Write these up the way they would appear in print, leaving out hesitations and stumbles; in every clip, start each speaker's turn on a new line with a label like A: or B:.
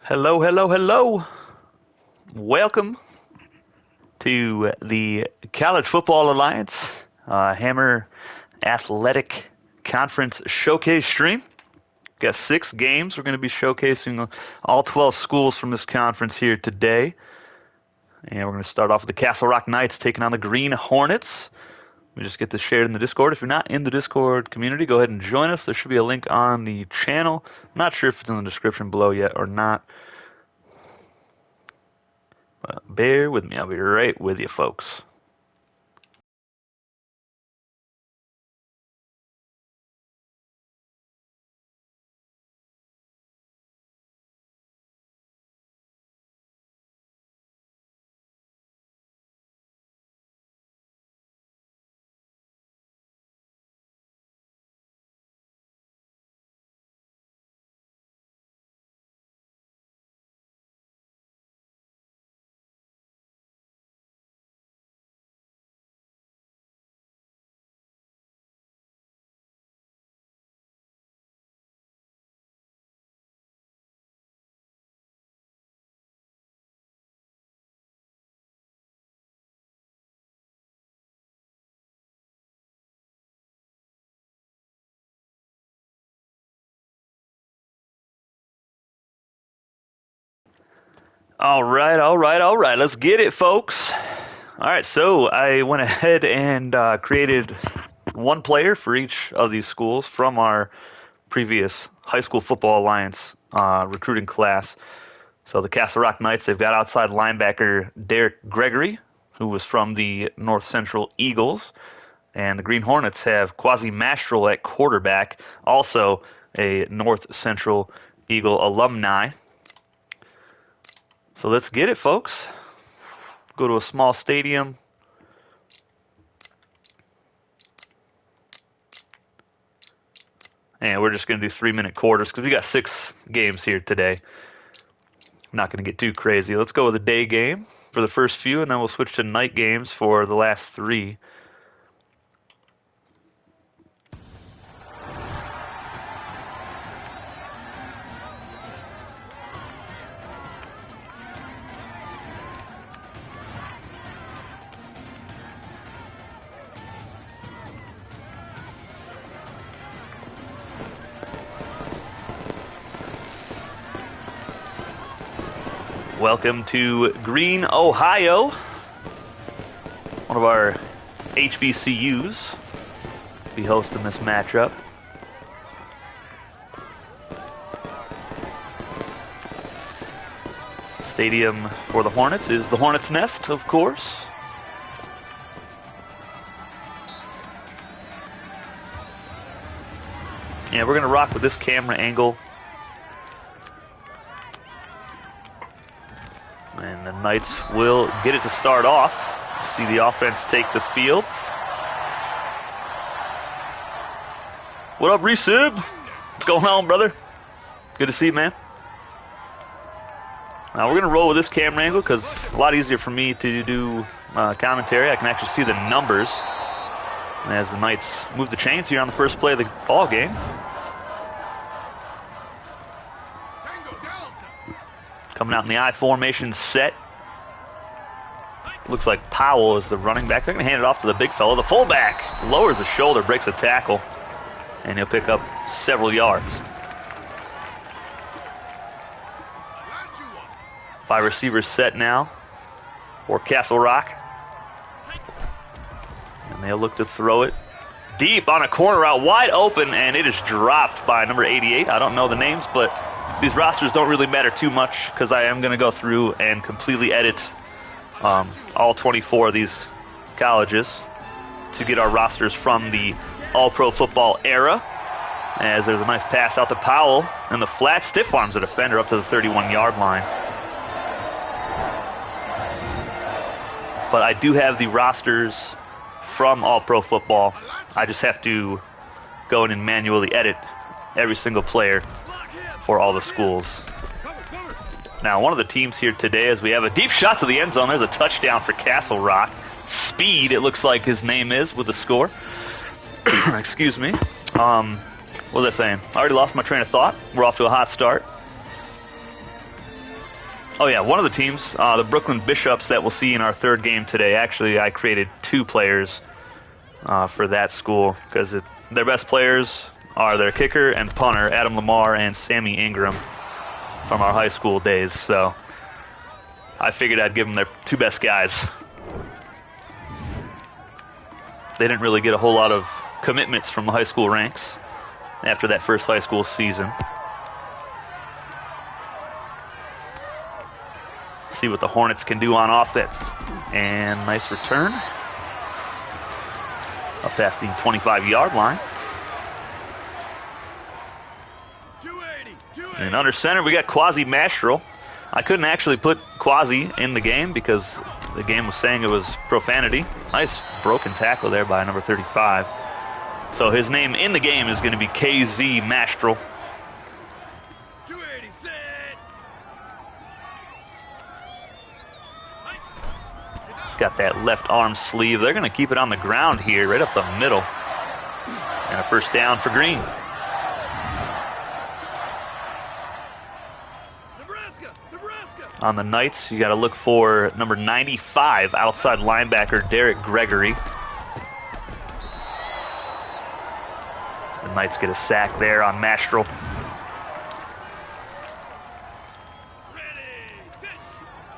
A: Hello, hello, hello. Welcome to the College Football Alliance Hammer Athletic Conference Showcase stream. Got 6 games. We're going to be showcasing all 12 schools from this conference here today. And we're going to start off with the Castle Rock Knights taking on the Green Hornets. We just get this shared in the Discord. If you're not in the Discord community, go ahead and join us. There should be a link on the channel. I'm not sure if it's in the description below yet or not. Bear with me. I'll be right with you, folks. All right. Let's get it, folks. All right, so I went ahead and created one player for each of these schools from our previous High School Football Alliance recruiting class. So the Castle Rock Knights, they've got outside linebacker Derek Gregory, who was from the North Central Eagles. And the Green Hornets have Quasi Mastral at quarterback, also a North Central Eagle alumni. So let's get it, folks. Go to a small stadium. And we're just going to do 3-minute quarters because we got 6 games here today. I'm not going to get too crazy. Let's go with a day game for the first few, and then we'll switch to night games for the last 3. Welcome to Green, Ohio, one of our HBCUs. Be hosting this matchup. Stadium for the Hornets is the Hornets' Nest, of course. Yeah, we're going to rock with this camera angle. And the Knights will get it to start off. See the offense take the field. What up, Resib? What's going on, brother? Good to see you, man. Now we're going to roll with this camera angle because it's a lot easier for me to do commentary. I can actually see the numbers. And as the Knights move the chains here on the first play of the ball game. Coming out in the I formation set. Looks like Powell is the running back. They're going to hand it off to the big fellow. The fullback lowers the shoulder, breaks a tackle, and he'll pick up several yards. 5 receivers set now for Castle Rock. And they'll look to throw it deep on a corner out wide open, and it is dropped by number 88. I don't know the names, but these rosters don't really matter too much because I am going to go through and completely edit all 24 of these colleges to get our rosters from the All-Pro football era. As there's a nice pass out to Powell, and the flat stiff arms the defender up to the 31-yard line. But I do have the rosters from All-Pro football. I just have to go in and manually edit every single player for all the schools. Now, one of the teams here today, as we have a deep shot to the end zone, there's a touchdown for Castle Rock. Speed, it looks like his name is, with the score. Excuse me. What was I saying? I already lost my train of thought. We're off to a hot start. Oh yeah, one of the teams, the Brooklyn Bishops that we'll see in our third game today. Actually, I created 2 players for that school because their best players are their kicker and punter, Adam Lamar and Sammy Ingram from our high school days. So I figured I'd give them their 2 best guys. They didn't really get a whole lot of commitments from the high school ranks after that first high school season. See what the Hornets can do on offense. And nice return. Up past the 25-yard line. 280. And under center, we got Quasi Mastral. I couldn't actually put Quasi in the game because the game was saying it was profanity. Nice broken tackle there by number 35. So his name in the game is going to be KZ Mastral.
B: 280, set.
A: He's got that left arm sleeve. They're going to keep it on the ground here, right up the middle. And a first down for Green. On the Knights, you got to look for number 95, outside linebacker Derek Gregory. The Knights get a sack there on Mastral.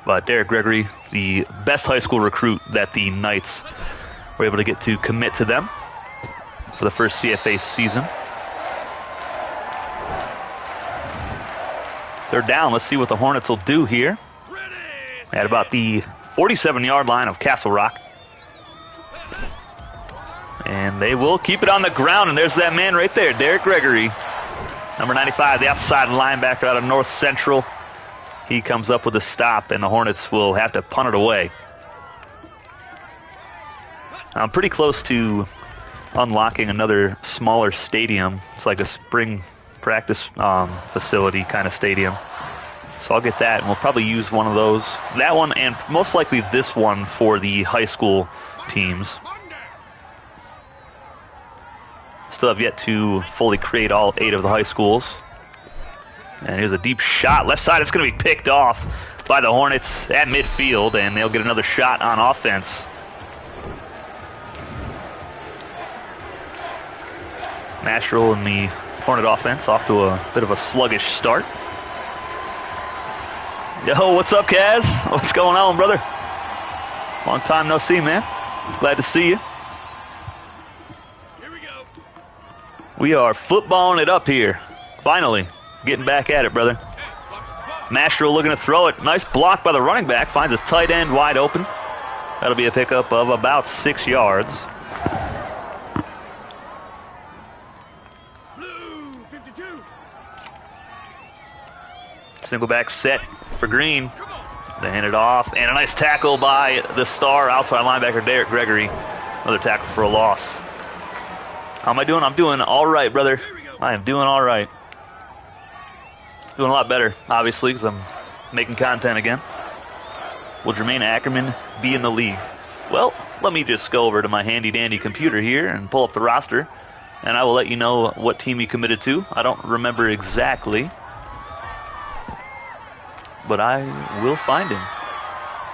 A: But Derek Gregory, the best high school recruit that the Knights were able to get to commit to them for the first CFA season. Third down. Let's see what the Hornets will do here. At about the 47-yard line of Castle Rock. And they will keep it on the ground. And there's that man right there, Derek Gregory. Number 95, the outside linebacker out of North Central. He comes up with a stop, and the Hornets will have to punt it away. I'm pretty close to unlocking another smaller stadium. It's like a spring practice facility kind of stadium. So I'll get that, and we'll probably use one of those. That one, and most likely this one for the high school teams. Still have yet to fully create all 8 of the high schools. And here's a deep shot. Left side, it's going to be picked off by the Hornets at midfield, and they'll get another shot on offense. Mastral and the Hornet offense off to a bit of a sluggish start. Yo, what's up, Kaz? What's going on, brother? Long time no see, man. Glad to see you.
B: Here we go.
A: We are footballing it up here. Finally, getting back at it, brother. Mastral looking to throw it. Nice block by the running back. Finds his tight end wide open. That'll be a pickup of about 6 yards. Single back set for Green. They hand it off. And a nice tackle by the star outside linebacker, Derek Gregory. Another tackle for a loss. How am I doing? I'm doing all right, brother. I am doing all right. Doing a lot better, obviously, because I'm making content again. Will Jermaine Ackerman be in the league? Well, let me just go over to my handy-dandy computer here and pull up the roster, and I will let you know what team he committed to. I don't remember exactly, but I will find him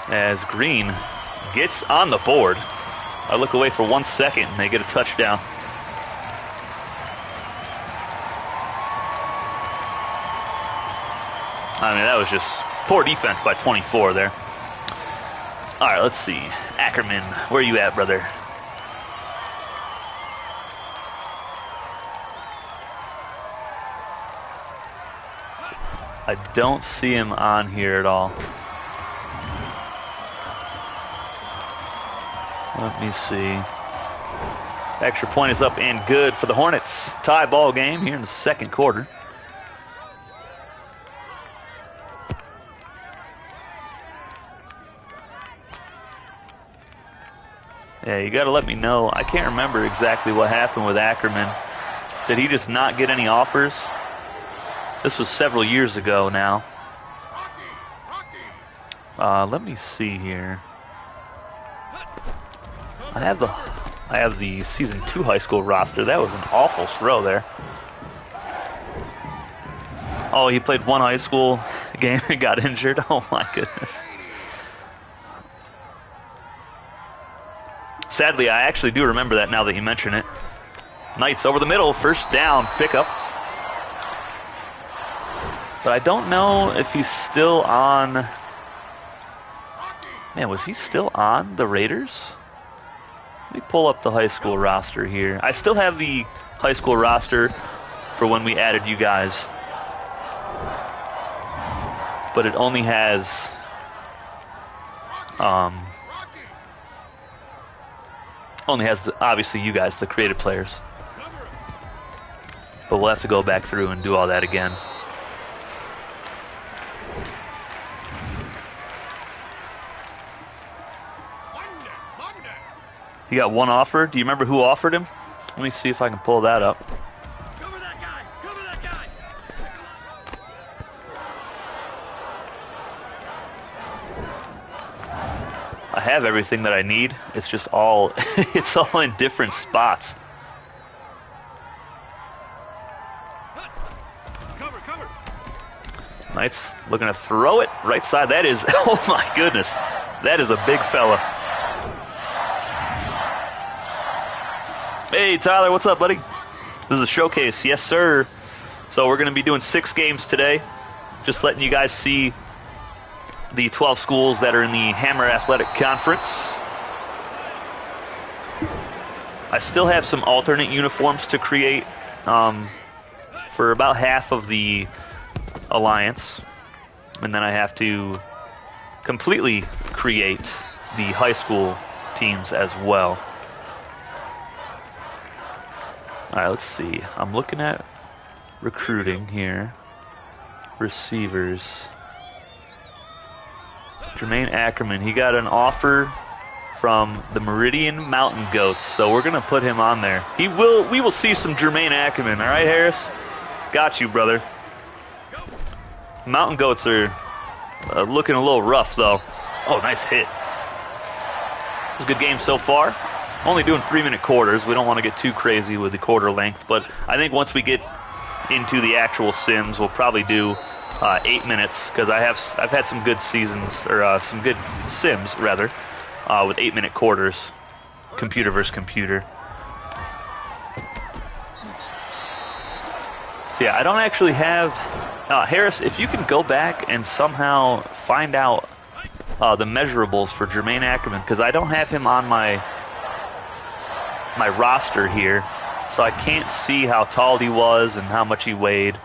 A: as Green gets on the board. I look away for 1 second, and they get a touchdown. I mean, that was just poor defense by 24 there. All right, let's see. Ackerman, where you at, brother? I don't see him on here at all. Let me see. Extra point is up and good for the Hornets. Tie ball game here in the second quarter. Yeah, you got to let me know. I can't remember exactly what happened with Ackerman. Did he just not get any offers? This was several years ago now. Let me see here. I have the season 2 high school roster. That was an awful throw there. Oh, he played one high school. game and got injured. Oh my goodness. Sadly, I actually do remember that now that you mention it. Knights over the middle, first down, pickup. But I don't know if he's still on... Man, was he still on the Raiders? Let me pull up the high school roster here. I still have the high school roster for when we added you guys. But it only has... obviously, you guys, the creative players. But we'll have to go back through and do all that again. He got one offer. Do you remember who offered him? Let me see if I can pull that up.
B: Cover that guy! Cover that guy!
A: I have everything that I need. It's just all it's all in different spots.
B: Cover!
A: Knights looking to throw it right side. That is, oh my goodness, that is a big fella. Hey Tyler, what's up, buddy? This is a showcase, yes sir. So we're going to be doing 6 games today. Just letting you guys see the 12 schools that are in the Hammer Athletic Conference. I still have some alternate uniforms to create for about half of the alliance. And then I have to completely create the high school teams as well. Alright, let's see. I'm looking at recruiting here. Receivers. Jermaine Ackerman, he got an offer from the Meridian Mountain Goats, so we're gonna put him on there. We will see some Jermaine Ackerman, all right, Harris? Got you, brother. Mountain Goats are looking a little rough, though. Oh, nice hit. It's a good game so far. Only doing 3-minute quarters. We don't want to get too crazy with the quarter length, but I think once we get into the actual sims, we'll probably do 8 minutes, because I've had some good seasons, or some good sims rather, with 8-minute quarters, computer versus computer. Yeah, I don't actually have Harris. If you can go back and somehow find out the measurables for Jermaine Ackerman, because I don't have him on my roster here, so I can't see how tall he was and how much he weighed.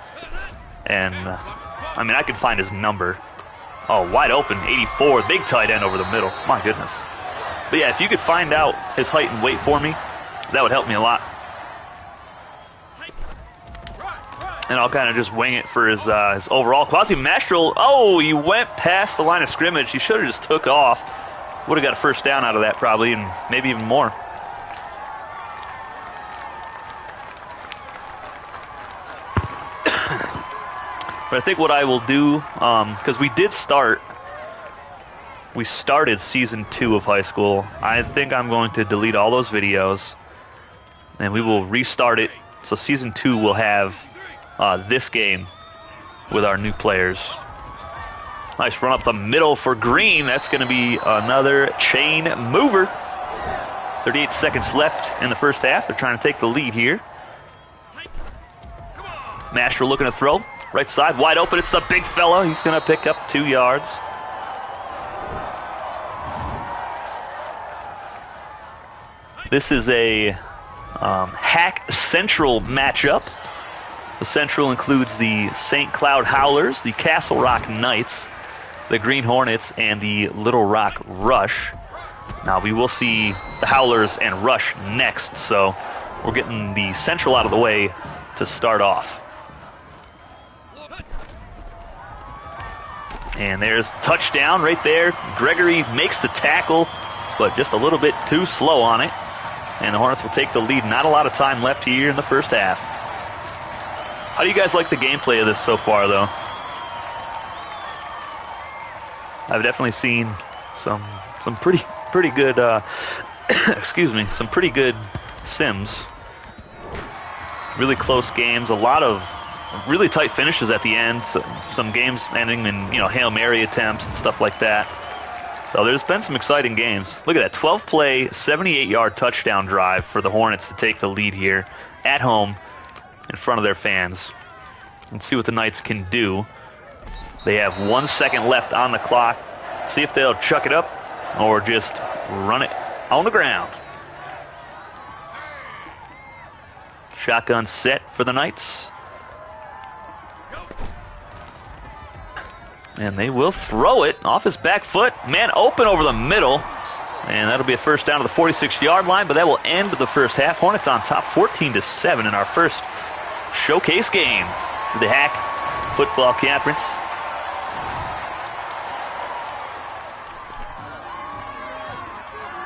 A: And I mean, I can find his number. Oh, wide open, 84, big tight end over the middle. My goodness. But yeah, if you could find out his height and weight for me, that would help me a lot. And I'll kind of just wing it for his overall. Quasi Mastral, oh, he went past the line of scrimmage. He should have just took off. Would have got a first down out of that probably, and maybe even more. But I think what I will do, because we started season 2 of high school. I think I'm going to delete all those videos, and we will restart it. So season 2 will have this game with our new players. Nice run up the middle for Green. That's going to be another chain mover. 38 seconds left in the first half. They're trying to take the lead here. Master looking to throw. Right side, wide open. It's the big fella. He's going to pick up 2 yards. This is a HAC Central matchup. The Central includes the St. Cloud Howlers, the Castle Rock Knights, the Green Hornets, and the Little Rock Rush. Now, we will see the Howlers and Rush next, so we're getting the Central out of the way to start off. And there's touchdown right there. Gregory makes the tackle, but just a little bit too slow on it. And the Hornets will take the lead. Not a lot of time left here in the first half. How do you guys like the gameplay of this so far, though? I've definitely seen some pretty good excuse me, some pretty good sims. Really close games. A lot of really tight finishes at the end. So some games ending in Hail Mary attempts and stuff like that. So there's been some exciting games. Look at that 12-play, 78-yard touchdown drive for the Hornets to take the lead here at home in front of their fans. Let's see what the Knights can do. They have 1 second left on the clock. See if they'll chuck it up or just run it on the ground. Shotgun set for the Knights. And they will throw it off his back foot. Man open over the middle. And that'll be a first down to the 46-yard line, but that will end the first half. Hornets on top 14-7 in our first showcase game for the HAC Football Conference.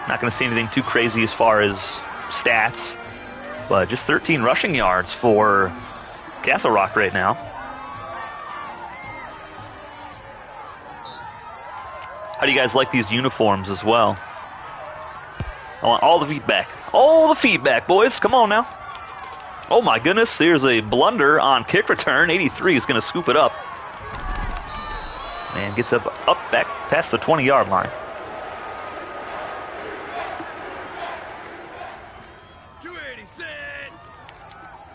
A: Not going to see anything too crazy as far as stats, but just 13 rushing yards for Castle Rock right now. How do you guys like these uniforms as well? I want all the feedback. All the feedback, boys. Come on now. Oh, my goodness. There's a blunder on kick return. 83 is going to scoop it up. And gets up back past the 20-yard line.
B: 280 set.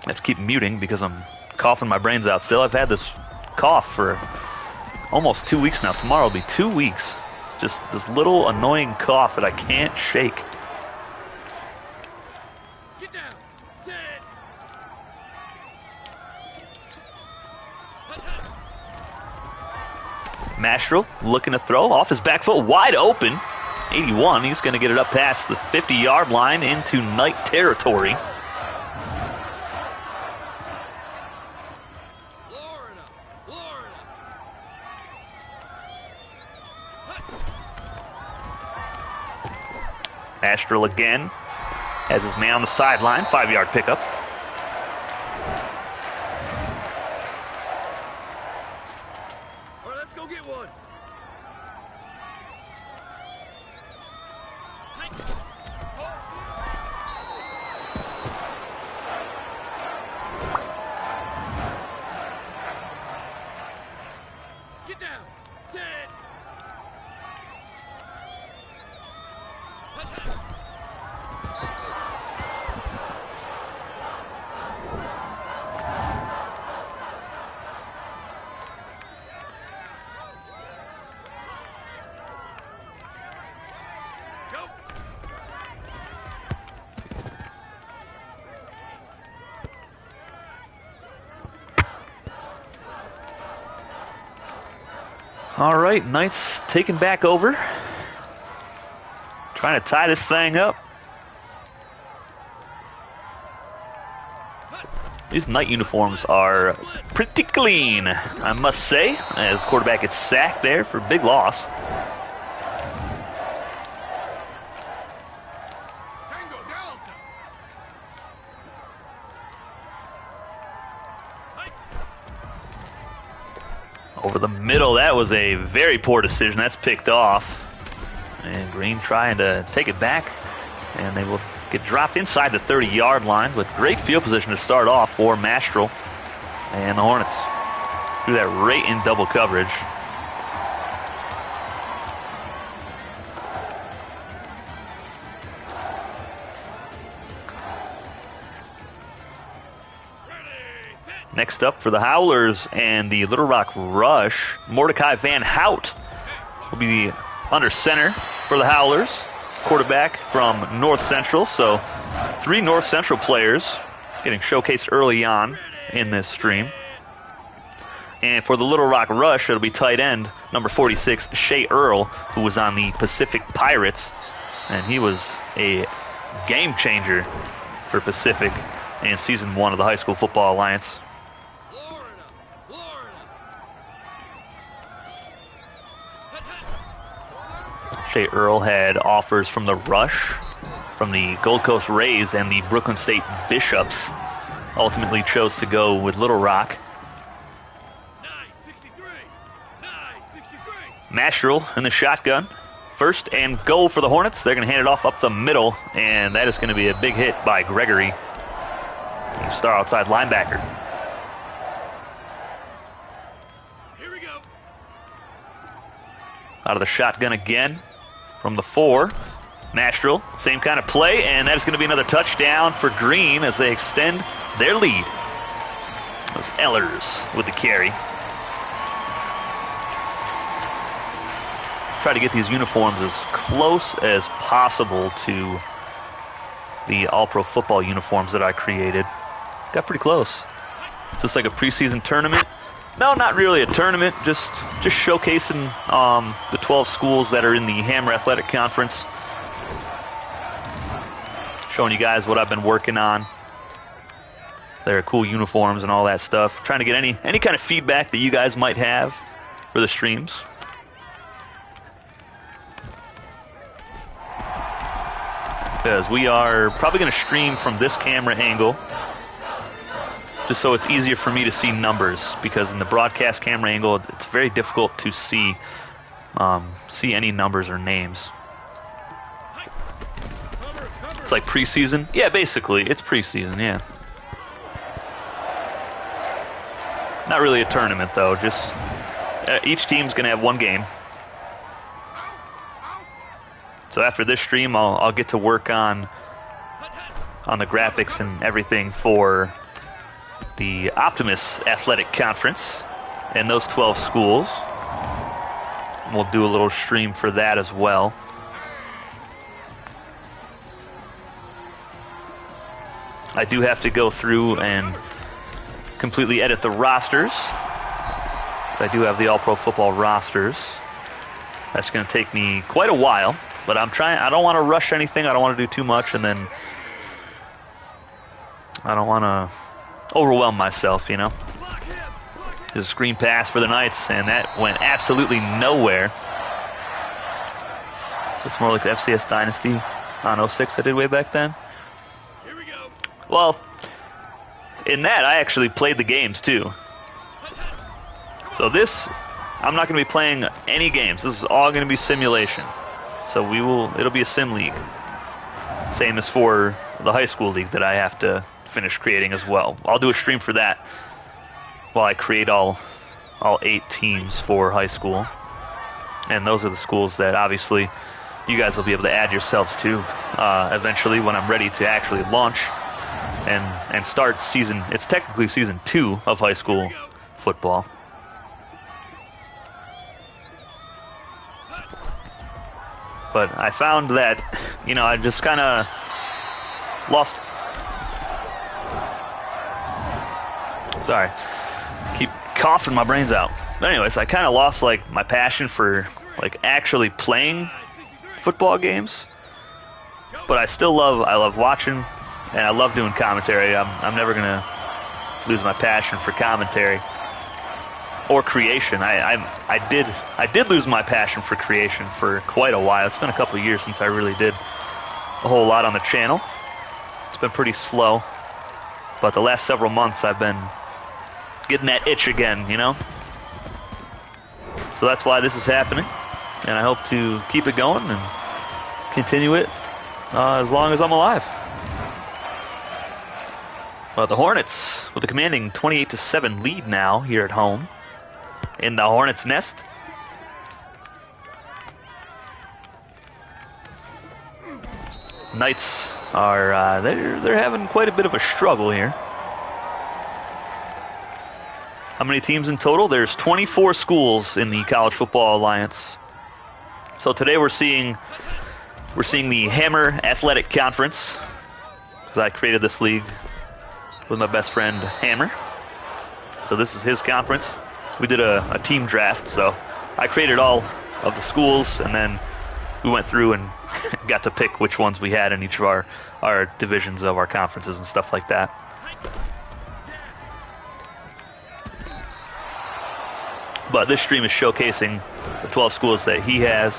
A: I have to keep muting because I'm coughing my brains out still. I've had this cough for almost 2 weeks now. Tomorrow will be 2 weeks. Just this little annoying cough that I can't shake.
B: Get down. Set.
A: Mastrel looking to throw off his back foot, wide open. 81, he's going to get it up past the 50-yard line into Knight territory. Mastrel again has his man on the sideline, 5-yard pickup.
B: All right, let's go get one. Get down. Set.
A: All right, Knights taking back over. Trying to tie this thing up. These Knight uniforms are pretty clean, I must say, as quarterback gets sacked there for a big loss.
B: Tango Delta.
A: Over the middle, that was a very poor decision. That's picked off. And Green trying to take it back. And they will get dropped inside the 30-yard line with great field position to start off for Mastrel. And the Hornets threw that right in double coverage. Next up for the Howlers and the Little Rock Rush, Mordecai Van Hout will be under center for the Howlers. Quarterback from North Central, so 3 North Central players getting showcased early on in this stream. And for the Little Rock Rush, it'll be tight end, number 46, Shea Earl, who was on the Pacific Pirates. And he was a game changer for Pacific in Season 1 of the High School Football Alliance. Shea Earl had offers from the Rush, from the Gold Coast Rays, and the Brooklyn State Bishops. Ultimately chose to go with Little Rock.
B: 963. 963.
A: Mastrel in the shotgun. First and goal for the Hornets. They're going to hand it off up the middle, and that is going to be a big hit by Gregory, the star outside linebacker. Out of the shotgun again from the 4. Nashville, same kind of play, and that is going to be another touchdown for Green as they extend their lead. Those Ellers with the carry. Try to get these uniforms as close as possible to the All-Pro football uniforms that I created. Got pretty close. Is this like a preseason tournament? No, not really a tournament. Just showcasing the 12 schools that are in the Hammer Athletic Conference. Showing you guys what I've been working on. Their cool uniforms and all that stuff. Trying to get any kind of feedback that you guys might have for the streams. Because we are probably going to stream from this camera angle. Just so it's easier for me to see numbers. Because in the broadcast camera angle, it's very difficult to see any numbers or names. It's like preseason? Yeah, basically, it's preseason, yeah. Not really a tournament, though. Just each team's going to have one game. So after this stream, I'll get to work on the graphics and everything for the Optimus Athletic Conference and those 12 schools. We'll do a little stream for that as well. I do have to go through and completely edit the rosters. So I do have the All-Pro football rosters. That's going to take me quite a while. But I'm trying. I don't want to rush anything. I don't want to do too much, and then I don't want to overwhelm myself, you know. There's a screen pass for the Knights, and that went absolutely nowhere. So it's more like the FCS Dynasty on 06 I did way back then.
B: Here we go.
A: Well, in that I actually played the games too. So this, I'm not going to be playing any games. This is all going to be simulation. So it'll be a sim league. Same as for the high school league that I have to finish creating as well. I'll do a stream for that while I create all 8 teams for high school. And those are the schools that obviously you guys will be able to add yourselves to eventually when I'm ready to actually launch and start season. It's technically season 2 of high school football. But I found that, you know, I just kind of lost. Sorry. Keep coughing my brains out. But anyways, I kind of lost, like, my passion for, like, actually playing football games. But I love watching, and I love doing commentary. I'm never going to lose my passion for commentary. Or creation. I did lose my passion for creation for quite a while. It's been a couple of years since I really did a whole lot on the channel. It's been pretty slow. But the last several months I've been getting that itch again, you know? So that's why this is happening. And I hope to keep it going and continue it as long as I'm alive. Well, the Hornets with a commanding 28-7 lead now here at home. In the Hornets' nest. Knights are they're having quite a bit of a struggle here. How many teams in total? There's 24 schools in the College Football Alliance. So today we're seeing the Hammer Athletic Conference, because I created this league with my best friend Hammer. So this is his conference. We did a team draft, so I created all of the schools, and then we went through and got to pick which ones we had in each of our divisions of our conferences and stuff like that. But this stream is showcasing the 12 schools that he has,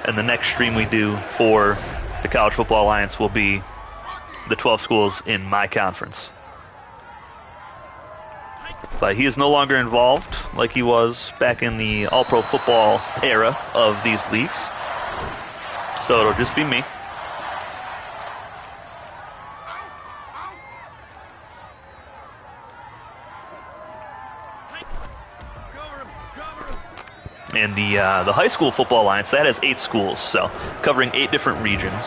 A: and the next stream we do for the College Football Alliance will be the 12 schools in my conference. But he is no longer involved like he was back in the All-Pro football era of these leagues. So it'll just be me. And the high school football alliance, that has 8 schools, so covering 8 different regions.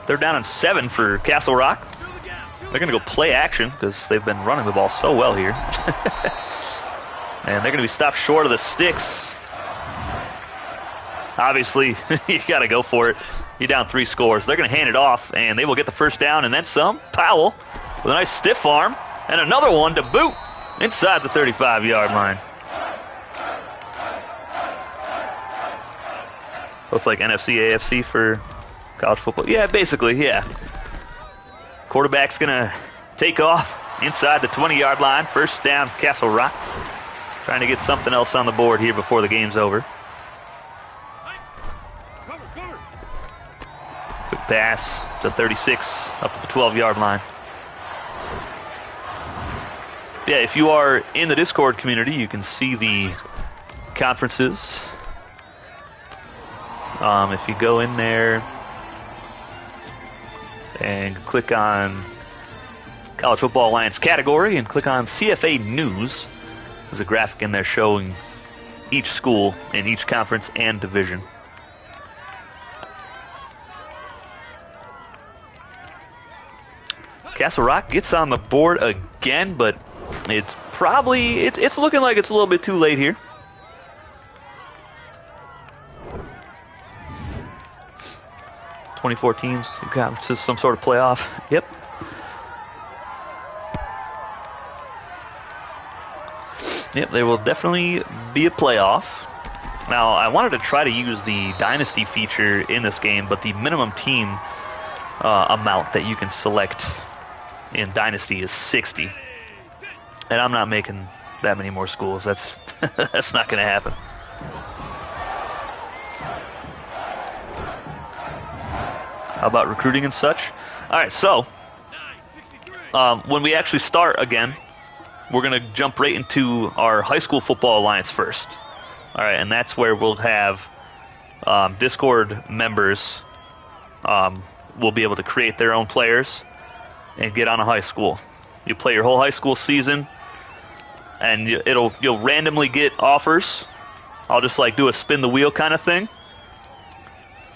A: They're down on 7 for Castle Rock. They're going to go play action because they've been running the ball so well here. And they're going to be stopped short of the sticks. Obviously, you got to go for it. You're down 3 scores. They're going to hand it off, and they will get the first down and then some. Powell with a nice stiff arm, and another one to boot inside the 35-yard line. Looks like NFC, AFC for college football. Yeah, basically, yeah. Quarterback's going to take off inside the 20-yard line. First down, Castle Rock. Trying to get something else on the board here before the game's over. Quick pass to 36 up to the 12-yard line. Yeah, if you are in the Discord community, you can see the conferences. If you go in there and click on College Football Alliance category and click on CFA News, there's a graphic in there showing each school in each conference and division. Castle Rock gets on the board again, but it's probably, it's looking like it's a little bit too late here. "24 teams, 2 conferences, some sort of playoff." Yep. Yep, there will definitely be a playoff. Now, I wanted to try to use the Dynasty feature in this game, but the minimum team amount that you can select in Dynasty is 60. And I'm not making that many more schools. That's that's not going to happen. How about recruiting and such? All right, so when we actually start again, we're going to jump right into our high school football alliance first. All right, and that's where we'll have Discord members will be able to create their own players and get on a high school. You play your whole high school season, and you'll randomly get offers. I'll just like do a spin the wheel kind of thing,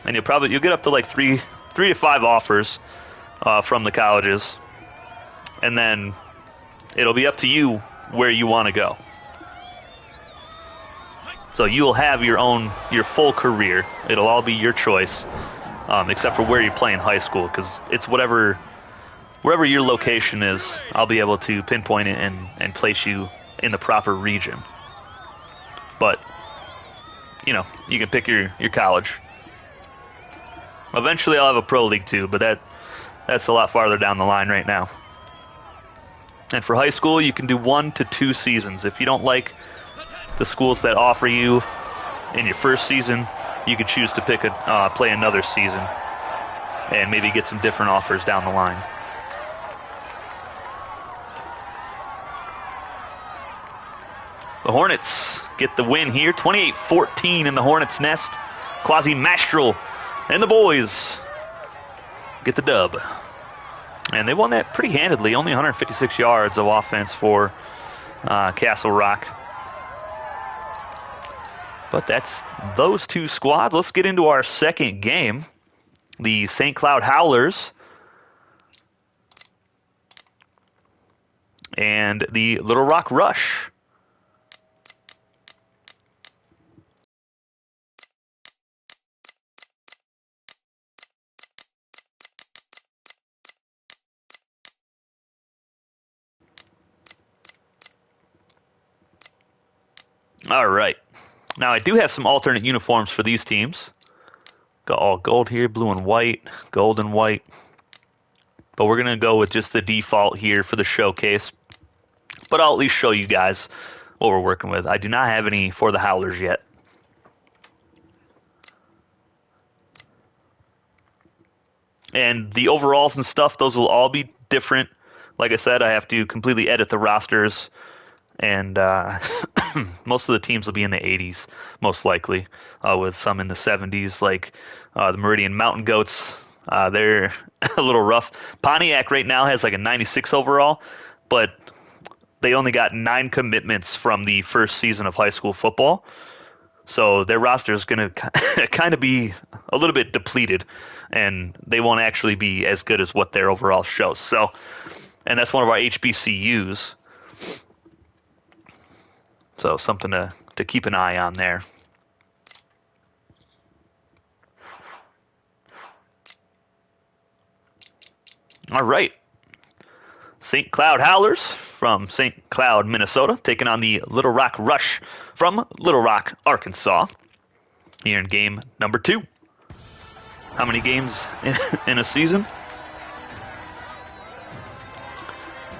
A: and you'll get up to like three to 5 offers from the colleges, and then it'll be up to you where you want to go. So you'll have your full career. It'll all be your choice, except for where you play in high school, because it's wherever your location is, I'll be able to pinpoint it and place you in the proper region. But, you can pick your college. Eventually I'll have a pro league too, but that's a lot farther down the line right now. And for high school, you can do 1 to 2 seasons. If you don't like the schools that offer you in your first season, you can choose to play another season and maybe get some different offers down the line. The Hornets get the win here, 28-14 in the Hornets' nest. Quasi Mastral and the boys get the dub. And they won that pretty handedly, only 156 yards of offense for Castle Rock. But that's those 2 squads. Let's get into our second game. The St. Cloud Howlers and the Little Rock Rush. All right. Now, I do have some alternate uniforms for these teams. Got all gold here, blue and white, gold and white. But we're going to go with just the default here for the showcase. But I'll at least show you guys what we're working with. I do not have any for the Howlers yet. And the overalls and stuff, those will all be different. Like I said, I have to completely edit the rosters. And most of the teams will be in the 80s, most likely, with some in the 70s, like the Meridian Mountain Goats. They're a little rough. Pontiac right now has like a 96 overall, but they only got 9 commitments from the first season of high school football. So their roster is going to kind of be a little bit depleted, and they won't actually be as good as what their overall shows. So, and that's one of our HBCUs. So something to keep an eye on there. All right. St. Cloud Howlers from St. Cloud, Minnesota, taking on the Little Rock Rush from Little Rock, Arkansas, here in game number 2. How many games in a season?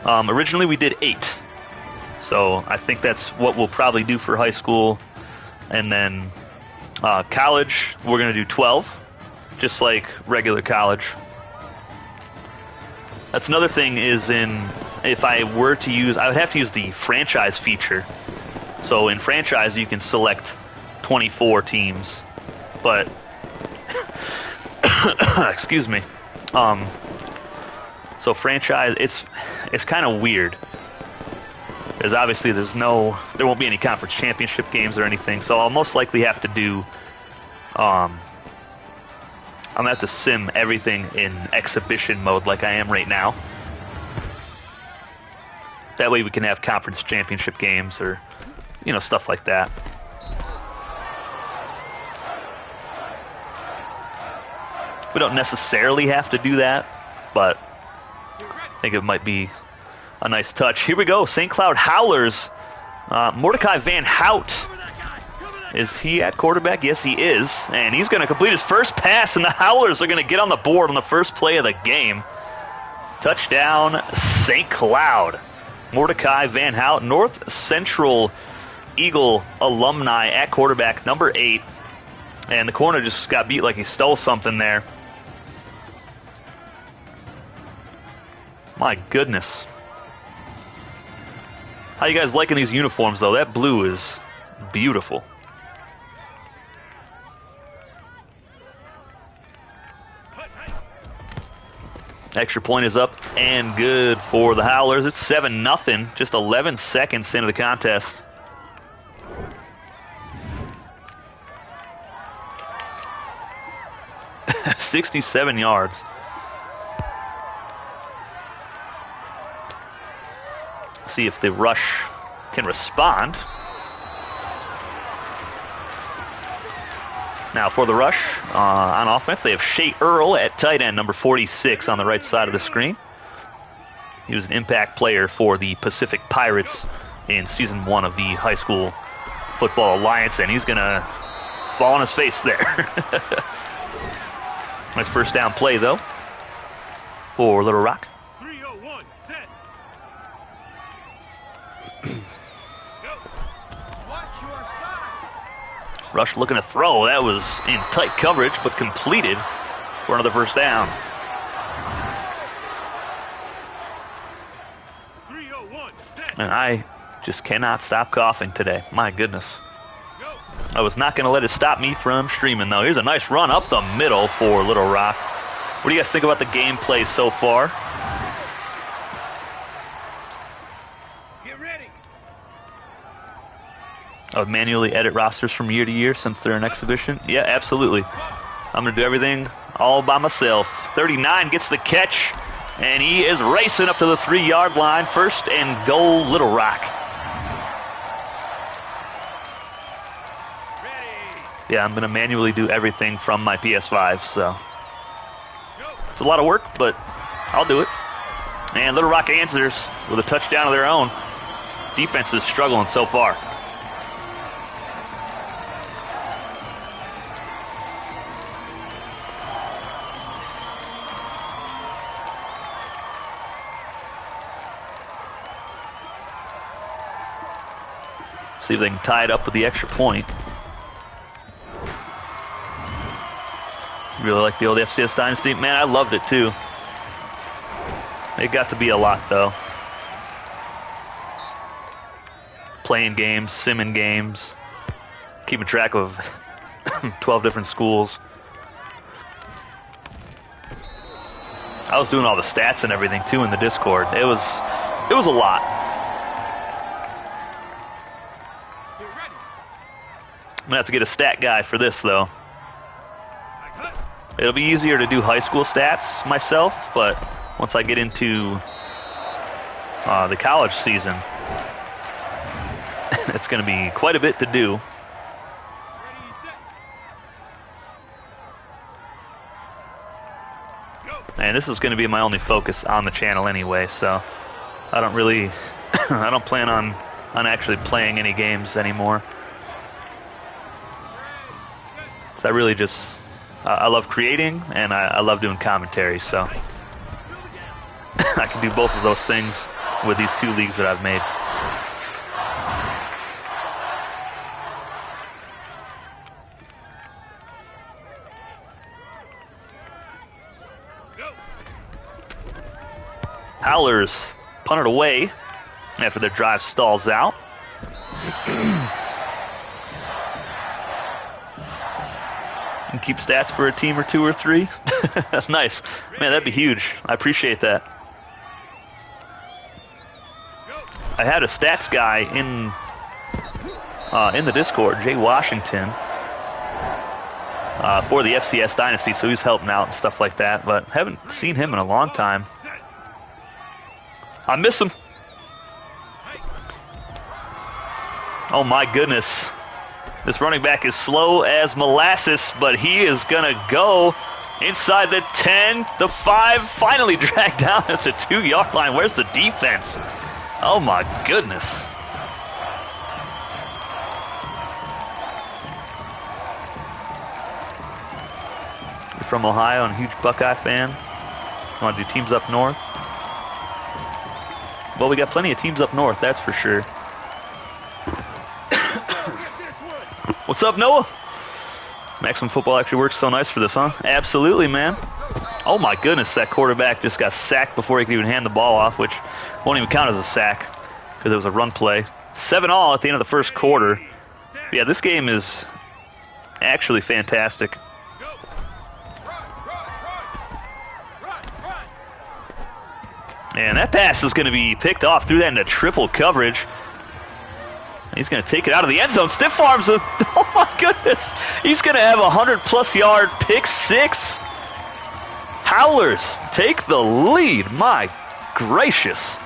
A: Originally we did 8. So I think that's what we'll probably do for high school. And then college, we're going to do 12, just like regular college. That's another thing is if I were to use, I would have to use the franchise feature. So in franchise, you can select 24 teams, but, excuse me. So franchise, it's kind of weird. Because obviously there won't be any conference championship games or anything, so I'll most likely have to do, I'm going to have to sim everything in exhibition mode like I am right now. That way we can have conference championship games or, stuff like that. We don't necessarily have to do that, but I think it might be a nice touch. Here we go, St. Cloud Howlers. Mordecai Van Hout. Is he at quarterback? Yes, he is. And he's going to complete his first pass, and the Howlers are going to get on the board on the first play of the game. Touchdown, St. Cloud. Mordecai Van Hout, North Central Eagle alumni at quarterback, number 8. And the corner just got beat like he stole something there. My goodness. How you guys liking these uniforms, though? That blue is beautiful. Extra point is up and good for the Howlers. It's 7-0, just 11 seconds into the contest. $67 yards. See if the rush can respond. Now for the rush on offense, they have Shea Earl at tight end, number 46 on the right side of the screen. He was an impact player for the Pacific Pirates in Season 1 of the High School Football Alliance, and he's going to fall on his face there. Nice first down play, though, for Little Rock.
B: 3-0-1, set.
A: Rush looking to throw. That was in tight coverage, but completed for another first down.
B: 3-0-1, set.
A: And I just cannot stop coughing today. My goodness. I was not going to let it stop me from streaming, though. Here's a nice run up the middle for Little Rock. What do you guys think about the gameplay so far?
B: Get ready.
A: I would manually edit rosters from year to year since they're an exhibition. Yeah, absolutely. I'm going to do everything all by myself. 39 gets the catch, and he is racing up to the 3-yard line. First and goal, Little Rock. Yeah, I'm going to manually do everything from my PS5, so it's a lot of work, but I'll do it. And Little Rock answers with a touchdown of their own. Defense is struggling so far. See if they can tie it up with the extra point. Really like the old FCS Dynasty. Man, I loved it too. It got to be a lot though. Playing games, simming games, keeping track of 12 different schools. I was doing all the stats and everything too in the Discord. It was a lot.
B: Get ready.
A: I'm gonna have to get a stat guy for this though.
B: I cut.
A: It'll be easier to do high school stats myself, but once I get into the college season, it's going to be quite a bit to do.
B: Ready, set. Go.
A: And this is going to be my only focus on the channel anyway, so I don't really, I don't plan on actually playing any games anymore. So I really just, I love creating and I love doing commentary, so I can do both of those things with these 2 leagues that I've made.
B: Go.
A: Howlers punt it away after their drive stalls out. And keep stats for a team or 2 or 3. That's nice. Man, that'd be huge. I appreciate that. I had a stats guy in the Discord, Jay Washington, for the FCS Dynasty, so he's helping out and stuff like that, but haven't seen him in a long time. I miss him. Oh my goodness. This running back is slow as molasses, but he is going to go inside the 10, the 5, finally dragged down at the 2-yard line. Where's the defense? Oh my goodness. You're from Ohio and a huge Buckeye fan. Want to do teams up north? Well, we got plenty of teams up north, that's for sure. What's up, Noah? Maximum Football actually works so nice for this, huh? Absolutely, man. Oh my goodness, that quarterback just got sacked before he could even hand the ball off, which won't even count as a sack because it was a run play. 7-all at the end of the first quarter. Yeah, this game is actually fantastic. And that pass is going to be picked off, threw that into triple coverage. He's going to take it out of the end zone. Stiff arms him. Oh my goodness. He's going to have a 100+ yard pick 6. Howlers take the lead. My gracious.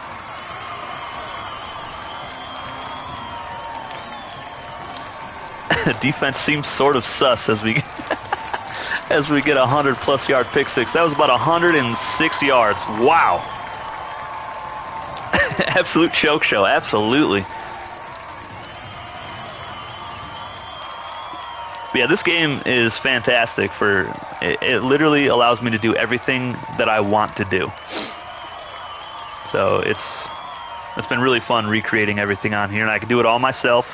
A: Defense seems sort of sus as we as we get a 100+ yard pick 6. That was about 106 yards. Wow. Absolute choke show. Absolutely. But yeah, this game is fantastic. It literally allows me to do everything that I want to do. So it's been really fun recreating everything on here, and I can do it all myself,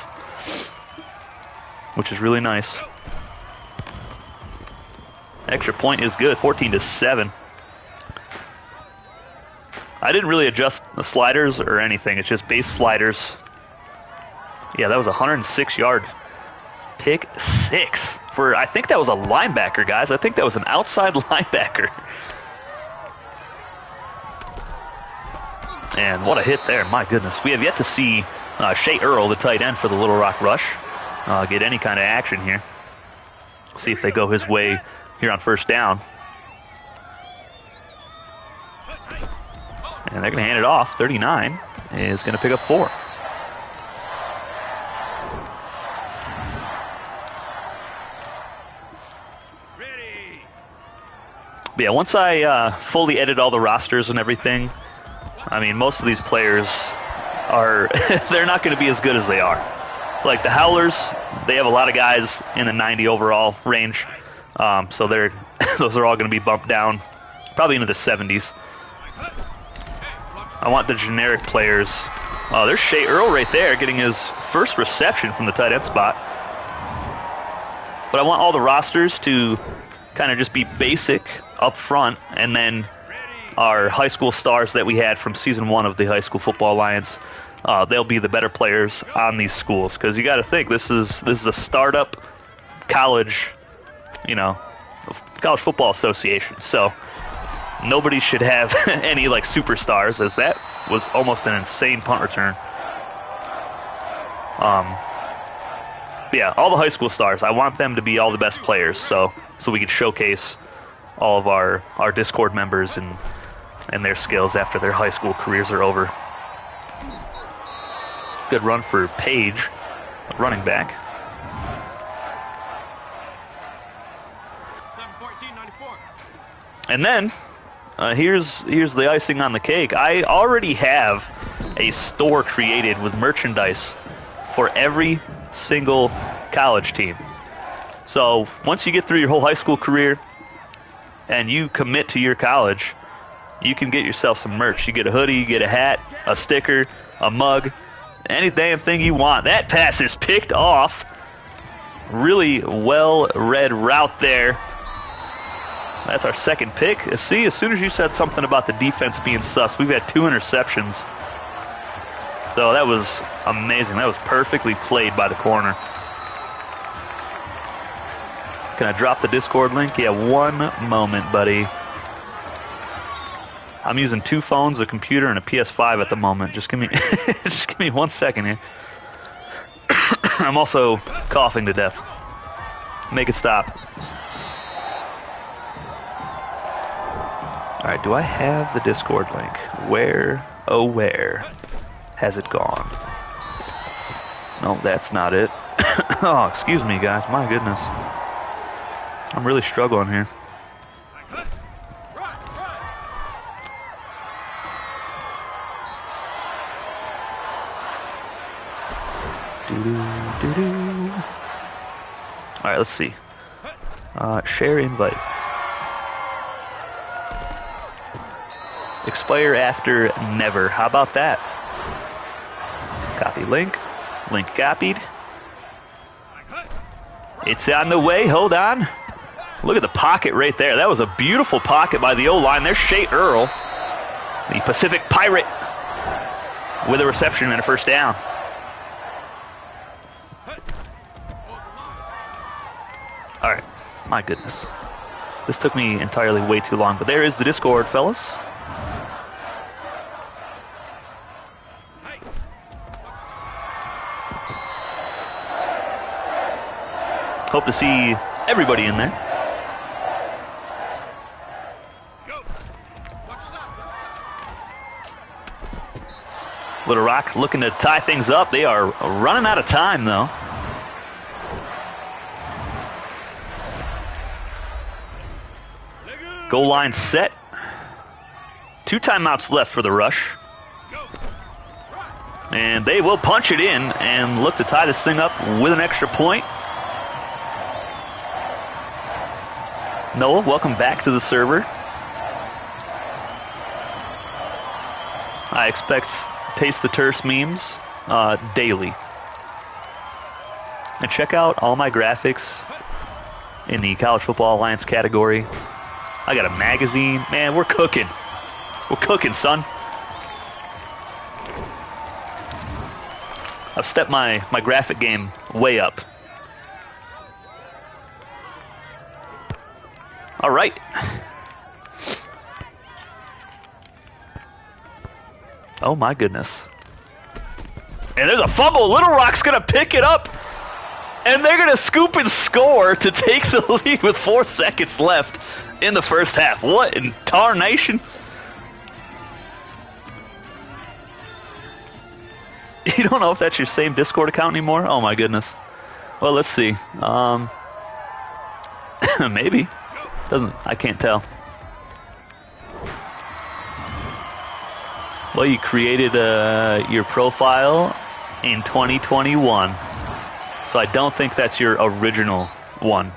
A: which is really nice. Extra point is good, 14-7. I didn't really adjust the sliders or anything. It's just base sliders. Yeah, that was a 106 yard pick 6 for, I think that was a linebacker, guys. I think that was an outside linebacker. And what a hit there, my goodness. We have yet to see Shea Earl, the tight end for the Little Rock Rush, get any kind of action here. See if they go his way here on first down. And they're going to hand it off. 39 is going to pick up 4. But yeah, once I fully edit all the rosters and everything, I mean, most of these players are, they're not going to be as good as they are. Like the Howlers, they have a lot of guys in the 90 overall range. So those are all going to be bumped down, probably into the 70s. I want the generic players. Oh, there's Shea Earl right there getting his first reception from the tight end spot. But I want all the rosters to kind of just be basic up front, and then our high school stars that we had from season 1 of the High School Football Alliance, they'll be the better players on these schools, because you got to think this is a startup college, college football association. So nobody should have any like superstars, as that was almost an insane punt return. Yeah, all the high school stars, I want them to be all the best players, so we can showcase all of our Discord members and their skills after their high school careers are over. Good run for Page, running back.
B: 7-14-94.
A: And then, here's the icing on the cake. I already have a store created with merchandise for every single college team. So once you get through your whole high school career and you commit to your college, you can get yourself some merch. You get a hoodie, you get a hat, a sticker, a mug, any damn thing you want. That pass is picked off. Really well-read route there. That's our second pick. See, as soon as you said something about the defense being sus, we've had 2 interceptions. So that was amazing. That was perfectly played by the corner. Can I drop the Discord link? Yeah, one moment, buddy. I'm using 2 phones, a computer, and a PS5 at the moment. Just give me, just give me 1 second here. I'm also coughing to death. Make it stop. All right, do I have the Discord link? Where, oh where has it gone? No, that's not it. Oh, excuse me, guys. My goodness. I'm really struggling here. Doo-doo-doo-doo. All right, let's see. Share invite. Expire after never. How about that? Copy link. Link copied. It's on the way. Hold on. Look at the pocket right there. That was a beautiful pocket by the O-line. There's Shea Earl, the Pacific Pirate, with a reception and a first down. All right. My goodness. This took me entirely way too long, but there is the Discord, fellas. Hope to see everybody in there. Little Rock looking to tie things up. They are running out of time, though. Goal line set. 2 timeouts left for the rush. And they will punch it in and look to tie this thing up with an extra point. Noah, welcome back to the server. I expect Taste the Terse memes daily. And check out all my graphics in the College Football Alliance category. I got a magazine. Man, we're cooking. We're cooking, son. I've stepped my graphic game way up. All right. Oh, my goodness. And there's a fumble. Little Rock's going to pick it up. And they're going to scoop and score to take the lead with 4 seconds left in the first half. What in tarnation? You don't know if that's your same Discord account anymore? Oh, my goodness. Well, let's see. Maybe. I can't tell. Well, you created your profile in 2021. So I don't think that's your original one.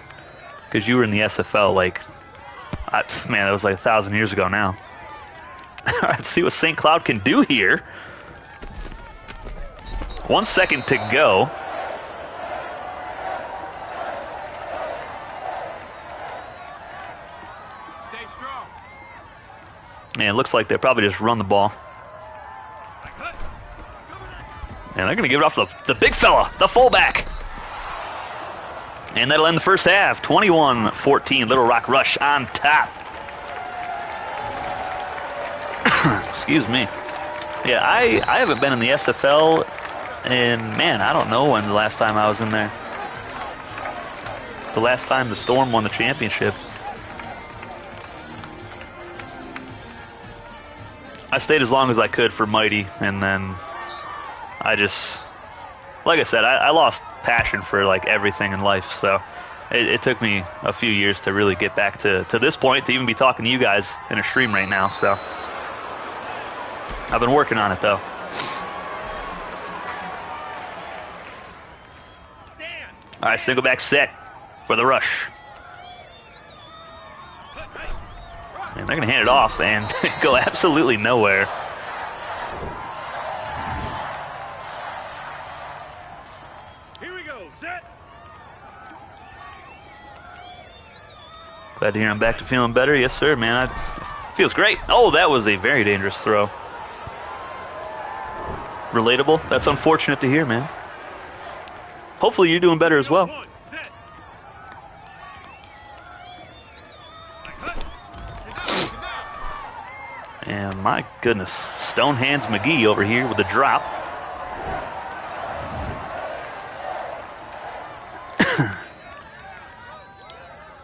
A: Because you were in the SFL like, man, that was like 1,000 years ago now. All right, let's see what St. Cloud can do here. 1 second to go.
B: Stay strong.
A: And it looks like they probably just run the ball. And they're going to give it off to the big fella, the fullback. And that'll end the first half. 21-14, Little Rock Rush on top. Excuse me. Yeah, I haven't been in the SFL in, man, I don't know when the last time I was in there. The last time the Storm won the championship. I stayed as long as I could for Mighty, and then I just, like I said, I lost passion for like everything in life, so it took me a few years to really get back to this point, to even be talking to you guys in a stream right now, so I've been working on it, though. All right, single back set for the rush. And they're going to hand it off and go absolutely nowhere.
B: Here we go, set.
A: Glad to hear I'm back to feeling better. Yes, sir, man. Feels great. Oh, that was a very dangerous throw. Relatable. That's unfortunate to hear, man. Hopefully you're doing better as well. And my goodness, Stonehands McGee over here with a drop.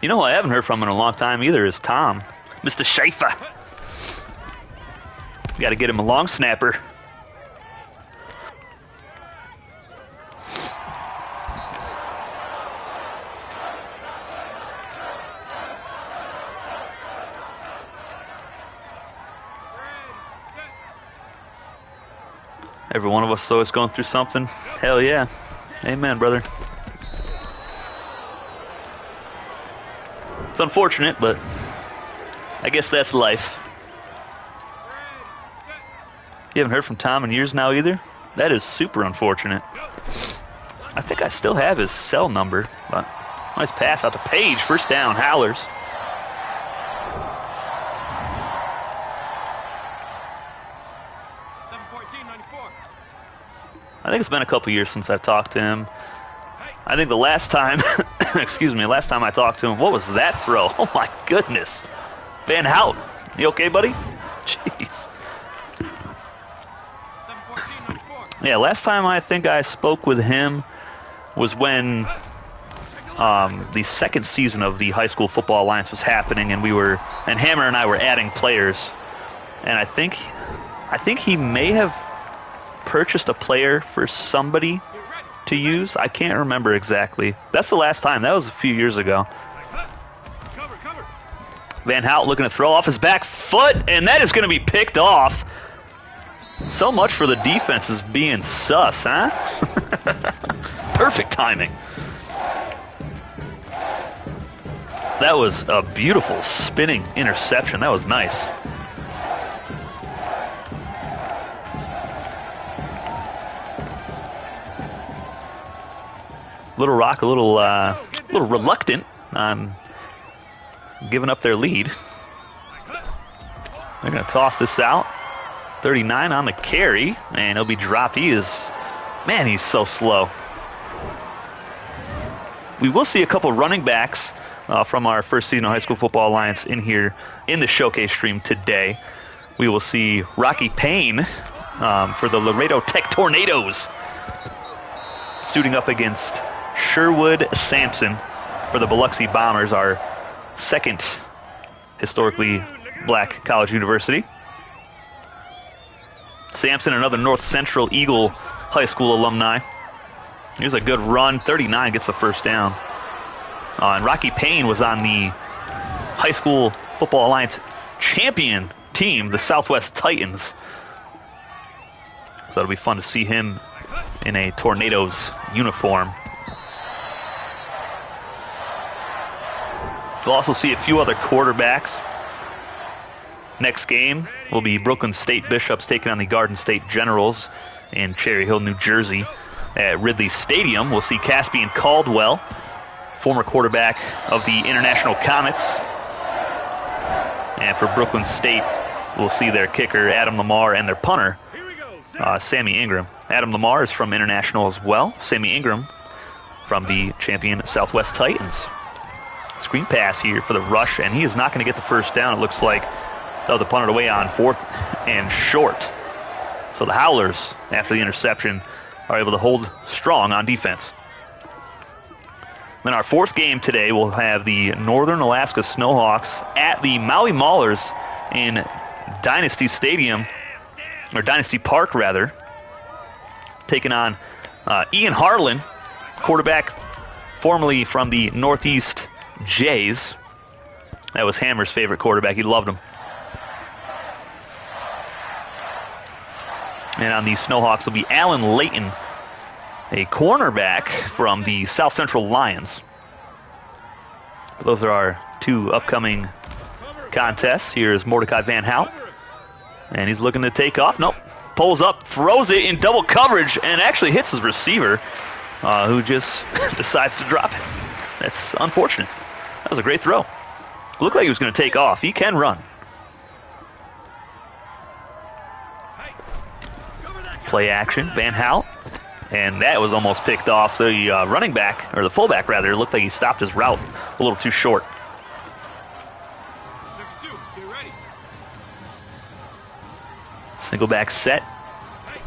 A: You know who I haven't heard from in a long time either is Tom. Mr. Schaefer. Got to get him a long snapper. Every one of us is always going through something. Hell yeah. Amen, brother. It's unfortunate, but I guess that's life. You haven't heard from Tom in years now either? That is super unfortunate. I think I still have his cell number, but nice pass out to Page. First down, Howlers. I think it's been a couple years since I've talked to him. I think the last time, excuse me, last time I talked to him, what was that throw? Oh my goodness. Van Hout, you okay, buddy? Jeez. Yeah, last time I think I spoke with him was when the second season of the High School Football Alliance was happening, and Hammer and I were adding players. And I think he may have purchased a player for somebody to use. I can't remember exactly. That's the last time. That was a few years ago. Van Hout looking to throw off his back foot, and that is going to be picked off. So much for the defenses being sus, huh? Perfect timing. That was a beautiful spinning interception. That was nice. Little Rock a little reluctant on giving up their lead. They're going to toss this out. 39 on the carry, and he'll be dropped. He's so slow. We will see a couple running backs from our first season of High School Football Alliance in here in the showcase stream today. We will see Rocky Payne for the Laredo Tech Tornadoes suiting up against Sherwood Sampson for the Biloxi Bombers, our second historically black college university. Sampson, another North Central Eagle High School alumni. Here's a good run. 39 gets the first down. And Rocky Payne was on the High School Football Alliance champion team, the Southwest Titans. So it'll be fun to see him in a Tornadoes uniform. We'll also see a few other quarterbacks. Next game will be Brooklyn State Bishops taking on the Garden State Generals in Cherry Hill, New Jersey. At Ridley Stadium, we'll see Caspian Caldwell, former quarterback of the International Comets. And for Brooklyn State, we'll see their kicker, Adam Lamar, and their punter, Sammy Ingram. Adam Lamar is from International as well. Sammy Ingram from the champion Southwest Titans. Screen pass here for the rush, and he is not going to get the first down, it looks like. So the punted away on 4th and short. So the Howlers, after the interception, are able to hold strong on defense. Then our 4th game today, we'll have the Northern Alaska Snowhawks at the Maui Maulers in Dynasty Stadium, or Dynasty Park rather, taking on Ian Harlan, quarterback formerly from the Northeast Jays. That was Hammer's favorite quarterback. He loved him. And on the Snowhawks will be Alan Layton, a cornerback from the South Central Lions. Those are our 2 upcoming contests. Here's Mordecai Van Hout. And he's looking to take off. Nope. Pulls up, throws it in double coverage, and actually hits his receiver, who just decides to drop it. That's unfortunate. That was a great throw. Looked like he was going to take off. He can run. Play action, Van Hout. And that was almost picked off. The running back, or the fullback rather, looked like he stopped his route a little too short. Single back set.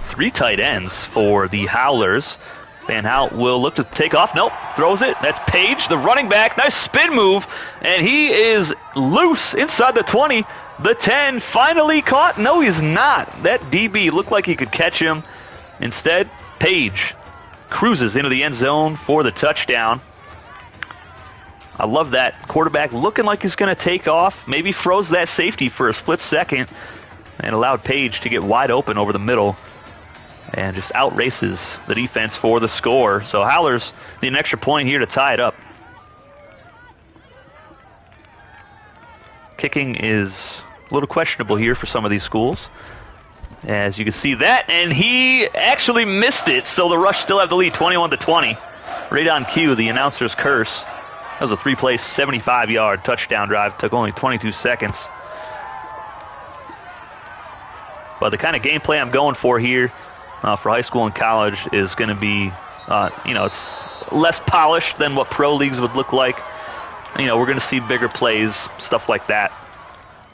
A: 3 tight ends for the Howlers. Van Hout will look to take off. Nope, throws it. That's Page, the running back. Nice spin move. And he is loose inside the 20. The 10 finally caught. No, he's not. That DB looked like he could catch him. Instead, Page cruises into the end zone for the touchdown. I love that. Quarterback looking like he's going to take off. Maybe froze that safety for a split second and allowed Page to get wide open over the middle and just outraces the defense for the score. So Howlers need an extra point here to tie it up. Kicking is a little questionable here for some of these schools. As you can see that, and he actually missed it, so the Rush still have the lead, 21-20. Right on cue, the announcer's curse. That was a 3-play, 75-yard touchdown drive. Took only 22 seconds. But the kind of gameplay I'm going for here for high school and college is going to be, it's less polished than what pro leagues would look like. We're going to see bigger plays, stuff like that,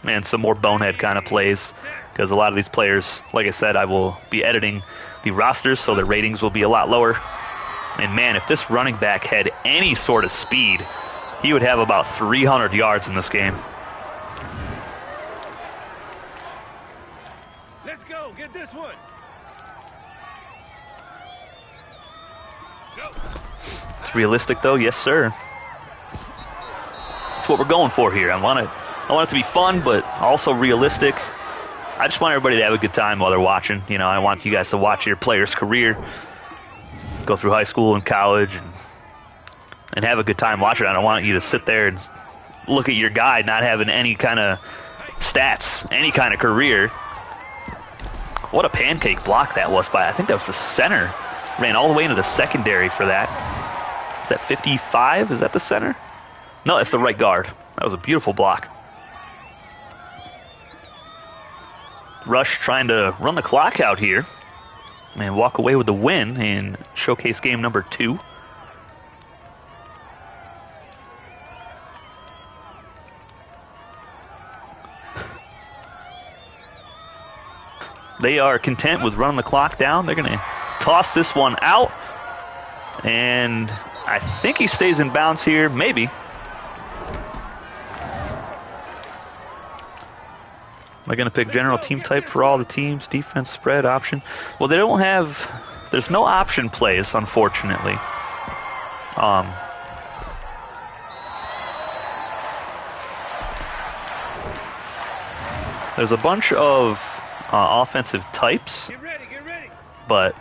A: and some more bonehead kind of plays. Because a lot of these players, like I said, I will be editing the rosters so their ratings will be a lot lower. And man, if this running back had any sort of speed, he would have about 300 yards in this game.
B: Let's go. Get this one. Go.
A: It's realistic, though. Yes, sir. That's what we're going for here. I want it to be fun, but also realistic. I just want everybody to have a good time while they're watching. I want you guys to watch your player's career, go through high school and college, and have a good time watching. I don't want you to sit there and look at your guy not having any kind of stats, any kind of career. What a pancake block that was by, I think that was the center. Ran all the way into the secondary for that. Is that 55? Is that the center? No, that's the right guard. That was a beautiful block. Rush trying to run the clock out here and walk away with the win in showcase game number 2. They are content with running the clock down. They're going to toss this one out, and I think he stays in bounds here, maybe. Am I going to pick general team type for all the teams? Defense, spread, option? Well, they don't have... There's no option plays, unfortunately. There's a bunch of offensive types.
B: Get ready. Get ready.
A: But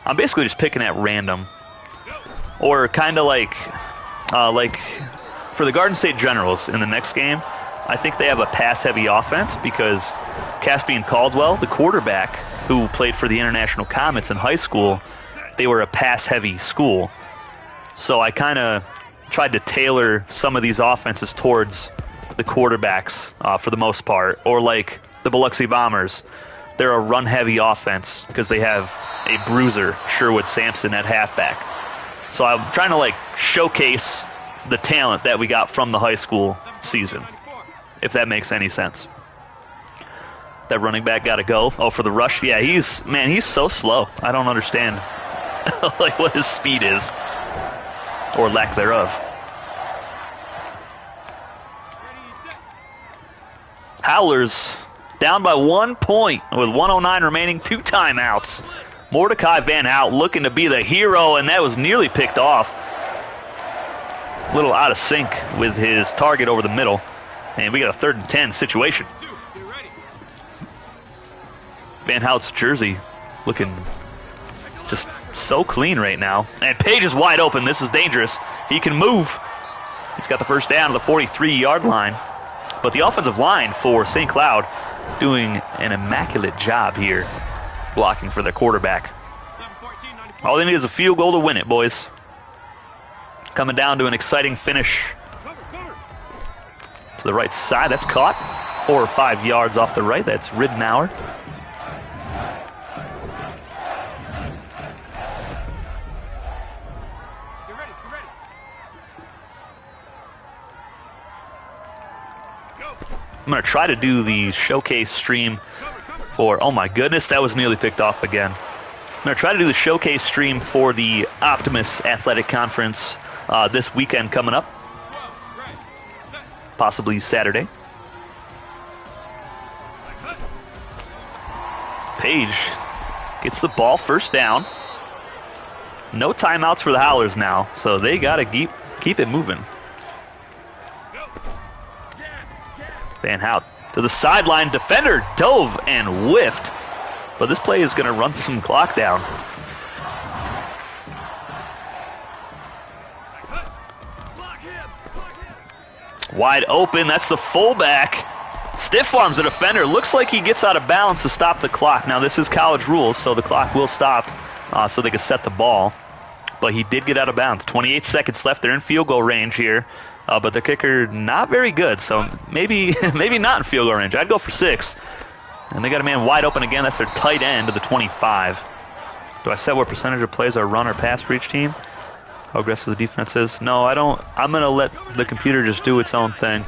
A: I'm basically just picking at random. Or kind of like for the Garden State Generals in the next game, I think they have a pass-heavy offense because Caspian Caldwell, the quarterback who played for the International Comets in high school, they were a pass-heavy school. So I kind of tried to tailor some of these offenses towards the quarterbacks for the most part. Or like the Biloxi Bombers, they're a run-heavy offense because they have a bruiser, Sherwood Sampson, at halfback. So I'm trying to showcase the talent that we got from the high school season. if that makes any sense. That running back got to go. Oh, for the rush? Yeah, he's so slow. I don't understand like what his speed is, or lack thereof. Howlers down by 1 point with 1:09 remaining, 2 timeouts. Mordecai Van Hout looking to be the hero, and that was nearly picked off. A little out of sync with his target over the middle, and we got a 3rd and 10 situation. Van Hout's jersey looking just so clean right now. And Page is wide open. This is dangerous. He can move. He's got the first down to the 43-yard line. But the offensive line for St. Cloud doing an immaculate job here blocking for their quarterback. All they need is a field goal to win it, boys. Coming down to an exciting finish. To the right side. That's caught. 4 or 5 yards off the right. That's Ridenour. I'm going to try to do the showcase stream for, oh my goodness, that was nearly picked off again. I'm going to try to do the showcase stream for the Optimus Athletic Conference this weekend coming up. Possibly Saturday. Page gets the ball, first down. No timeouts for the Howlers now, so they got to keep it moving. Van Hout to the sideline. Defender dove and whiffed. But this play is going to run some clock down. Wide open. That's the fullback. Stiff arms the defender. Looks like he gets out of bounds to stop the clock. Now, this is college rules, so the clock will stop so they can set the ball. But he did get out of bounds. 28 seconds left. They're in field goal range here. But the kicker not very good, so maybe not in field goal range. I'd go for 6. And they got a man wide open again. That's their tight end to the 25. Do I set what percentage of plays are run or pass for each team? How aggressive the defense is? No, I don't. I'm going to let the computer just do its own thing.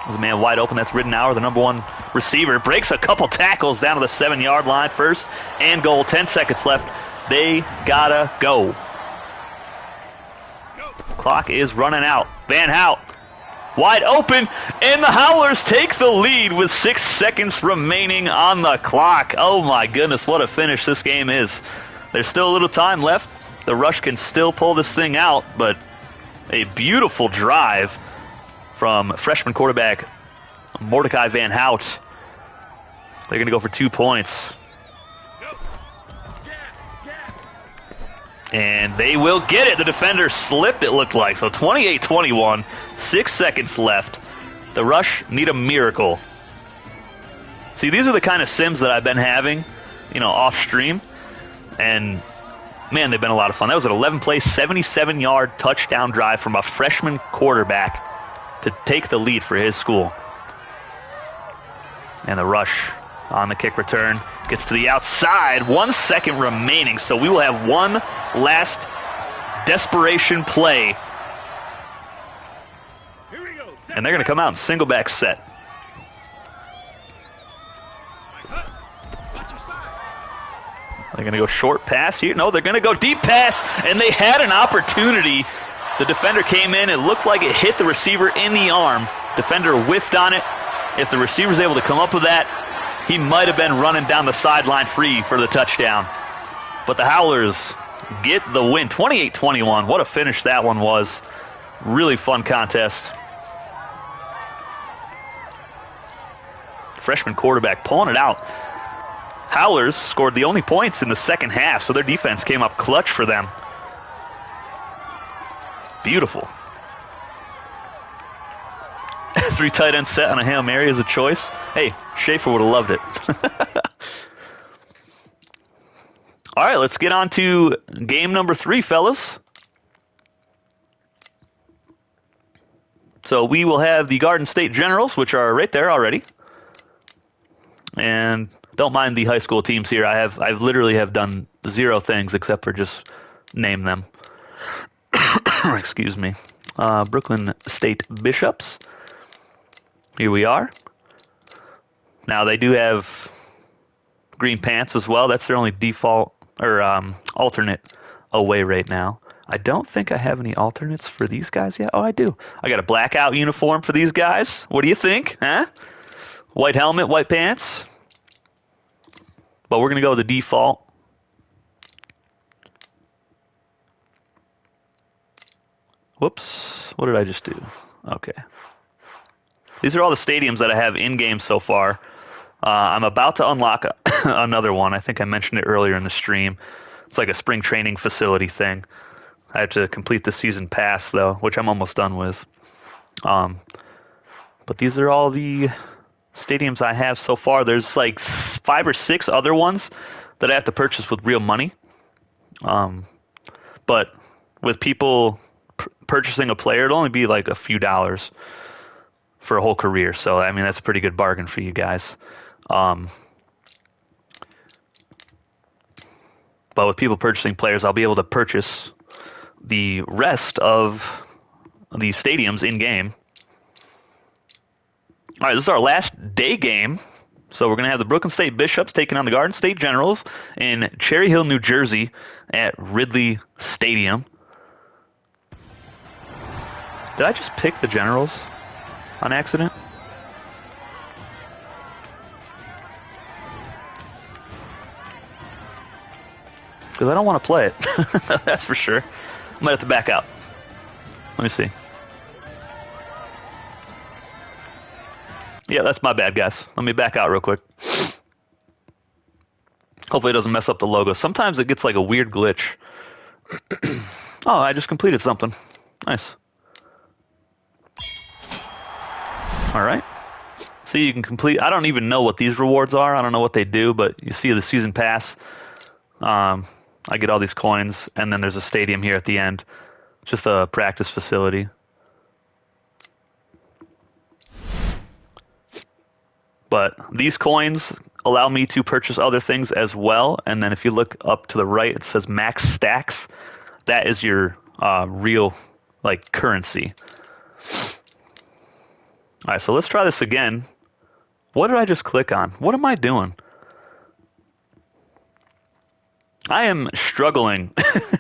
A: There's a man wide open. That's Ridenour, the number 1 receiver. Breaks a couple tackles down to the 7-yard line. First and goal. 10 seconds left. They gotta go. Clock is running out. Van Hout wide open, and the Howlers take the lead with 6 seconds remaining on the clock. Oh my goodness, what a finish this game is. There's still a little time left. The Rush can still pull this thing out, but a beautiful drive from freshman quarterback Mordecai Van Hout. They're going to go for 2 points. And they will get it. The defender slipped, it looked like. So 28-21, 6 seconds left. The Rush need a miracle. See, these are the kind of sims that I've been having, off stream. And, man, they've been a lot of fun. That was an 11-play, 77-yard touchdown drive from a freshman quarterback to take the lead for his school. And the Rush on the kick return gets to the outside. 1 second remaining, so we will have one last desperation play.
B: Here we go.
A: And they're going to come out in single back set. They're going to go short pass here. No, they're going to go deep pass, and they had an opportunity. The defender came in. It looked like it hit the receiver in the arm. Defender whiffed on it. If the receiver's able to come up with that, he might have been running down the sideline free for the touchdown. But the Howlers get the win. 28-21. What a finish that one was. Really fun contest. Freshman quarterback pulling it out. Howlers scored the only points in the second half, so their defense came up clutch for them. Beautiful. 3 tight end set on a Hail Mary as a choice. Hey, Schaefer would have loved it. All right, let's get on to game number 3, fellas. So we will have the Garden State Generals, which are right there already. And don't mind the high school teams here. I literally have done 0 things except for just name them. Excuse me. Brooklyn State Bishops. Here we are. Now they do have green pants as well. That's their only default or alternate away right now. I don't think I have any alternates for these guys yet. Oh, I do. I got a blackout uniform for these guys. What do you think? Huh? White helmet, white pants. But we're going to go with the default. Whoops. What did I just do? Okay. These are all the stadiums that I have in-game so far. I'm about to unlock another one. I think I mentioned it earlier in the stream. It's like a spring training facility thing. I have to complete the season pass, though, which I'm almost done with. But these are all the stadiums I have so far. There's like 5 or 6 other ones that I have to purchase with real money. But with people purchasing a player, it'll only be like a few dollars for a whole career. So, I mean, that's a pretty good bargain for you guys. But with people purchasing players, I'll be able to purchase the rest of the stadiums in-game. All right, this is our last day game. So we're going to have the Brooklyn State Bishops taking on the Garden State Generals in Cherry Hill, New Jersey at Ridley Stadium. Did I just pick the Generals on accident? Because I don't want to play it. That's for sure. I might have to back out. Let me see. Yeah, that's my bad, guys. Let me back out real quick. Hopefully it doesn't mess up the logo. Sometimes it gets like a weird glitch. Oh, I just completed something. Nice. All right. So you can complete... I don't even know what these rewards are. I don't know what they do, but you see the season pass. I get all these coins, and then there's a stadium here at the end. Just a practice facility. But these coins allow me to purchase other things as well. And then if you look up to the right, it says max stacks. That is your real like currency. All right, so let's try this again. What did I just click on? What am I doing? I am struggling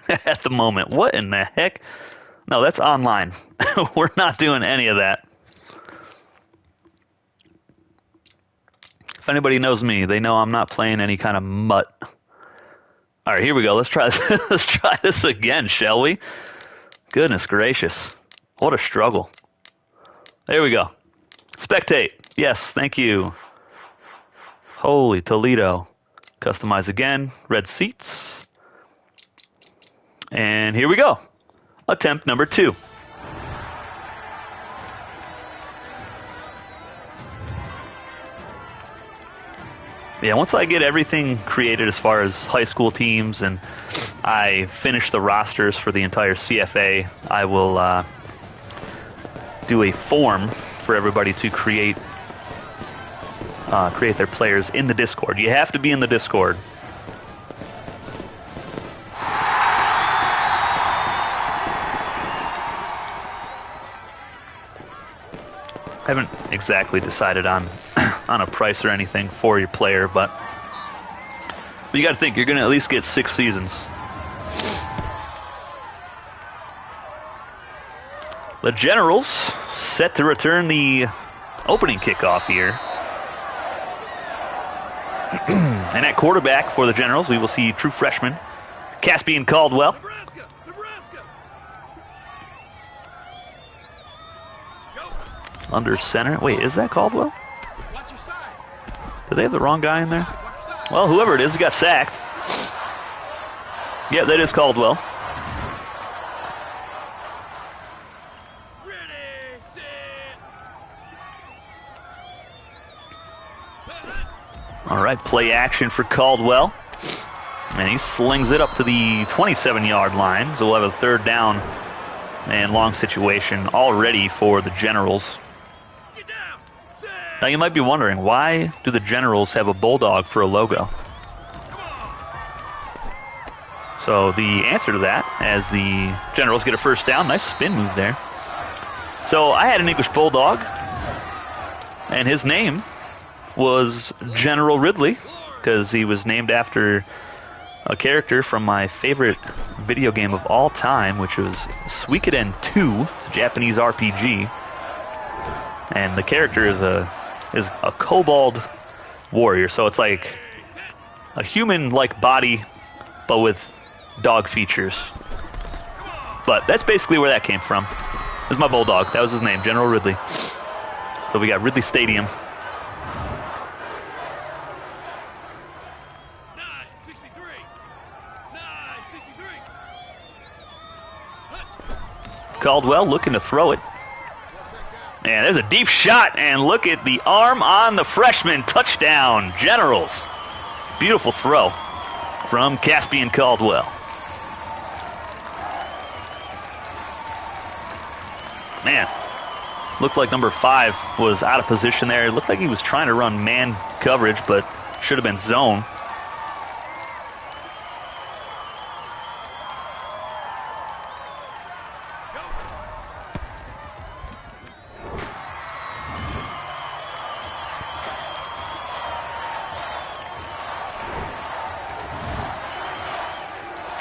A: at the moment. What in the heck? No, that's online. We're not doing any of that. If anybody knows me, they know I'm not playing any kind of mutt. All right, here we go. Let's try this. Let's try this again, shall we? Goodness gracious. What a struggle. There we go. Spectate. Yes, thank you. Holy Toledo. Customize again. Red seats. And here we go. Attempt number 2. Yeah, once I get everything created as far as high school teams and I finish the rosters for the entire CFA, I will do a form for everybody to create their players in the Discord. You have to be in the Discord. I haven't exactly decided on a price or anything for your player, but you got to think you're going to at least get 6 seasons. The Generals set to return the opening kickoff here. And at quarterback for the Generals, we will see true freshman Caspian Caldwell.
B: Nebraska! Nebraska! Go!
A: Under center. Wait, is that Caldwell?
B: Watch your side.
A: Did they have the wrong guy in there?
B: Watch your side.
A: Well, whoever it is, he got sacked. Yeah, that is Caldwell.
B: Ready, set.
A: All right, play action for Caldwell. And he slings it up to the 27-yard line. So we'll have a third down and long situation all ready for the Generals.
B: Get down. Set.
A: Now you might be wondering, why do the Generals have a bulldog for a logo? So the answer to that, as the Generals get a first down, nice spin move there. So I had an English bulldog. and his name was General Ridley because he was named after a character from my favorite video game of all time, which was Suikoden 2. It's a Japanese RPG, and the character is a kobold warrior, so it's like a human-like body, but with dog features. But that's basically where that came from. This is my bulldog. That was his name, General Ridley. So we got Ridley Stadium.
B: 963. 963.
A: Caldwell looking to throw it. And there's a deep shot, and look at the arm on the freshman. Touchdown, Generals. Beautiful throw from Caspian Caldwell. Man, looked like number 5 was out of position there. It looked like he was trying to run man coverage, but should have been zone.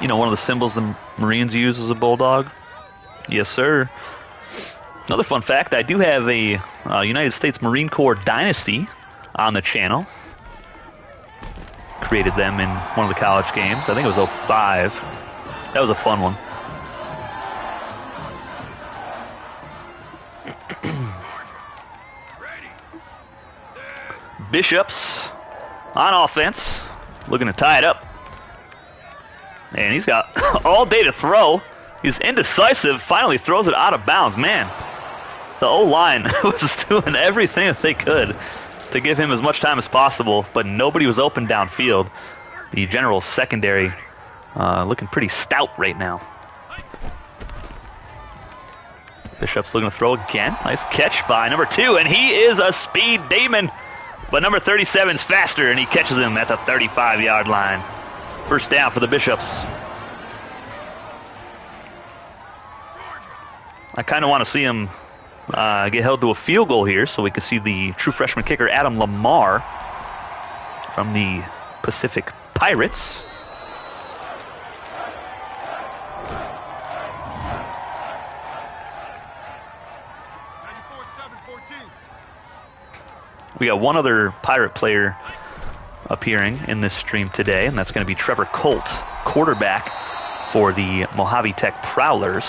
A: You know, one of the symbols the Marines use as a bulldog? Yes, sir. Another fun fact, I do have a United States Marine Corps Dynasty on the channel. Created them in one of the college games. I think it was 05. That was a fun one. Bishops on offense, looking to tie it up. And he's got all day to throw. He's indecisive, finally throws it out of bounds. Man, the O-line was doing everything that they could to give him as much time as possible, but nobody was open downfield. The Generals secondary looking pretty stout right now. Bishop's looking to throw again. Nice catch by number 2, and he is a speed demon. But number 37's faster, and he catches him at the 35-yard line. First down for the Bishops. I kind of want to see him get held to a field goal here so we can see the true freshman kicker, Adam Lamar, from the Pacific Pirates. We got one other Pirate player appearing in this stream today, and that's going to be Trevor Colt, quarterback for the Mojave Tech Prowlers.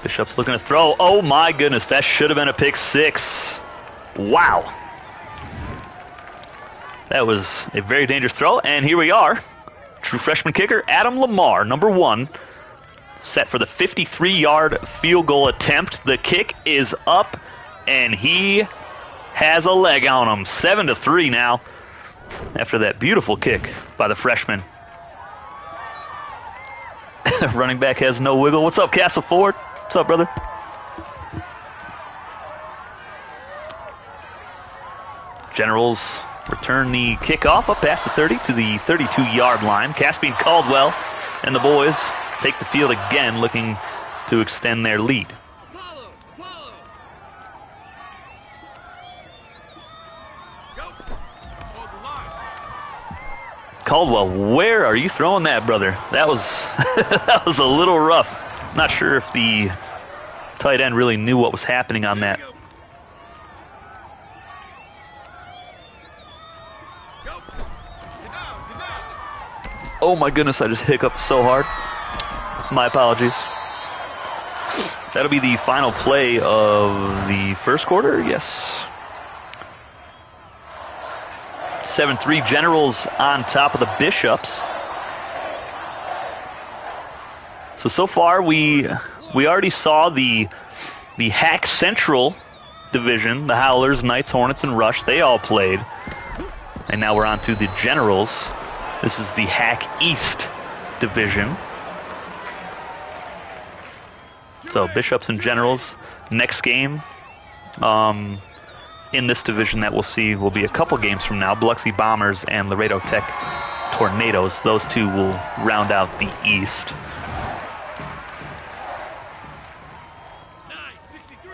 A: Bishop's looking to throw. Oh my goodness, that should have been a pick 6. Wow. That was a very dangerous throw, and here we are. True freshman kicker, Adam Lamar, number 1, set for the 53-yard field goal attempt. The kick is up, and he has a leg on him. 7-3 now after that beautiful kick by the freshman. Running back has no wiggle. What's up, Castle Ford? What's up, brother? Generals return the kickoff up past the 30 to the 32-yard line. Caspian Caldwell and the boys take the field again, looking to extend their lead.
B: Follow. Go. Hold the line.
A: Caldwell, where are you throwing that, brother? That was that was a little rough. Not sure if the tight end really knew what was happening on that. Oh my goodness, I just hiccuped so hard. My apologies. That'll be the final play of the first quarter, yes. 7-3 Generals on top of the Bishops. So far we already saw the HAC Central division, the Howlers, Knights, Hornets, and Rush. They all played. And now we're on to the Generals. This is the HAC East division. So Bishops and Generals. Next game in this division that we'll see will be a couple games from now. Biloxi Bombers and Laredo Tech Tornadoes. Those two will round out the East.
B: 963.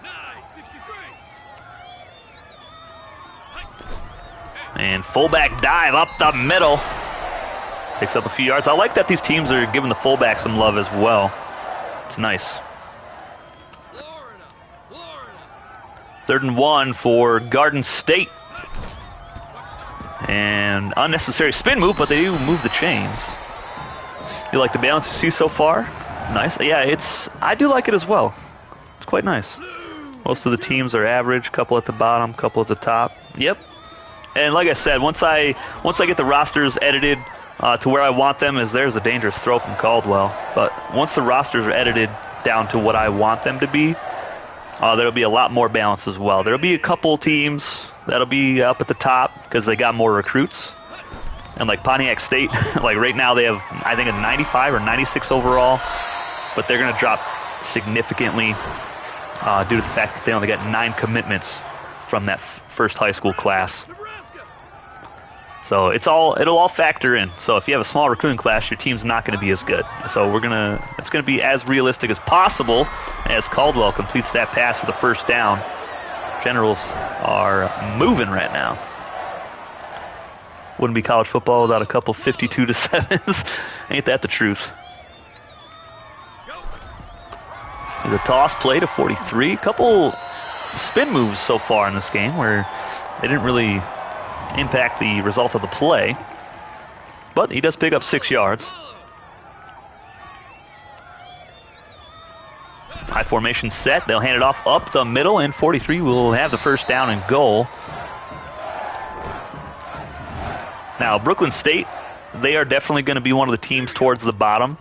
B: 963.
A: And fullback dive up the middle. Picks up a few yards. I like that these teams are giving the fullback some love as well. It's nice.
B: Florida. Florida.
A: 3rd and 1 for Garden State. And unnecessary spin move, but they do move the chains. You like the balance you see so far? Nice. Yeah, I do like it as well. It's quite nice. Most of the teams are average. Couple at the bottom, couple at the top. Yep. And like I said, once I get the rosters edited to where I want them, there's a dangerous throw from Caldwell. But once the rosters are edited down to what I want them to be, there'll be a lot more balance as well. There'll be a couple teams that'll be up at the top because they got more recruits. And like Pontiac State, like right now they have, I think, a 95 or 96 overall. But they're going to drop significantly due to the fact that they only got 9 commitments from that first high school class.
B: Nebraska.
A: So it'll all factor in. So if you have a small recruiting class, your team's not going to be as good. So it's going to be as realistic as possible as Caldwell completes that pass for the first down. Generals are moving right now. Wouldn't be college football without a couple 52-7s. Ain't that the truth? There's a toss play to 43. Couple spin moves so far in this game where they didn't really impact the result of the play. But he does pick up 6 yards. High formation set. They'll hand it off up the middle, and 43 will have the first down and goal. Now, Brooklyn State, they are definitely going to be one of the teams towards the bottom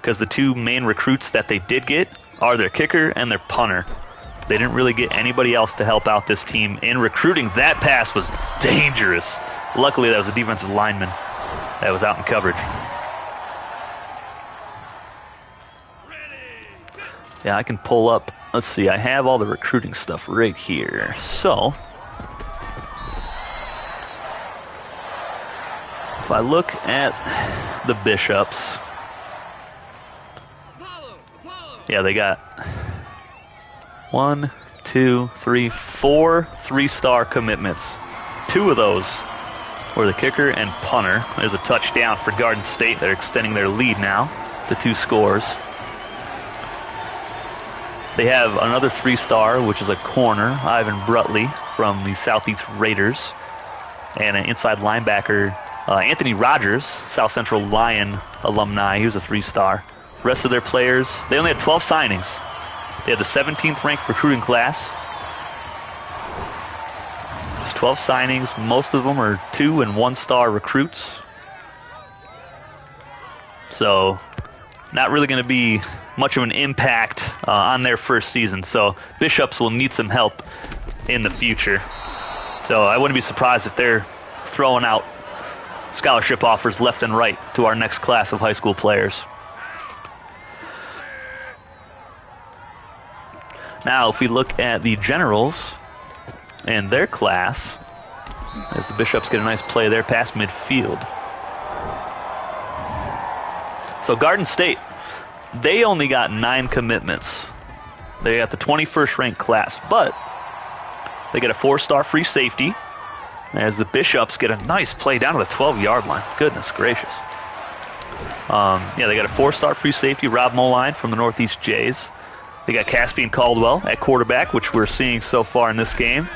A: because the 2 main recruits that they did get are their kicker and their punter. They didn't really get anybody else to help out this team in recruiting. That pass was dangerous. Luckily, that was a defensive lineman that was out in coverage. Yeah, I can pull up. Let's see, I have all the recruiting stuff right here. So, if I look at the Bishops, yeah, they got 1, 2, 3, 4 3-star commitments. 2 of those were the kicker and punter. There's a touchdown for Garden State. They're extending their lead now to 2 scores. They have another 3-star, which is a corner, Ivan Brutley from the Southeast Raiders, and an inside linebacker, Anthony Rogers, South Central Lion alumni. He was a 3-star. Rest of their players, they only had 12 signings. They had the 17th ranked recruiting class. Just 12 signings. Most of them are 2- and 1-star recruits. So, not really going to be much of an impact on their first season. So, Bishops will need some help in the future. So, I wouldn't be surprised if they're throwing out scholarship offers left and right to our next class of high school players. Now, if we look at the Generals and their class, as the Bishops get a nice play there past midfield. So Garden State, they only got 9 commitments. They got the 21st ranked class, but they get a 4-star free safety as the Bishops get a nice play down to the 12-yard line. Goodness gracious. Yeah, they got a 4-star free safety, Rob Moline from the Northeast Jays. They got Caspian Caldwell at quarterback, which we're seeing so far in this game.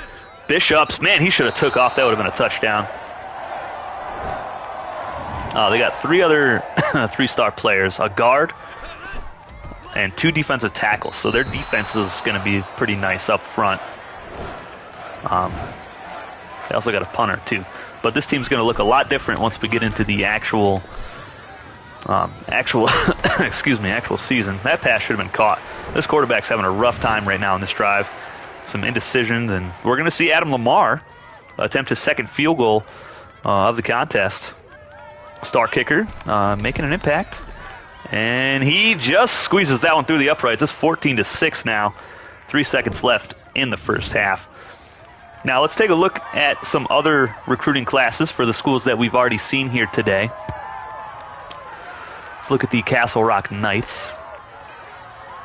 A: Bishops, man, he should have took off. That would have been a touchdown. They got 3 other 3-star players, a guard and 2 defensive tackles. So their defense is going to be pretty nice up front. They also got a punter, too. But this team's going to look a lot different once we get into the actual season. That pass should have been caught. This quarterback's having a rough time right now in this drive. Some indecisions, and we're going to see Adam Lamar attempt his 2nd field goal of the contest. Star kicker making an impact, and he just squeezes that one through the uprights. It's 14-6 now. 3 seconds left in the first half. Now let's take a look at some other recruiting classes for the schools that we've already seen here today. Let's look at the Castle Rock Knights.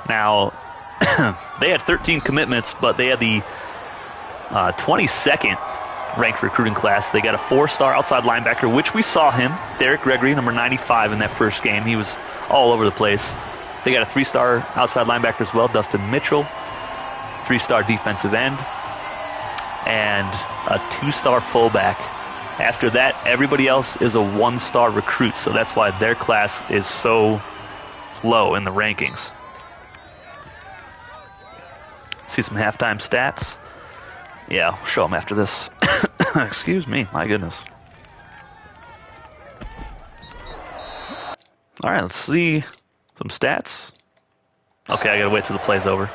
A: Now, they had 13 commitments, but they had the 22nd ranked recruiting class. They got a 4-star outside linebacker, which we saw him, Derek Gregory, number 95 in that first game. He was all over the place. They got a 3-star outside linebacker as well, Dustin Mitchell, 3-star defensive end, and a 2-star fullback. After that, everybody else is a 1-star recruit, so that's why their class is so low in the rankings. See some halftime stats. Yeah, I'll show them after this. Excuse me, my goodness. All right, let's see some stats. Okay, I gotta wait till the play's over.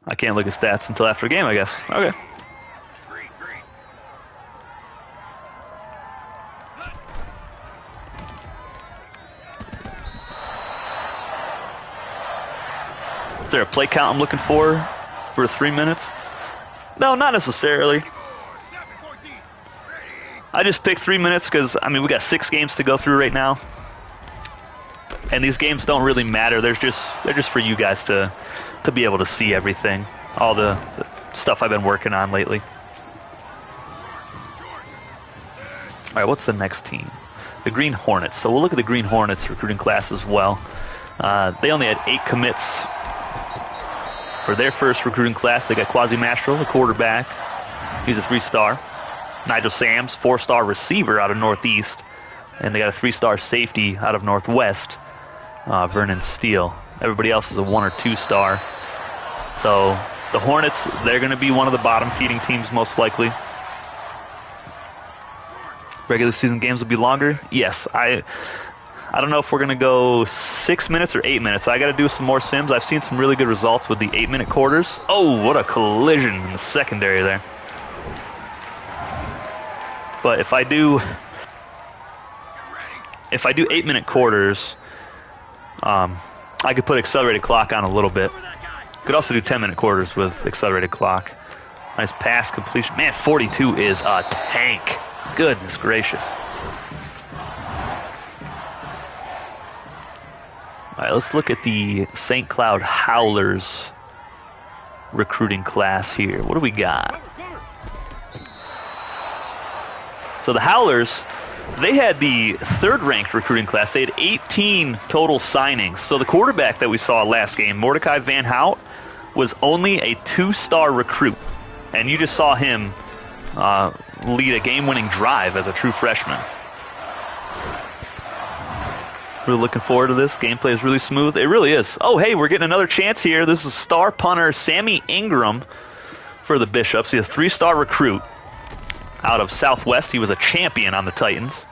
A: I can't look at stats until after the game, I guess. Okay. Is there a play count I'm looking for 3 minutes? No, not necessarily. I just picked 3 minutes because, I mean, we got 6 games to go through right now. And these games don't really matter. They're just for you guys to be able to see everything. All the stuff I've been working on lately. All right, what's the next team? The Green Hornets. So we'll look at the Green Hornets recruiting class as well. They only had 8 commits for their first recruiting class. They got Quasi Mastro, the quarterback. He's a 3-star. Nigel Sams, 4-star receiver out of Northeast. And they got a 3-star safety out of Northwest, Vernon Steele. Everybody else is a 1 or 2-star. So the Hornets, they're going to be one of the bottom feeding teams most likely. Regular season games will be longer. Yes, I don't know if we're going to go 6 minutes or 8 minutes. I got to do some more sims. I've seen some really good results with the 8-minute quarters. Oh, what a collision in the secondary there. But if I do 8-minute quarters, I could put accelerated clock on a little bit. Could also do 10-minute quarters with accelerated clock. Nice pass completion. Man, 42 is a tank. Goodness gracious. All right, let's look at the St. Cloud Howlers recruiting class here. What do we got? So the Howlers, they had the 3rd-ranked recruiting class. They had 18 total signings. So the quarterback that we saw last game, Mordecai Van Hout, was only a 2-star recruit. And you just saw him lead a game-winning drive as a true freshman. Really looking forward to this. Gameplay is really smooth. It really is. Oh, hey, we're getting another chance here. This is star punter Sammy Ingram for the Bishops. He's a 3-star recruit out of Southwest. He was a champion on the Titans.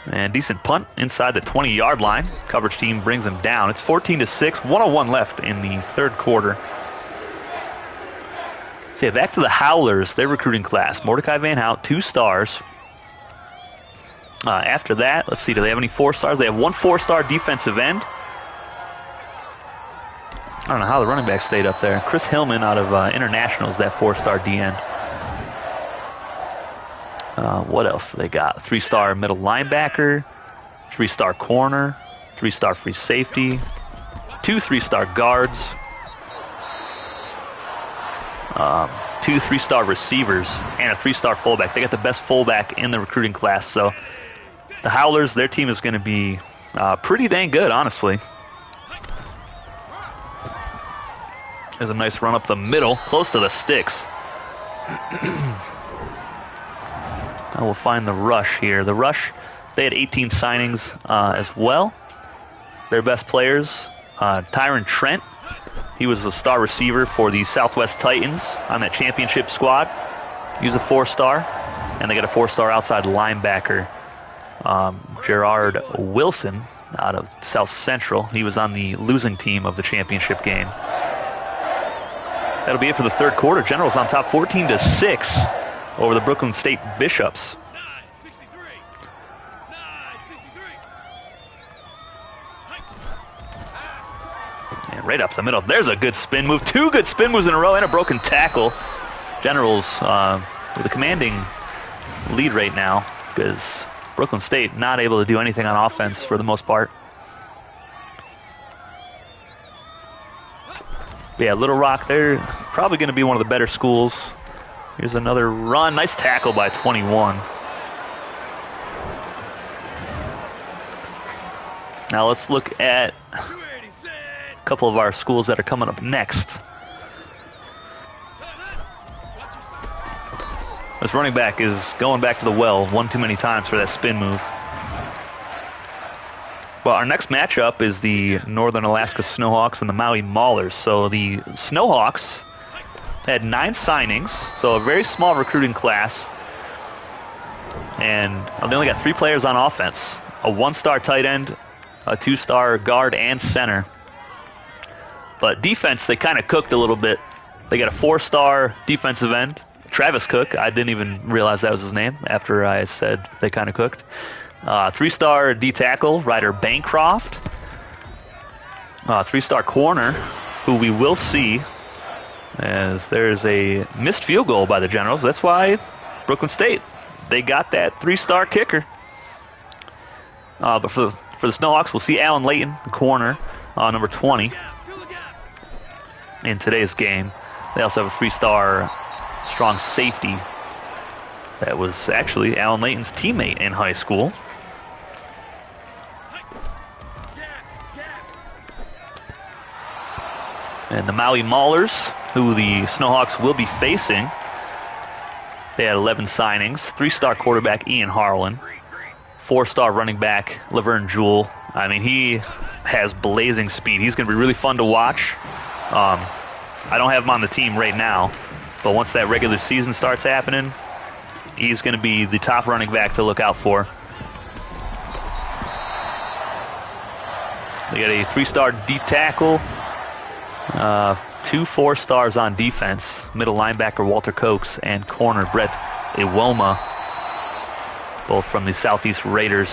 A: And decent punt inside the 20-yard line. Coverage team brings him down. It's 14-6, 1:01 left in the 3rd quarter. So yeah, back to the Howlers, their recruiting class. Mordecai Van Hout, 2 stars. After that, let's see, do they have any 4-stars? They have 1 4-star defensive end. I don't know how the running back stayed up there. Chris Hillman out of Internationals, that 4-star D end. What else do they got? 3-star middle linebacker, 3-star corner, 3-star free safety, 2 3-star guards, 2 3-star receivers, and a 3-star fullback. They got the best fullback in the recruiting class. So the Howlers, their team is going to be pretty dang good, honestly. There's a nice run up the middle, close to the sticks. Now we'll find the rush here. The rush, they had 18 signings as well. Their best players, Tyron Trent. He was a star receiver for the Southwest Titans on that championship squad. He was a 4-star. And they got a 4-star outside linebacker, Gerard Wilson, out of South Central. He was on the losing team of the championship game. That'll be it for the 3rd quarter. Generals on top 14-6 over the Brooklyn State Bishops.
B: 9-63.
A: And right up the middle. There's a good spin move. 2 good spin moves in a row and a broken tackle. Generals with a commanding lead right now because Brooklyn State not able to do anything on offense for the most part. But yeah, Little Rock, they're probably going to be one of the better schools. Here's another run. Nice tackle by 21. Now let's look at a couple of our schools that are coming up next. This running back is going back to the well one too many times for that spin move. Well, our next matchup is the Northern Alaska Snowhawks and the Maui Maulers. So the Snowhawks had 9 signings, so a very small recruiting class. And they only got 3 players on offense. A 1-star tight end, a 2-star guard, and center. But defense, they kind of cooked a little bit. They got a 4-star defensive end, Travis Cook. I didn't even realize that was his name after I said they kind of cooked. 3-star D-tackle, Ryder Bancroft. 3-star corner, who we will see as there's a missed field goal by the Generals. That's why Brooklyn State, they got that 3-star kicker. But for the Snowhawks, we'll see Alan Layton, the corner, number 20, in today's game. They also have a 3-star strong safety that was actually Alan Layton's teammate in high school. And the Maui Maulers, who the Snowhawks will be facing, they had 11 signings. 3-star quarterback Ian Harlan. 4-star running back Laverne Jewell. I mean, he has blazing speed. He's going to be really fun to watch. I don't have him on the team right now, but once that regular season starts happening, he's going to be the top running back to look out for. They got a 3-star deep tackle, 2 4-stars on defense, middle linebacker Walter Cokes and corner Brett Iwoma, both from the Southeast Raiders.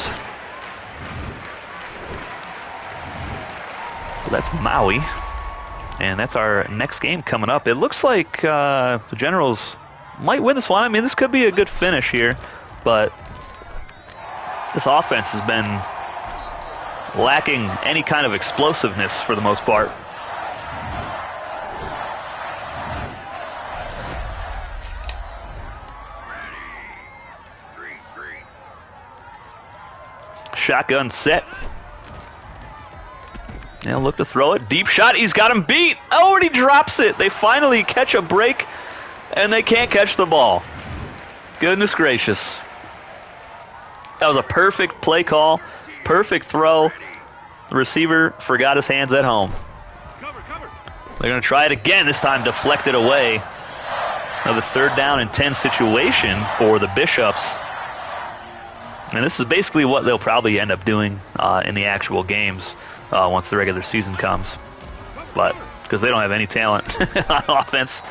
A: So that's Maui, and that's our next game coming up. It looks like the Generals might win this one. I mean, this could be a good finish here, but this offense has been lacking any kind of explosiveness for the most part. Shotgun set. Now look to throw it. Deep shot. He's got him beat. Oh, and he drops it. They finally catch a break, and they can't catch the ball. Goodness gracious. That was a perfect play call. Perfect throw. The receiver forgot his hands at home. They're going to try it again. This time deflected away. Another 3rd down and 10 situation for the Bishops. And this is basically what they'll probably end up doing in the actual games once the regular season comes. But because they don't have any talent on offense.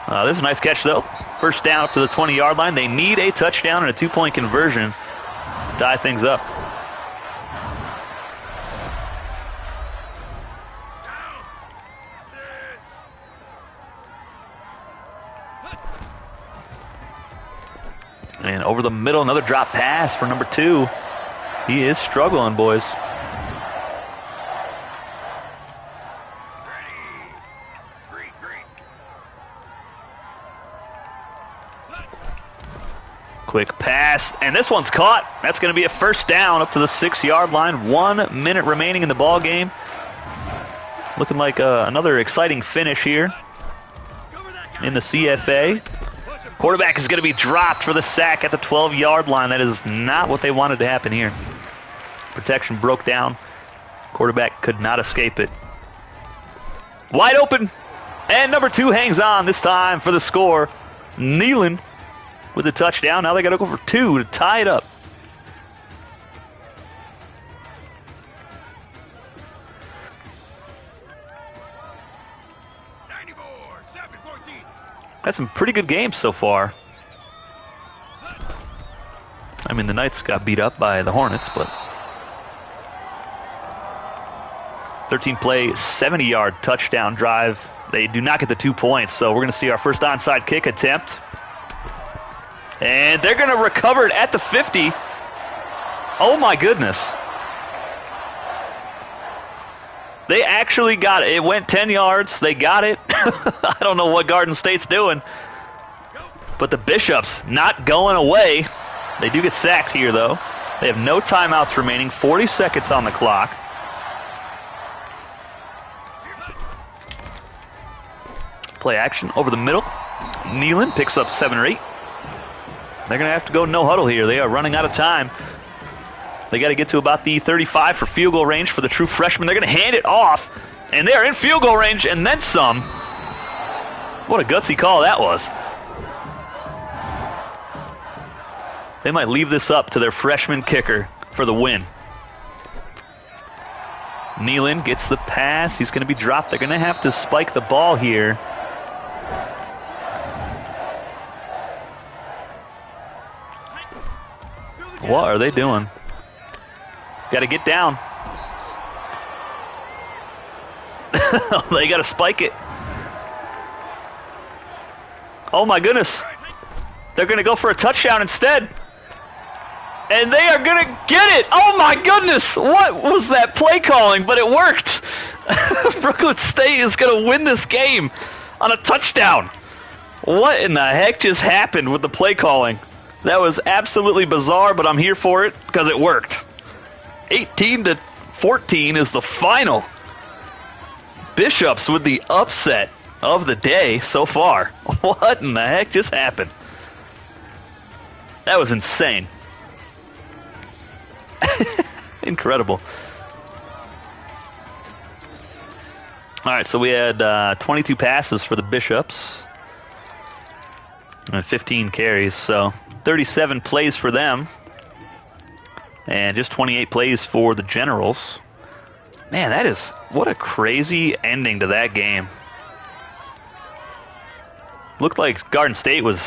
A: This is a nice catch, though. 1st down up to the 20-yard line. They need a touchdown and a 2-point conversion to tie things up. And over the middle, another drop pass for number 2. He is struggling, boys. Quick pass, and this one's caught. That's going to be a 1st down up to the 6-yard line. 1 minute remaining in the ball game. Looking like another exciting finish here in the CFA. Quarterback is going to be dropped for the sack at the 12-yard line. That is not what they wanted to happen here. Protection broke down. Quarterback could not escape it. Wide open. And number 2 hangs on this time for the score. Nealon with the touchdown. Now they got to go for 2 to tie it up. Had some pretty good games so far. I mean, the Knights got beat up by the Hornets, but 13-play, 70-yard touchdown drive. They do not get the 2 points, so we're going to see our first onside kick attempt. And they're going to recover it at the 50. Oh, my goodness. They actually got it. It went 10 yards. They got it. I don't know what Garden State's doing. But the Bishops not going away. They do get sacked here, though. They have no timeouts remaining. 40 seconds on the clock. Play action over the middle. Nealon picks up 7 or 8. They're going to have to go no huddle here. They are running out of time. They got to get to about the 35 for field goal range for the true freshman. They're going to hand it off, and they are in field goal range and then some. What a gutsy call that was. They might leave this up to their freshman kicker for the win. Nealon gets the pass. He's going to be dropped. They're going to have to spike the ball here. What are they doing? Got to get down. They got to spike it. Oh my goodness. They're going to go for a touchdown instead. And they are going to get it. Oh my goodness. What was that play calling? But it worked. Brooklyn State is going to win this game on a touchdown. What in the heck just happened with the play calling? That was absolutely bizarre, but I'm here for it because it worked. 18-14 is the final. Bishops with the upset of the day so far. What in the heck just happened? That was insane. Incredible. All right, so we had 22 passes for the Bishops and 15 carries, so 37 plays for them and just 28 plays for the Generals. Man, that is, what a crazy ending to that game. Looked like Garden State was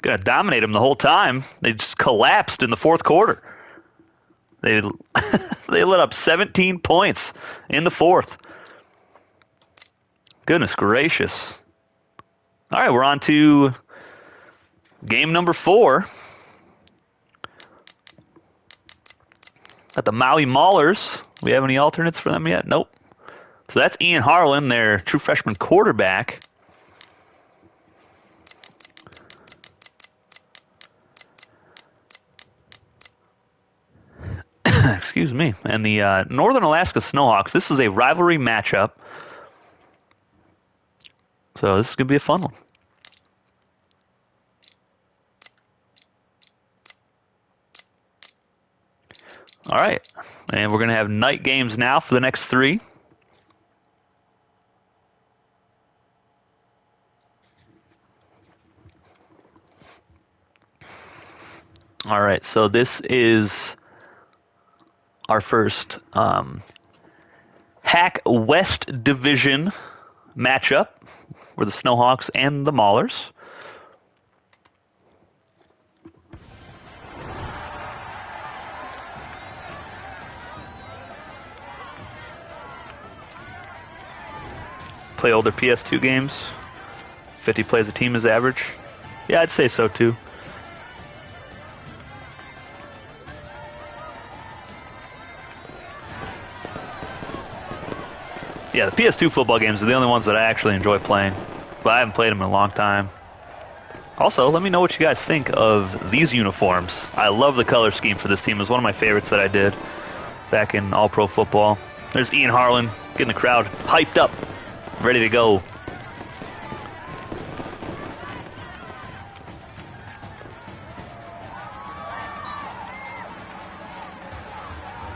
A: going to dominate them the whole time. They just collapsed in the fourth quarter. They let up 17 points in the fourth. Goodness gracious. All right, we're on to game number 4. At the Maui Maulers. We have any alternates for them yet? Nope. So that's Ian Harlan, their true freshman quarterback. Excuse me. And the Northern Alaska Snowhawks. This is a rivalry matchup. So this is going to be a fun one. All right. And we're going to have night games now for the next 3. All right. So this is our first HAC West Division matchup for the Snowhawks and the Maulers. Play older PS2 games. 50 plays a team is average. Yeah, I'd say so too. Yeah, the PS2 football games are the only ones that I actually enjoy playing, but I haven't played them in a long time. Also, let me know what you guys think of these uniforms. I love the color scheme for this team. It was one of my favorites that I did back in All-Pro football. There's Ian Harlan getting the crowd hyped up, ready to go.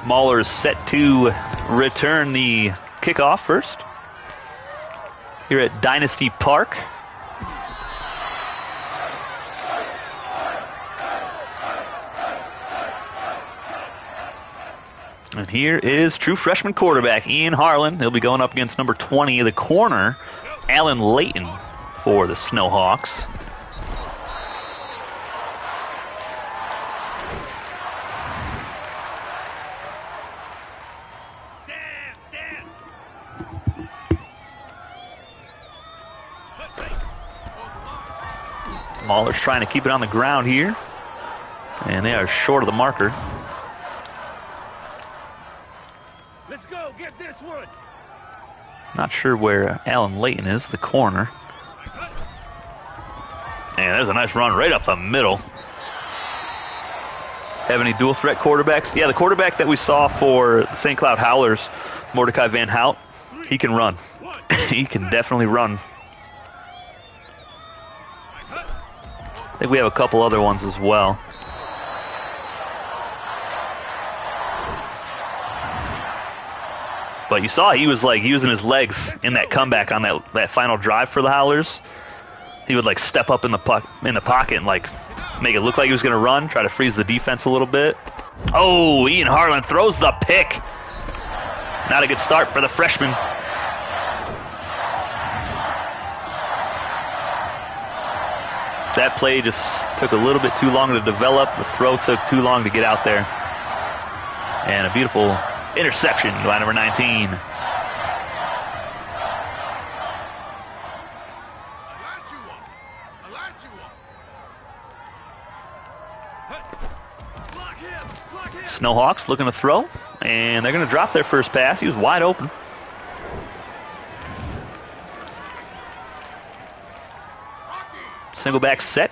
A: Maulers set to return the kickoff first here at Dynasty Park. And here is true freshman quarterback Ian Harlan. He'll be going up against number 20, the corner, Alan Layton, for the Snowhawks. Maulers trying to keep it on the ground here. And they are short of the marker.
B: Let's go. Get this one.
A: Not sure where Alan Layton is, the corner. And there's a nice run right up the middle. Have any dual threat quarterbacks? Yeah, the quarterback that we saw for the St. Cloud Howlers, Mordecai Van Hout, he can run. He can definitely run. I think we have a couple other ones as well. But you saw he was like using his legs in that comeback on that final drive for the Howlers. He would like step up in the pocket and like make it look like he was going to run, try to freeze the defense a little bit. Oh, Ian Harlan throws the pick. Not a good start for the freshman. That play just took a little bit too long to develop. The throw took too long to get out there. And a beautiful interception by number 19. Snowhawks looking to throw, and they're going to drop their first pass. He was wide open. Single back set.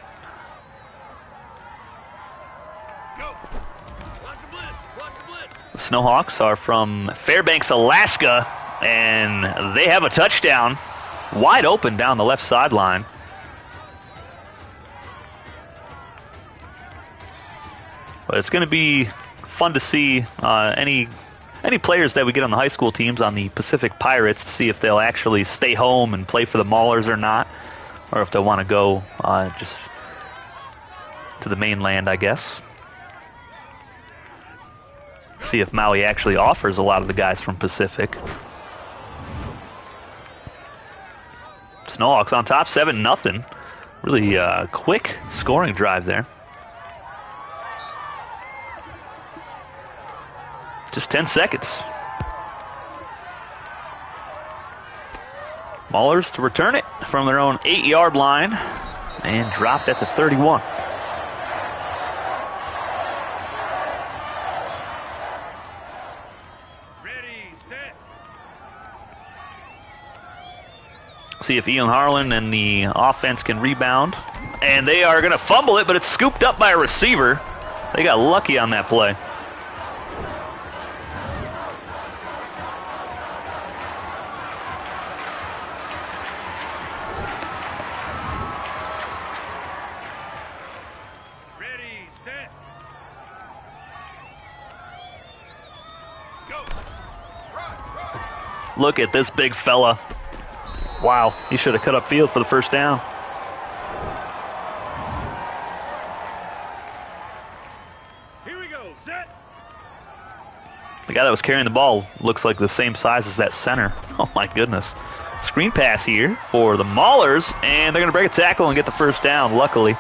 A: The Snowhawks are from Fairbanks, Alaska, and they have a touchdown. Wide open down the left sideline. But it's going to be fun to see any players that we get on the high school teams on the Pacific Pirates to see if they'll actually stay home and play for the Maulers or not, or if they want to go just to the mainland, I guess. See if Maui actually offers a lot of the guys from Pacific. Snowhawks on top, 7-0. Really quick scoring drive there. Just 10 seconds. Maulers to return it from their own 8-yard line and dropped at the 31.
B: Ready, set.
A: See if Ian Harlan and the offense can rebound. And they are going to fumble it, but it's scooped up by a receiver. They got lucky on that play. Look at this big fella. Wow, he should have cut up field for the first down.
B: Here we go, set.
A: The guy that was carrying the ball looks like the same size as that center. Oh my goodness. Screen pass here for the Maulers, and they're going to break a tackle and get the first down, luckily.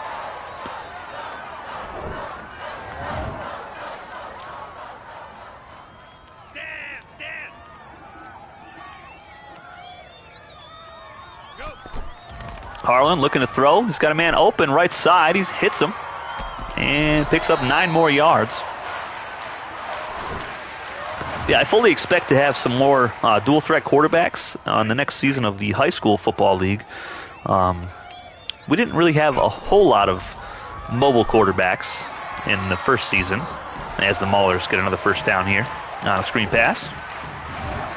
A: Harlan looking to throw. He's got a man open right side. He hits him and picks up 9 more yards. Yeah, I fully expect to have some more dual threat quarterbacks on the next season of the high school football league. We didn't really have a whole lot of mobile quarterbacks in the first season, as the Maulers get another first down here on a screen pass.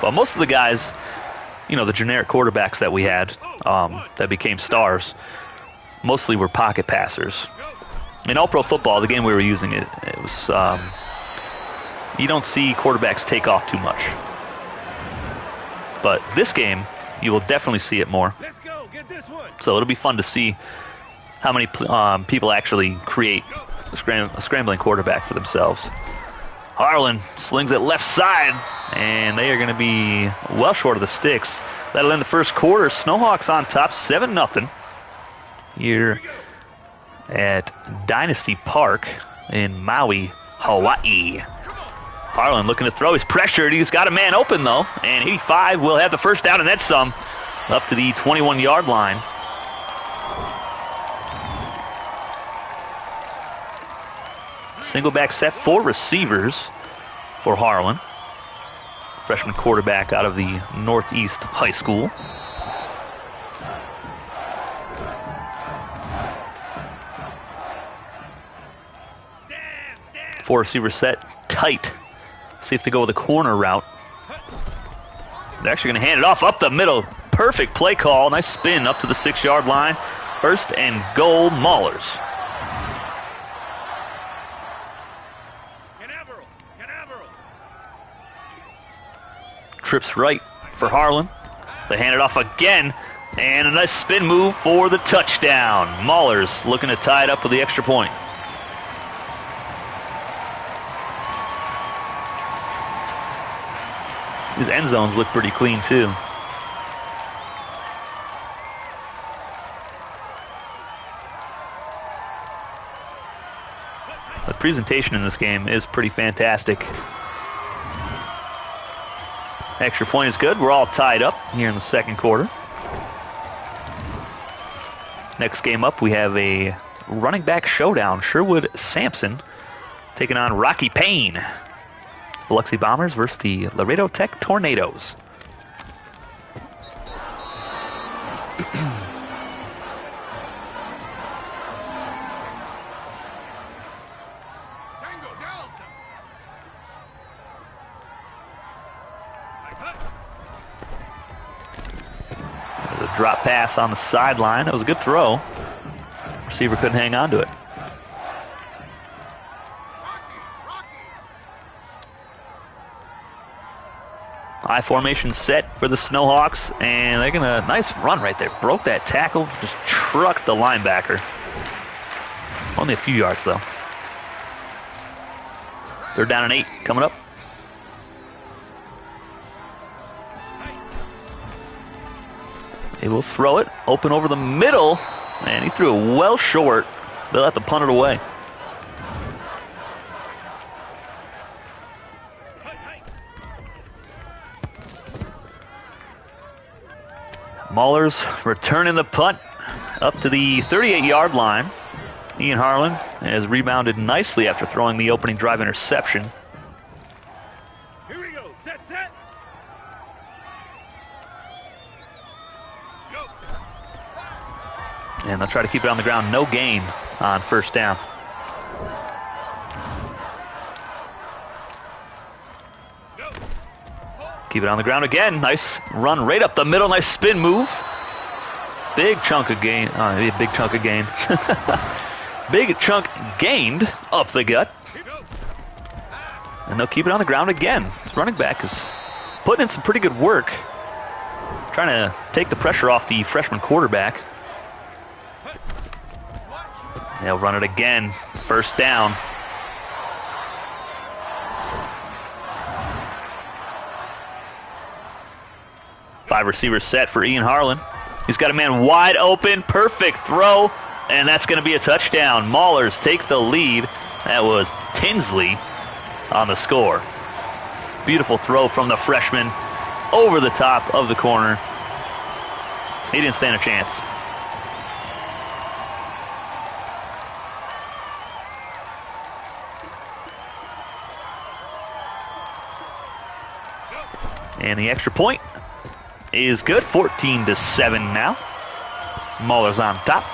A: But most of the guys, you know, the generic quarterbacks that we had that became stars, mostly were pocket passers. In All-Pro football, the game we were using, it was you don't see quarterbacks take off too much. But this game, you will definitely see it more.
B: Let's go. Get this one.
A: So it'll be fun to see how many people actually create a scrambling quarterback for themselves. Harlan slings it left side, and they are going to be well short of the sticks. That'll end the first quarter. Snowhawks on top, 7-0 here at Dynasty Park in Maui, Hawaii. Harlan looking to throw. He's pressured. He's got a man open, though, and 85 will have the first down, and that's some, up to the 21-yard line. Single back set, 4 receivers for Harlan. Freshman quarterback out of the Northeast High School.
B: Stand.
A: 4 receiver set, tight. See if they go with a corner route. They're actually going to hand it off up the middle. Perfect play call. Nice spin up to the 6-yard line. 1st and goal, Maulers.
B: Canaveral.
A: Trips right for Harlan. They hand it off again. And a nice spin move for the touchdown. Maulers looking to tie it up with the extra point. These end zones look pretty clean, too. The presentation in this game is pretty fantastic. Extra point is good. We're all tied up here in the second quarter. Next game up, we have a running back showdown. Sherwood Sampson taking on Rocky Payne. Biloxi Bombers versus the Laredo Tech Tornadoes.
B: Tango Delta.
A: There's a drop pass on the sideline. That was a good throw. Receiver couldn't hang on to it. High formation set for the Snowhawks, and they're gonna nice run right there. Broke that tackle, just trucked the linebacker. Only a few yards though. 3rd down and 8 coming up. They will throw it open over the middle, and he threw it well short. They'll have to punt it away. Maulers returning the punt up to the 38-yard line. Ian Harlan has rebounded nicely after throwing the opening drive interception.
B: Here we go. Set. Go.
A: And they'll try to keep it on the ground. No gain on 1st down.
B: Go.
A: Keep it on the ground again. Nice run right up the middle. Nice spin move. Big chunk of gain. Big chunk of gain. Big chunk gained up the gut. And they'll keep it on the ground again. This running back is putting in some pretty good work. Trying to take the pressure off the freshman quarterback. They'll run it again. 1st down. Five receivers set for Ian Harlan. He's got a man wide open. Perfect throw. And that's going to be a touchdown. Maulers take the lead. That was Tinsley on the score. Beautiful throw from the freshman over the top of the corner. He didn't stand a chance. And the extra point is good. 14-7 now. Maulers on top.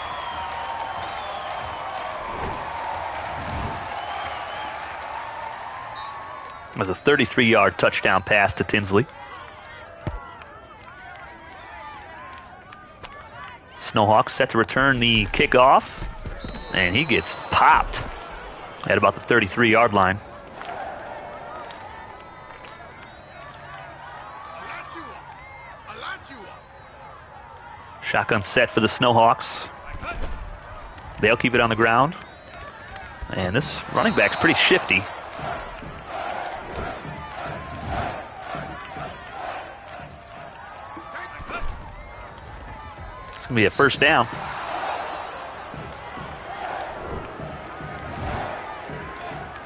A: It was a 33-yard touchdown pass to Tinsley. Snowhawks set to return the kickoff, and he gets popped at about the 33-yard line. Shotgun set for the Snowhawks. They'll keep it on the ground. And this running back's pretty shifty. It's going to be a 1st down.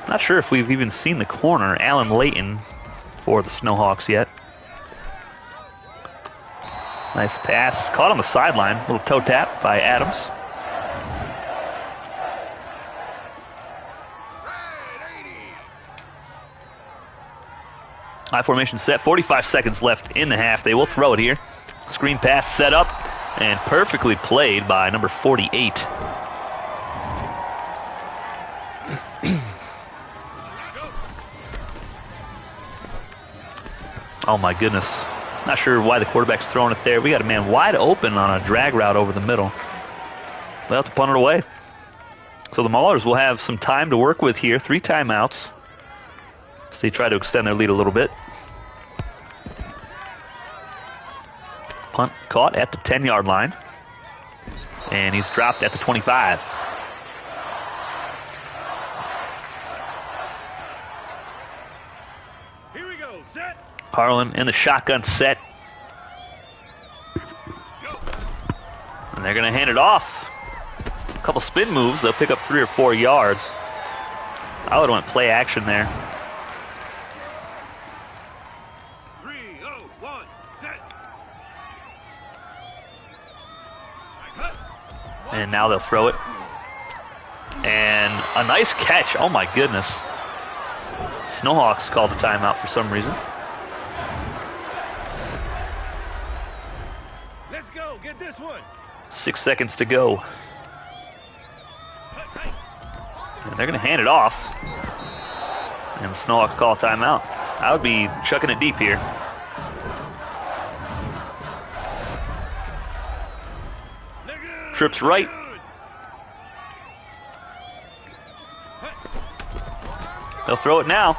A: Not sure if we've even seen the corner, Alan Layton, for the Snowhawks yet. Nice pass. Caught on the sideline. Little toe tap by Adams. I formation set. 45 seconds left in the half. They will throw it here. Screen pass set up and perfectly played by number 48. Oh my goodness. Not sure why the quarterback's throwing it there. We got a man wide open on a drag route over the middle. They'll have to punt it away. So the Maulers will have some time to work with here. 3 timeouts. So they try to extend their lead a little bit. Punt caught at the 10-yard line. And he's dropped at the 25.
B: Here we go. Set.
A: Harlan in the shotgun set.
B: Go.
A: And they're going to hand it off. A couple spin moves. They'll pick up 3 or 4 yards. I would want play action there.
B: 3, 0, 1, set.
A: And now they'll throw it. And a nice catch. Oh my goodness. Snowhawks called a timeout for some reason.
B: Let's go. Get this one.
A: 6 seconds to go. And they're going to hand it off. And the Snowhawks call a timeout. I would be chucking it deep here. Trips right. They'll throw it now.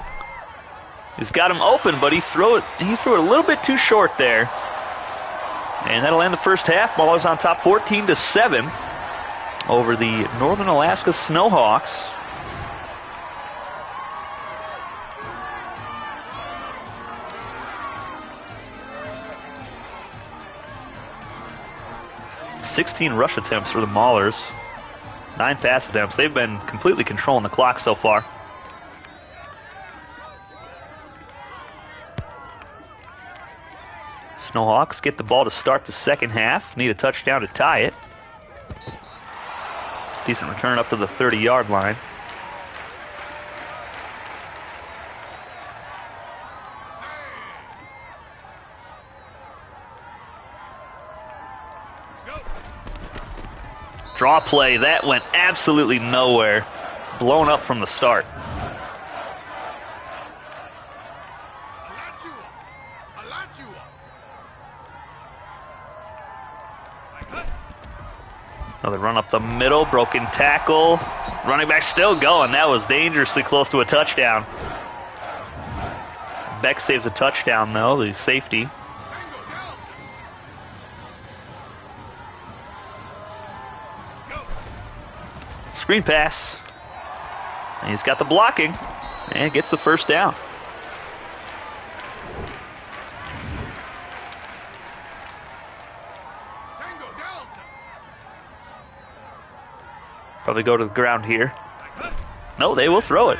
A: He's got him open, but he threw it a little bit too short there. And that'll end the first half. Maulers on top 14-7 over the Northern Alaska Snowhawks. "16 rush attempts for the Maulers, 9 pass attempts." They've been completely controlling the clock so far. Snowhawks get the ball to start the second half. Need a touchdown to tie it. Decent return up to the 30-yard line. Draw play, that went absolutely nowhere. Blown up from the start. Another run up the middle, broken tackle. Running back still going. That was dangerously close to a touchdown. Beck saves a touchdown though, the safety. Screen pass. And he's got the blocking and gets the first down. Probably go to the ground here. No, they will throw it.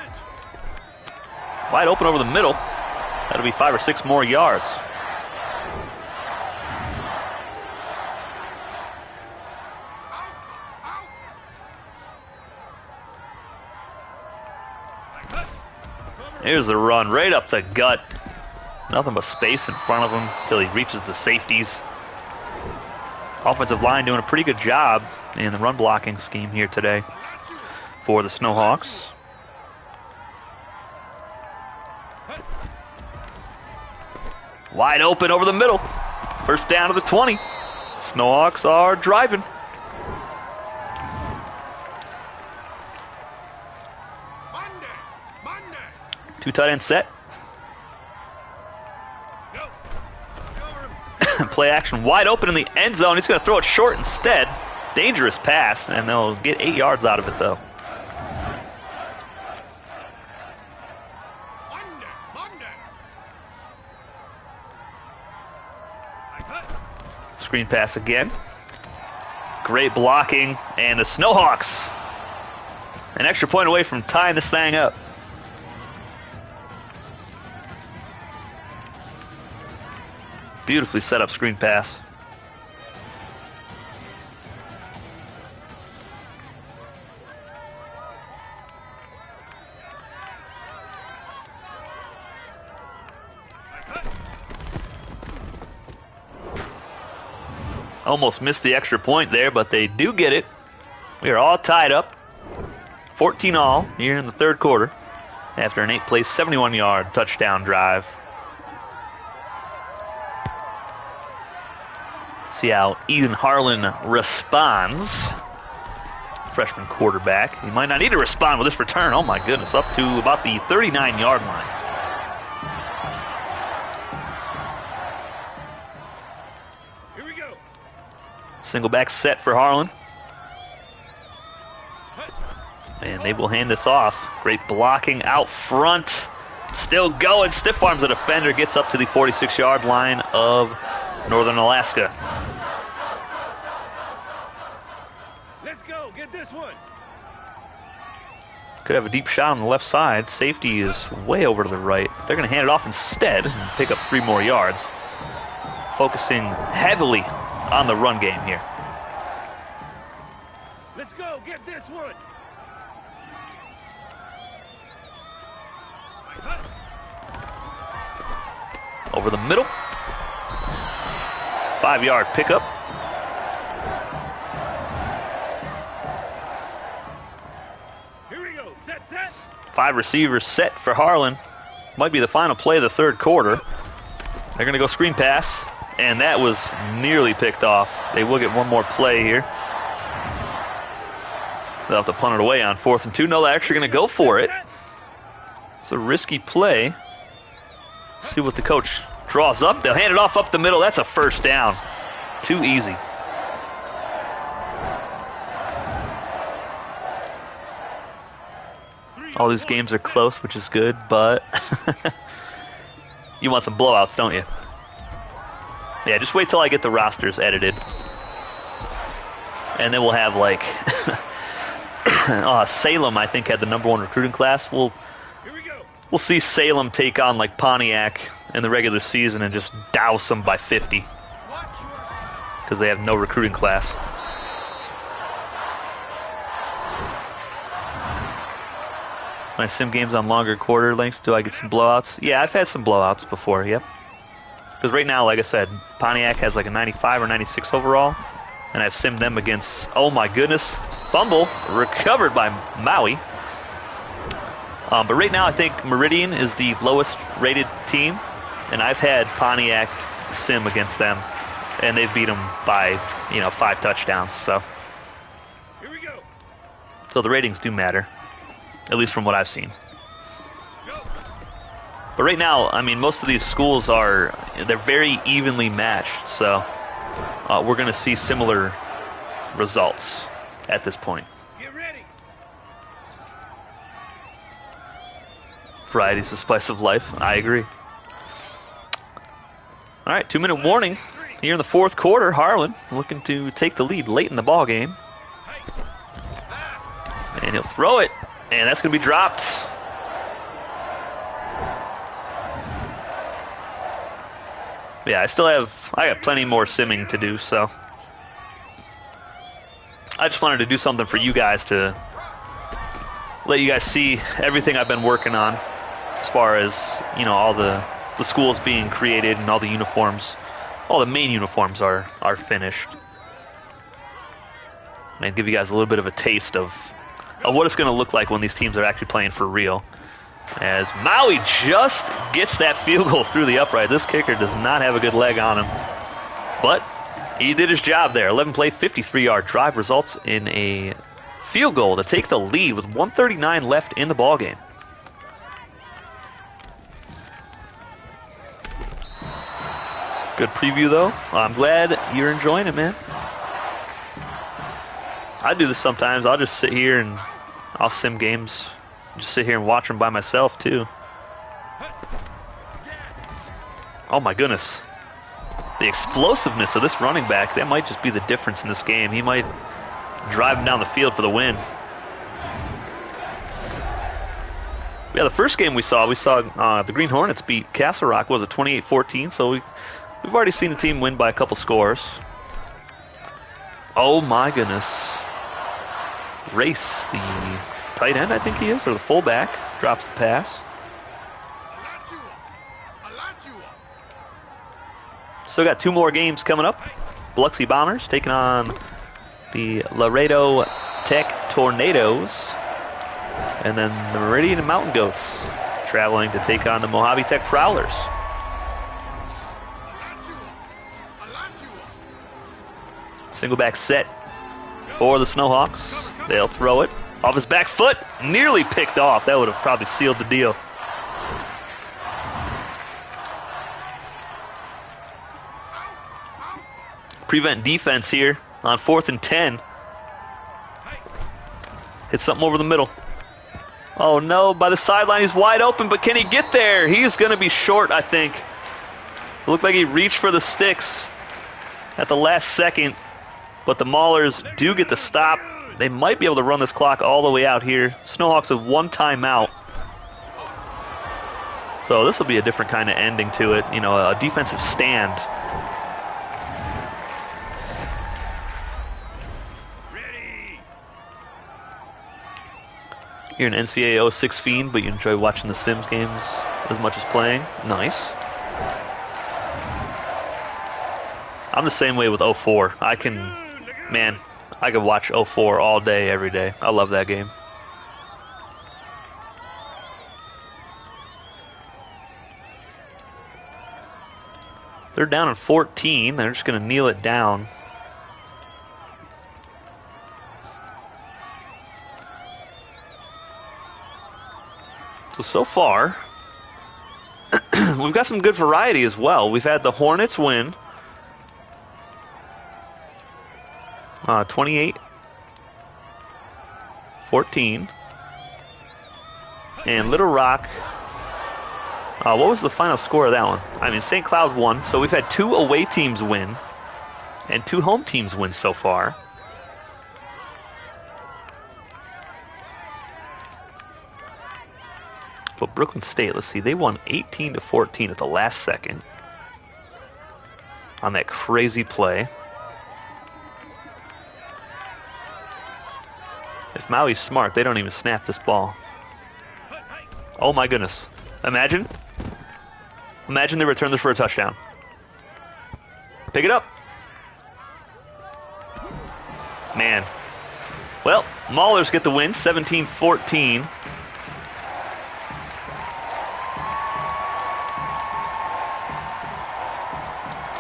A: Wide open over the middle. That'll be 5 or 6 more yards. Here's the run right up the gut. Nothing but space in front of him until he reaches the safeties. Offensive line doing a pretty good job in the run blocking scheme here today for the Snowhawks. Wide open over the middle. First down to the 20. Snowhawks are driving. Two tight end set. Play action wide open in the end zone. He's going to throw it short instead. Dangerous pass, and they'll get 8 yards out of it though. Screen pass again. Great blocking, and the Snowhawks an extra point away from tying this thing up. Beautifully set up screen pass. Almost missed the extra point there, but they do get it. We are all tied up. 14 all here in the third quarter after an 8-play, 71-yard touchdown drive. See how Ethan Harlan responds. Freshman quarterback. He might not need to respond with this return. Oh my goodness, up to about the 39-yard line.
B: Here we go.
A: Single back set for Harlan. And they will hand this off. Great blocking out front. Still going. Stiff arms the defender. Gets up to the 46-yard line of Northern Alaska.
B: Let's go. Get this one.
A: Could have a deep shot on the left side. Safety is way over to the right. They're going to hand it off instead and pick up 3 more yards. Focusing heavily on the run game here.
B: Let's go. Get this one.
A: Over the middle. 5-yard pickup.
B: Here we go. Set.
A: 5 receivers set for Harlan. Might be the final play of the third quarter. They're going to go screen pass, and that was nearly picked off. They will get one more play here. They'll have to punt it away on 4th and 2. No, they're actually going to go for it. It's a risky play. See what the coach draws up. They'll hand it off up the middle. That's a first down. Too easy. All these games are close, which is good, but you want some blowouts, don't you? Yeah, just wait till I get the rosters edited. And then we'll have, like, Salem, I think, had the #1 recruiting class. We'll see Salem take on, like, Pontiac in the regular season and just douse them by 50. Because they have no recruiting class. When I sim games on longer quarter lengths, do I get some blowouts? Yeah, I've had some blowouts before, yep. Because right now, like I said, Pontiac has like a 95 or 96 overall. And I've simmed them against, oh my goodness, fumble, recovered by Maui. But right now, I think Meridian is the lowest rated team. And I've had Pontiac sim against them. And they've beat them by, 5 touchdowns. So,
B: here we go.
A: So the ratings do matter. At least from what I've seen.
B: Go.
A: But right now, I mean, most of these schools they're very evenly matched. So we're going to see similar results at this point.
B: Get ready.
A: Variety's the spice of life. I agree. All right, 2-minute warning here in the fourth quarter. Harlan looking to take the lead late in the ball game. And he'll throw it. And that's going to be dropped. Yeah, I got plenty more simming to do, so. I just wanted to do something for you guys to let you guys see everything I've been working on as far as, all the schools being created and all the uniforms. All the main uniforms are finished. And give you guys a little bit of a taste of what it's going to look like when these teams are actually playing for real. As Maui just gets that field goal through the upright. This kicker does not have a good leg on him. But he did his job there. 11-play, 53-yard drive results in a field goal to take the lead with 1:39 left in the ballgame. Good preview, though. I'm glad you're enjoying it, man. I do this sometimes. I'll just sit here and I'll sim games. Just sit here and watch them by myself, too. Oh, my goodness. The explosiveness of this running back, that might just be the difference in this game. He might drive him down the field for the win. Yeah, the first game we saw the Green Hornets beat Castle Rock, was it 28-14? So we've already seen the team win by a couple scores. Oh, my goodness. Race, the tight end, I think he is, or the fullback, drops the pass. Still got 2 more games coming up. Biloxi Bombers taking on the Laredo Tech Tornadoes. And then the Meridian Mountain Goats traveling to take on the Mojave Tech Prowlers. Single back set for the Snowhawks. They'll throw it off his back foot. Nearly picked off. That would have probably sealed the deal. Prevent defense here on 4th and 10. Hit something over the middle. Oh no, by the sideline he's wide open, but can he get there? He's going to be short, I think. It looked like he reached for the sticks at the last second, but the Maulers do get the stop. They might be able to run this clock all the way out here. Snowhawks have 1 timeout. So this will be a different kind of ending to it, you know, a defensive stand. You're an NCAA 06 fiend, but you enjoy watching the Sims games as much as playing. Nice. I'm the same way with 04. I could watch 04 all day, every day. I love that game. They're down at 14. They're just going to kneel it down. So far, we've got some good variety as well. We've had the Hornets win 28-14. And Little Rock, what was the final score of that one? I mean, St. Cloud won, so we've had 2 away teams win and 2 home teams win so far. But Brooklyn State, let's see, they won 18-14 at the last second on that crazy play. If Maui's smart, they don't even snap this ball. Oh my goodness. Imagine they return this for a touchdown. Pick it up. Man. Well, Maulers get the win, 17-14.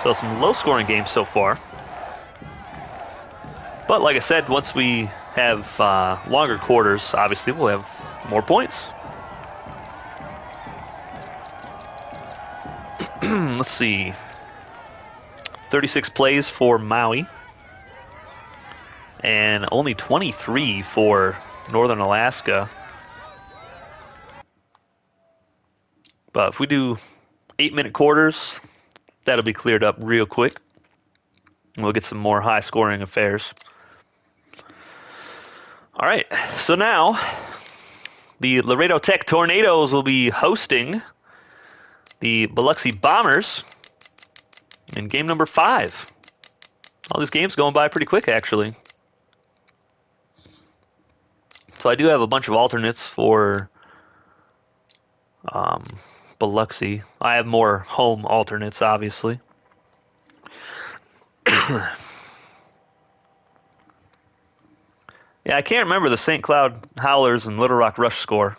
A: So some low-scoring games so far. But like I said, once we have longer quarters, obviously we'll have more points. Let's see. 36 plays for Maui. And only 23 for Northern Alaska. But if we do 8-minute quarters, that'll be cleared up real quick. And we'll get some more high-scoring affairs. All right, so now the Laredo Tech Tornadoes will be hosting the Biloxi Bombers in game number 5. All these games going by pretty quick, actually. So I do have a bunch of alternates for Biloxi. I have more home alternates, obviously. Yeah, I can't remember the St. Cloud Howlers and Little Rock Rush score.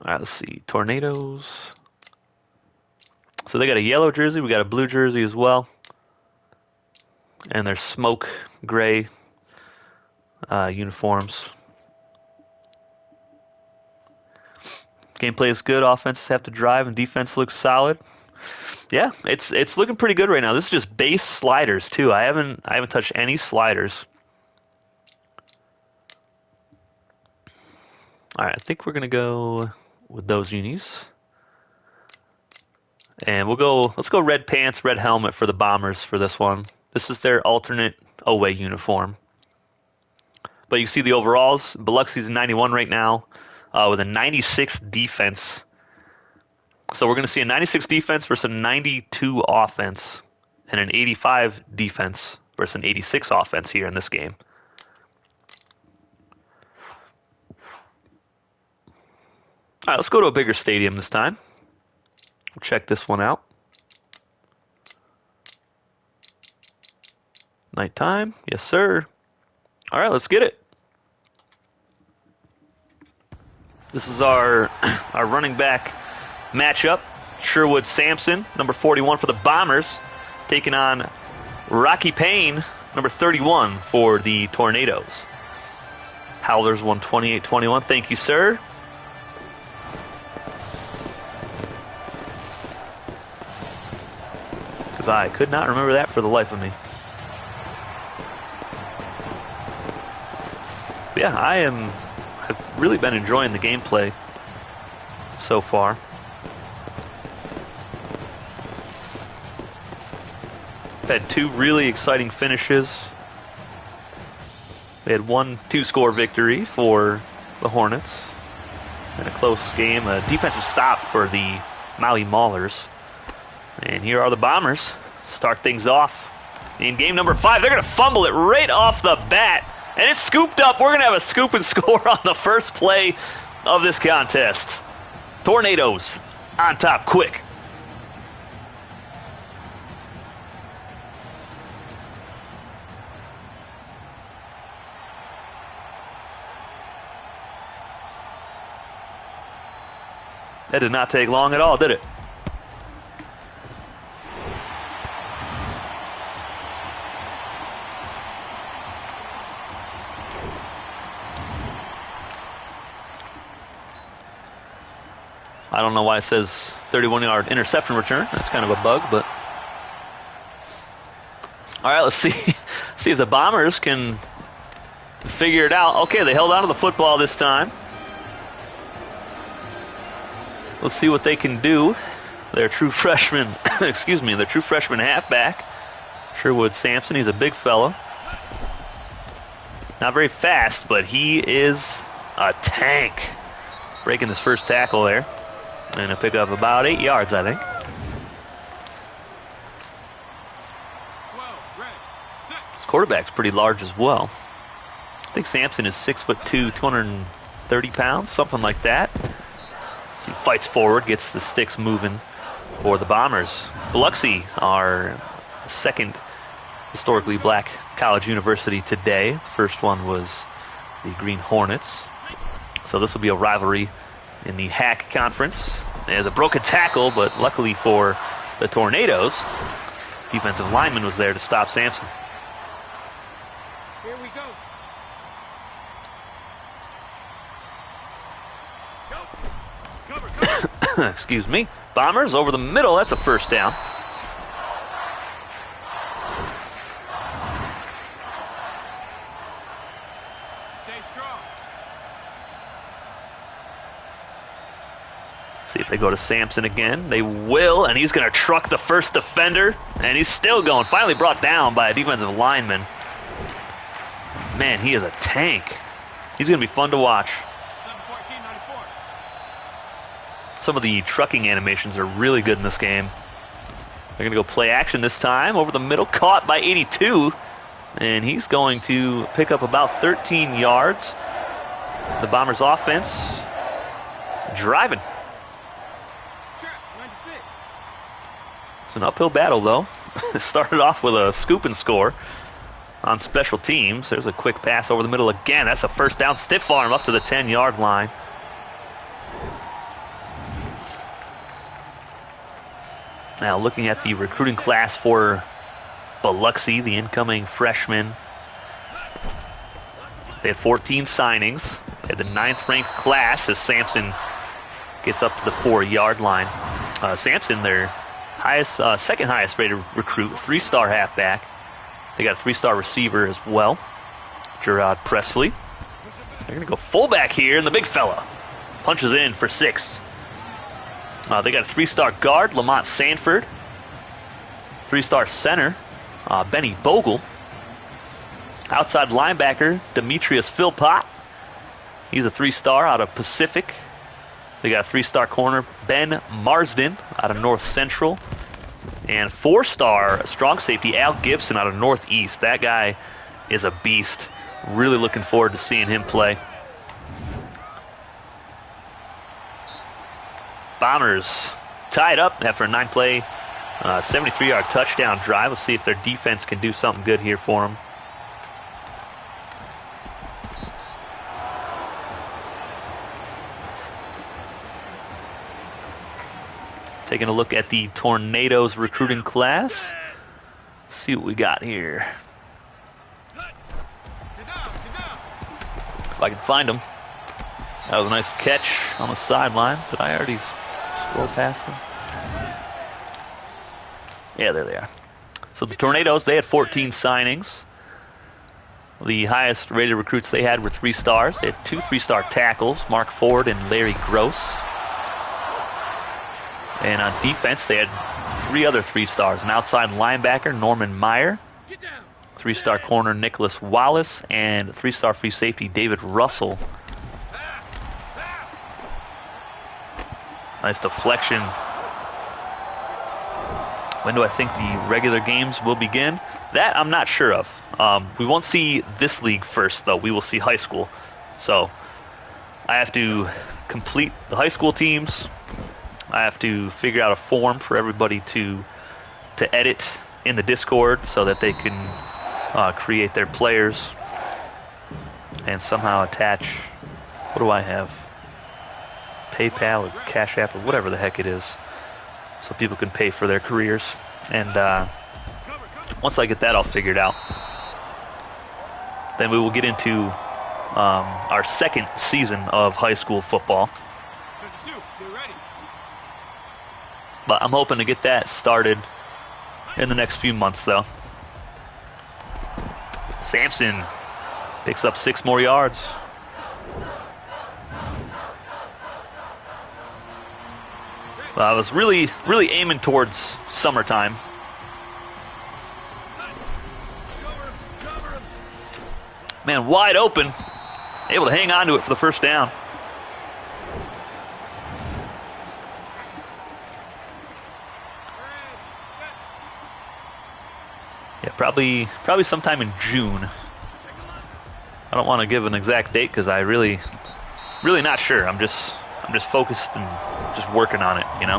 A: All right, let's see. Tornadoes. So they got a yellow jersey. We got a blue jersey as well. And their smoke gray uniforms. Gameplay is good. Offenses have to drive, and defense looks solid. Yeah, it's looking pretty good right now. This is just base sliders too. I haven't touched any sliders. All right, I think we're gonna go with those unis, and let's go red pants, red helmet for the Bombers for this one. This is their alternate away uniform. But you see the overalls. Biloxi's 91 right now, with a 96 defense. So we're going to see a 96 defense versus a 92 offense, and an 85 defense versus an 86 offense here in this game. All right, let's go to a bigger stadium this time. We'll check this one out. Nighttime. Yes, sir. All right, let's get it. This is our running back matchup. Sherwood Sampson, number 41 for the Bombers, taking on Rocky Payne, number 31 for the Tornadoes. Howlers won 28-21. Thank you, sir. Because I could not remember that for the life of me. But yeah, I've really been enjoying the gameplay so far. Had two really exciting finishes. They had one 2-score victory for the Hornets in a close game, a defensive stop for the Maui Maulers. And here are the Bombers. Start things off in game number 5. They're going to fumble it right off the bat. And it's scooped up. We're going to have a scoop and score on the first play of this contest. Tornadoes on top quick. That did not take long at all, did it? I don't know why it says 31-yard interception return. That's kind of a bug, but... All right, let's see if the Bombers can figure it out. Okay, they held on to the football this time. Let's see what they can do. Their true freshman, excuse me, their true freshman halfback, Sherwood Sampson. He's a big fella. Not very fast, but he is a tank. Breaking his first tackle there. And he'll pick up about 8 yards, I think. His quarterback's pretty large as well. I think Sampson is 6'2", 230 pounds, something like that. So he fights forward, gets the sticks moving for the Bombers. Biloxi, our second historically black college university today. The first one was the Green Hornets. So this will be a rivalry in the HAC conference. There's a broken tackle, but luckily for the Tornadoes, defensive lineman was there to stop Sampson.
B: Here we go. Cover, cover.
A: Excuse me. Bombers over the middle. That's a first down.
B: Stay strong.
A: See if they go to Sampson again. They will, and he's going to truck the first defender, and he's still going. Finally brought down by a defensive lineman. Man, he is a tank. He's going to be fun to watch.
B: 7-14-94.
A: Some of the trucking animations are really good in this game. They're going to go play action this time. Over the middle, caught by 82. And he's going to pick up about 13 yards. The Bombers' offense driving. It's an uphill battle, though. It started off with a scoop and score on special teams. There's a quick pass over the middle again. That's a first down. Stiff arm up to the 10-yard line. Now looking at the recruiting class for Biloxi, the incoming freshmen. They had 14 signings. They had the 9th-ranked class as Sampson gets up to the 4-yard line. Sampson, their second highest rated recruit, 3-star halfback. They got a 3-star receiver as well, Gerard Presley. They're going to go fullback here, and the big fella punches in for 6. They got a 3-star guard, Lamont Sanford. 3-star center, Benny Bogle. Outside linebacker, Demetrius Philpott. He's a 3-star out of Pacific. They got a 3-star corner, Ben Marsden out of North Central. And 4-star strong safety, Al Gibson out of Northeast. That guy is a beast. Really looking forward to seeing him play. Bombers tied up after a 9-play, 73-yard touchdown drive. Let's see if their defense can do something good here for them. Taking a look at the Tornadoes recruiting class. Let's see what we got here. If I can find them. That was a nice catch on the sideline. Did I already scroll past them? Yeah, there they are. So the Tornadoes, they had 14 signings. The highest rated recruits they had were 3 stars. They had 2 3-star tackles, Mark Ford and Larry Gross. And on defense, they had 3 other 3 stars. An outside linebacker, Norman Meyer. 3-star corner, Nicholas Wallace. And 3-star free safety, David Russell. Nice deflection. When do I think the regular games will begin? That I'm not sure of. We won't see this league first, though. We will see high school. So I have to complete the high school teams. I have to figure out a form for everybody to edit in the Discord so that they can create their players and somehow attach, what do I have? PayPal or Cash App or whatever the heck it is, so people can pay for their careers. And once I get that all figured out, then we will get into our second season of high school football. But I'm hoping to get that started in the next few months, though. Sampson picks up 6 more yards. I was really aiming towards summertime. Man, wide open. Able to hang on to it for the first down. Yeah, probably sometime in June. I don't want to give an exact date because I really not sure. I'm just focused and just working on it, you know.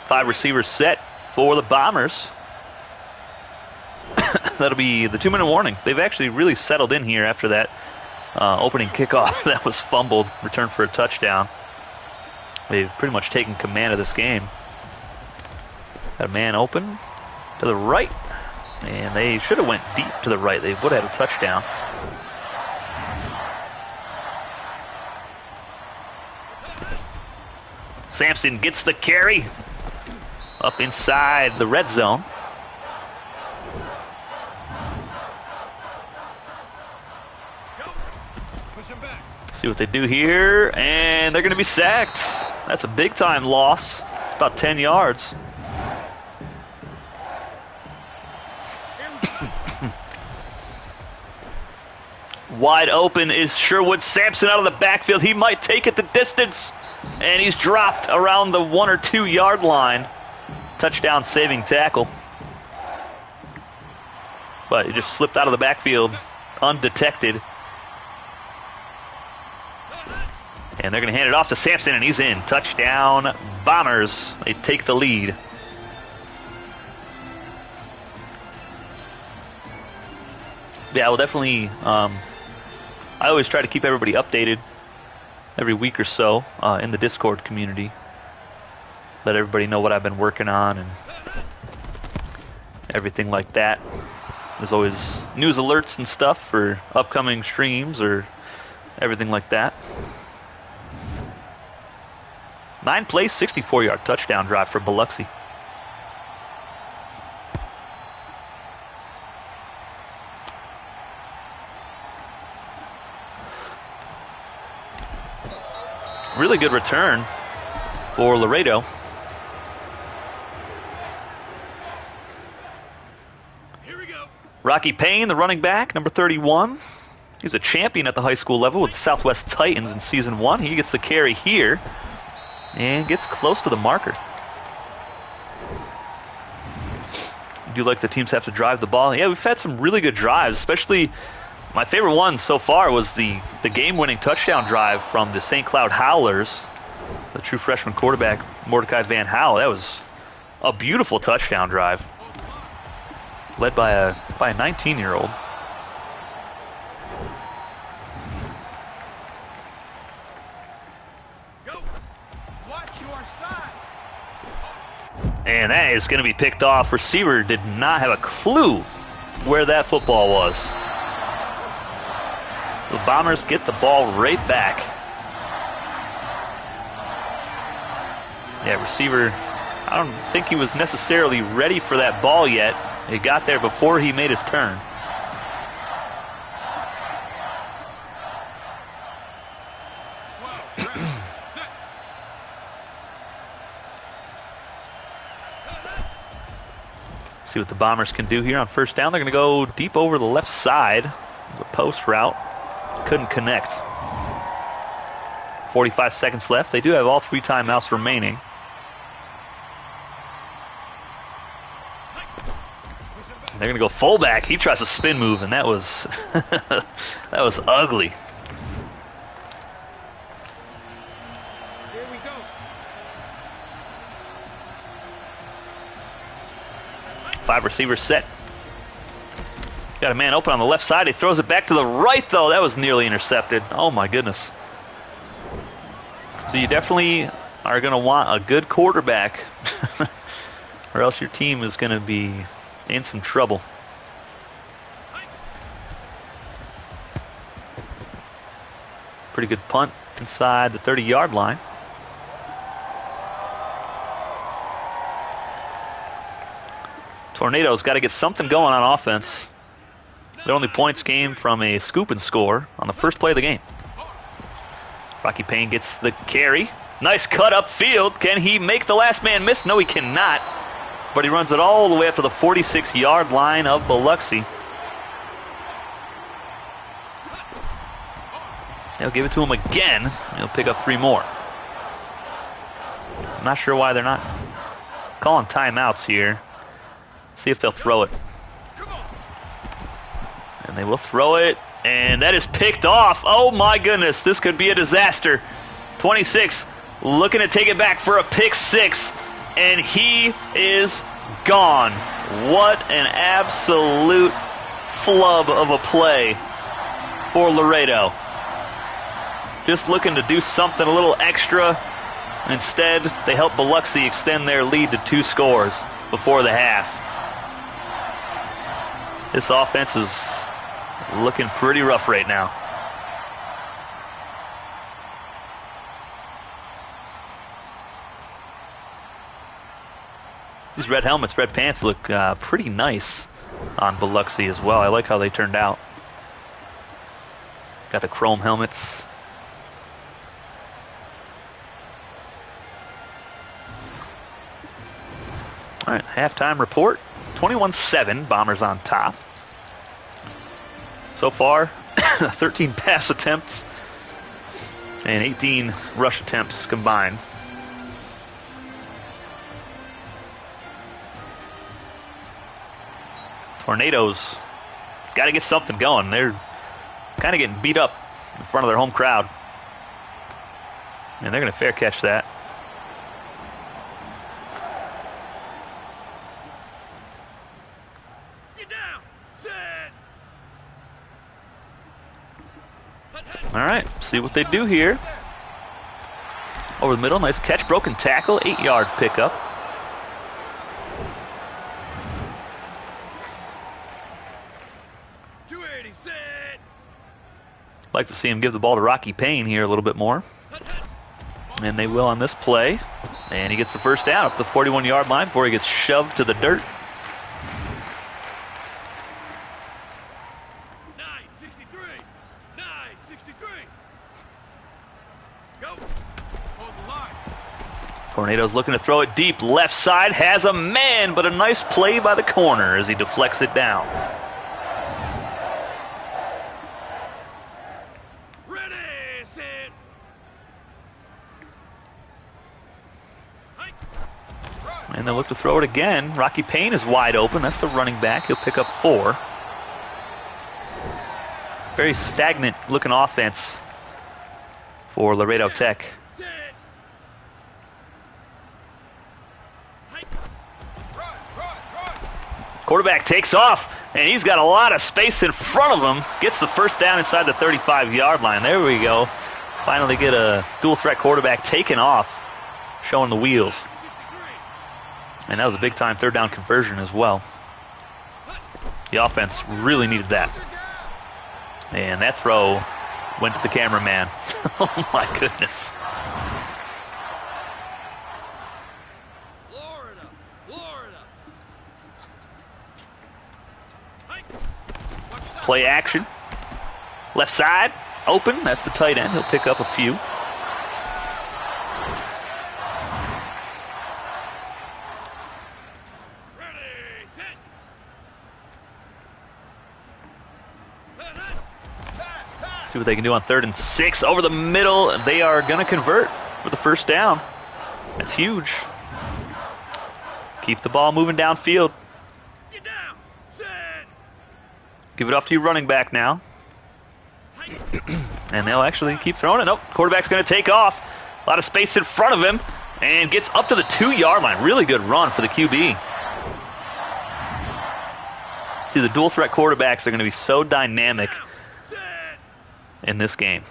A: 5 receivers set for the Bombers. That'll be the 2-minute warning. They've actually really settled in here after that opening kickoff that was fumbled, returned for a touchdown. They've pretty much taken command of this game. Got a man open to the right, and they should have went deep to the right. They would have had a touchdown. Sampson gets the carry up inside the red zone. See what they do here, and they're going to be sacked. That's a big-time loss. About 10 yards. Wide open is Sherwood Sampson out of the backfield. He might take it the distance, and he's dropped around the 1 or 2 yard line. Touchdown saving tackle. But he just slipped out of the backfield undetected. And they're going to hand it off to Sampson, and he's in. Touchdown, Bombers. They take the lead. Yeah, well, definitely. I always try to keep everybody updated every week or so in the Discord community. Let everybody know what I've been working on and everything like that. There's always news alerts and stuff for upcoming streams or everything like that. 9-play, 64-yard touchdown drive for Biloxi. Really good return for Laredo.
B: Here we go.
A: Rocky Payne, the running back, number 31. He's a champion at the high school level with the Southwest Titans in Season 1. He gets the carry here and gets close to the marker. Do you like the teams have to drive the ball? Yeah, we've had some really good drives, especially My favorite one so far was the game-winning touchdown drive from the St. Cloud Howlers, the true freshman quarterback, Mordecai Van Howell. That was a beautiful touchdown drive, led by a 19-year-old. And that is going to be picked off. Receiver did not have a clue where that football was. The Bombers get the ball right back. Yeah, receiver, I don't think he was necessarily ready for that ball yet. He got there before he made his turn. See what the Bombers can do here on first down. They're going to go deep over the left side. The post route. Couldn't connect. 45 seconds left. They do have all 3 timeouts remaining. They're going to go fullback. He tries a spin move, and that was that was ugly.
B: Here we go.
A: Five receivers set. Got a man open on the left side. He throws it back to the right, though. That was nearly intercepted. Oh, my goodness. So you definitely are going to want a good quarterback, or else your team is going to be in some trouble. Pretty good punt inside the 30-yard line. Tornadoes got to get something going on offense. Their only points came from a scoop and score on the first play of the game. Rocky Payne gets the carry. Nice cut upfield. Can he make the last man miss? No, he cannot. But he runs it all the way up to the 46-yard line of Biloxi. They'll give it to him again. He'll pick up 3 more. I'm not sure why they're not calling timeouts here. See if they'll throw it. And they will throw it. And that is picked off. Oh, my goodness. This could be a disaster. 26 looking to take it back for a pick 6. And he is gone. What an absolute flub of a play for Laredo. Just looking to do something a little extra. Instead, they help Biloxi extend their lead to 2 scores before the half. This offense is looking pretty rough right now. These red helmets, red pants look pretty nice on Biloxi as well. I like how they turned out. Got the chrome helmets. All right, halftime report. 21-7, Bombers on top. So far, 13 pass attempts and 18 rush attempts combined. Tornadoes got to get something going. They're kind of getting beat up in front of their home crowd. And they're going to fair catch that.
B: Get down. Set.
A: All right, see what they do here. Over the middle, nice catch, broken tackle, 8-yard pickup. Like to see him give the ball to Rocky Payne here a little bit more. And they will on this play. And he gets the first down up the 41-yard line before he gets shoved to the dirt.
B: 963. 963. Go. Hold the line.
A: Tornado's looking to throw it deep. Left side has a man, but a nice play by the corner as he deflects it down. And they'll look to throw it again. Rocky Payne is wide open. That's the running back. He'll pick up 4. Very stagnant looking offense for Laredo Tech.
B: Set. Hike.
A: Quarterback takes off, and he's got a lot of space in front of him. Gets the first down inside the 35-yard line. There we go. Finally get a dual threat quarterback taken off, showing the wheels.
B: 63.
A: And that was a big-time third down conversion as well. The offense really needed that. And that throw went to the cameraman. Oh, my goodness.
B: Florida. Florida. Hike. Watch that.
A: Play action. Left side, open. That's the tight end. He'll pick up a few.
B: Ready. Set.
A: See what they can do on 3rd and 6. Over the middle, they are going to convert for the first down. That's huge. Keep the ball moving downfield.
B: Get down. Set.
A: Give it off to your running back now.
B: Hike.
A: And they'll actually keep throwing it. Nope, quarterback's going to take off. A lot of space in front of him. And gets up to the 2-yard line. Really good run for the QB. See, the dual threat quarterbacks are going to be so dynamic
B: Set.
A: in this game.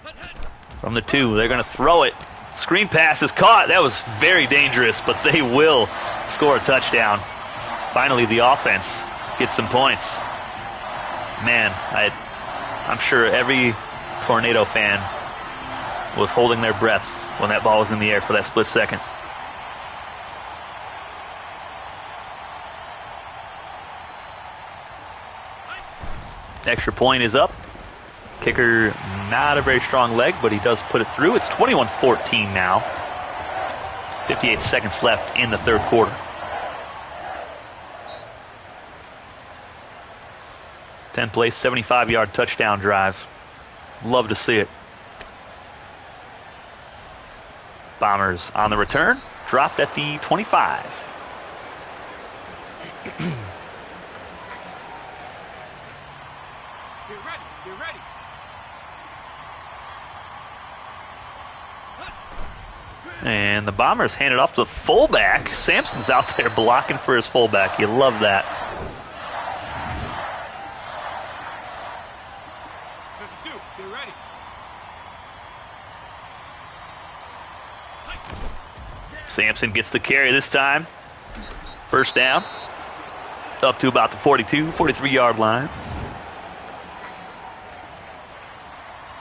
B: Hut, hut.
A: From the 2, they're going to throw it. Screen pass is caught. That was very dangerous, but they will score a touchdown. Finally, the offense gets some points. Man, I'm sure every Tornado fan was holding their breaths when that ball was in the air for that split second. Extra point is up. Kicker, not a very strong leg, but he does put it through. It's 21-14 now. 58 seconds left in the 3rd quarter. 10-play, 75-yard touchdown drive. Love to see it. Bombers on the return. Dropped at the 25.
B: Get ready. Get ready.
A: And the Bombers hand it off to the fullback. Sampson's out there blocking for his fullback. You love that.
B: 52. Get ready. Hike.
A: Sampson gets the carry this time. First down. Up to about the 42, 43-yard line.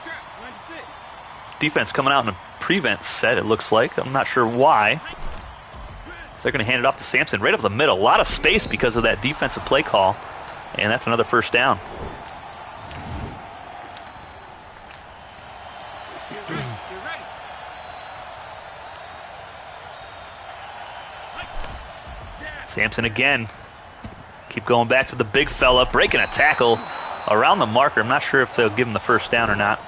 B: Trap. 96.
A: Defense coming out in a prevent set, it looks like. I'm not sure why. They're going to hand it off to Sampson right up the middle. A lot of space because of that defensive play call. And that's another first down.
B: Get ready. Get ready. Hike.
A: Sampson again. Keep going back to the big fella, breaking a tackle around the marker. I'm not sure if they'll give him the first down or not.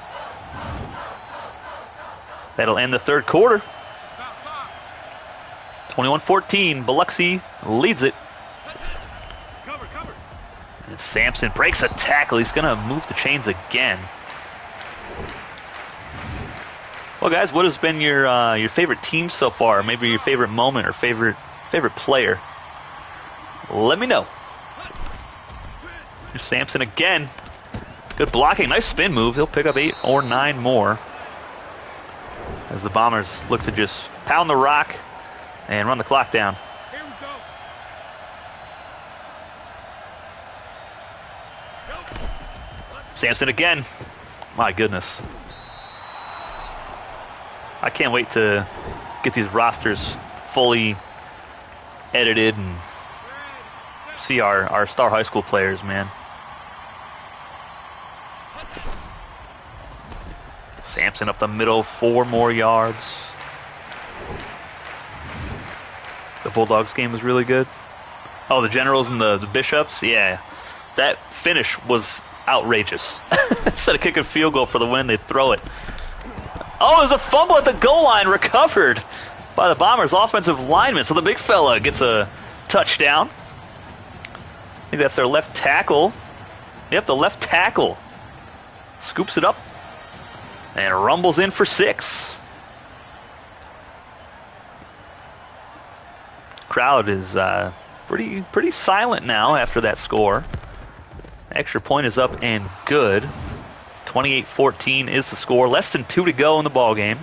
A: That'll end the 3rd quarter.
B: Stop time.
A: 21-14. Biloxi leads it.
B: Cover. Cover.
A: And Sampson breaks a tackle. He's going to move the chains again. Well, guys, what has been your favorite team so far? Maybe your favorite moment or favorite player? Let me know. Here's Sampson again. Good blocking. Nice spin move. He'll pick up 8 or 9 more. As the Bombers look to just pound the rock and run the clock down.
B: Here we go.
A: Sampson again. My goodness. I can't wait to get these rosters fully edited and see our star high school players, man. Sampson up the middle, 4 more yards. The Bulldogs game was really good. Oh, the Generals and the Bishops? Yeah. That finish was outrageous. Instead of kicking a field goal for the win, they'd throw it. Oh, there's a fumble at the goal line, recovered by the Bombers' offensive lineman. So the big fella gets a touchdown. I think that's their left tackle. Yep, the left tackle scoops it up and rumbles in for 6. Crowd is pretty silent now after that score. Extra point is up and good. 28-14 is the score. Less than 2 to go in the ball game.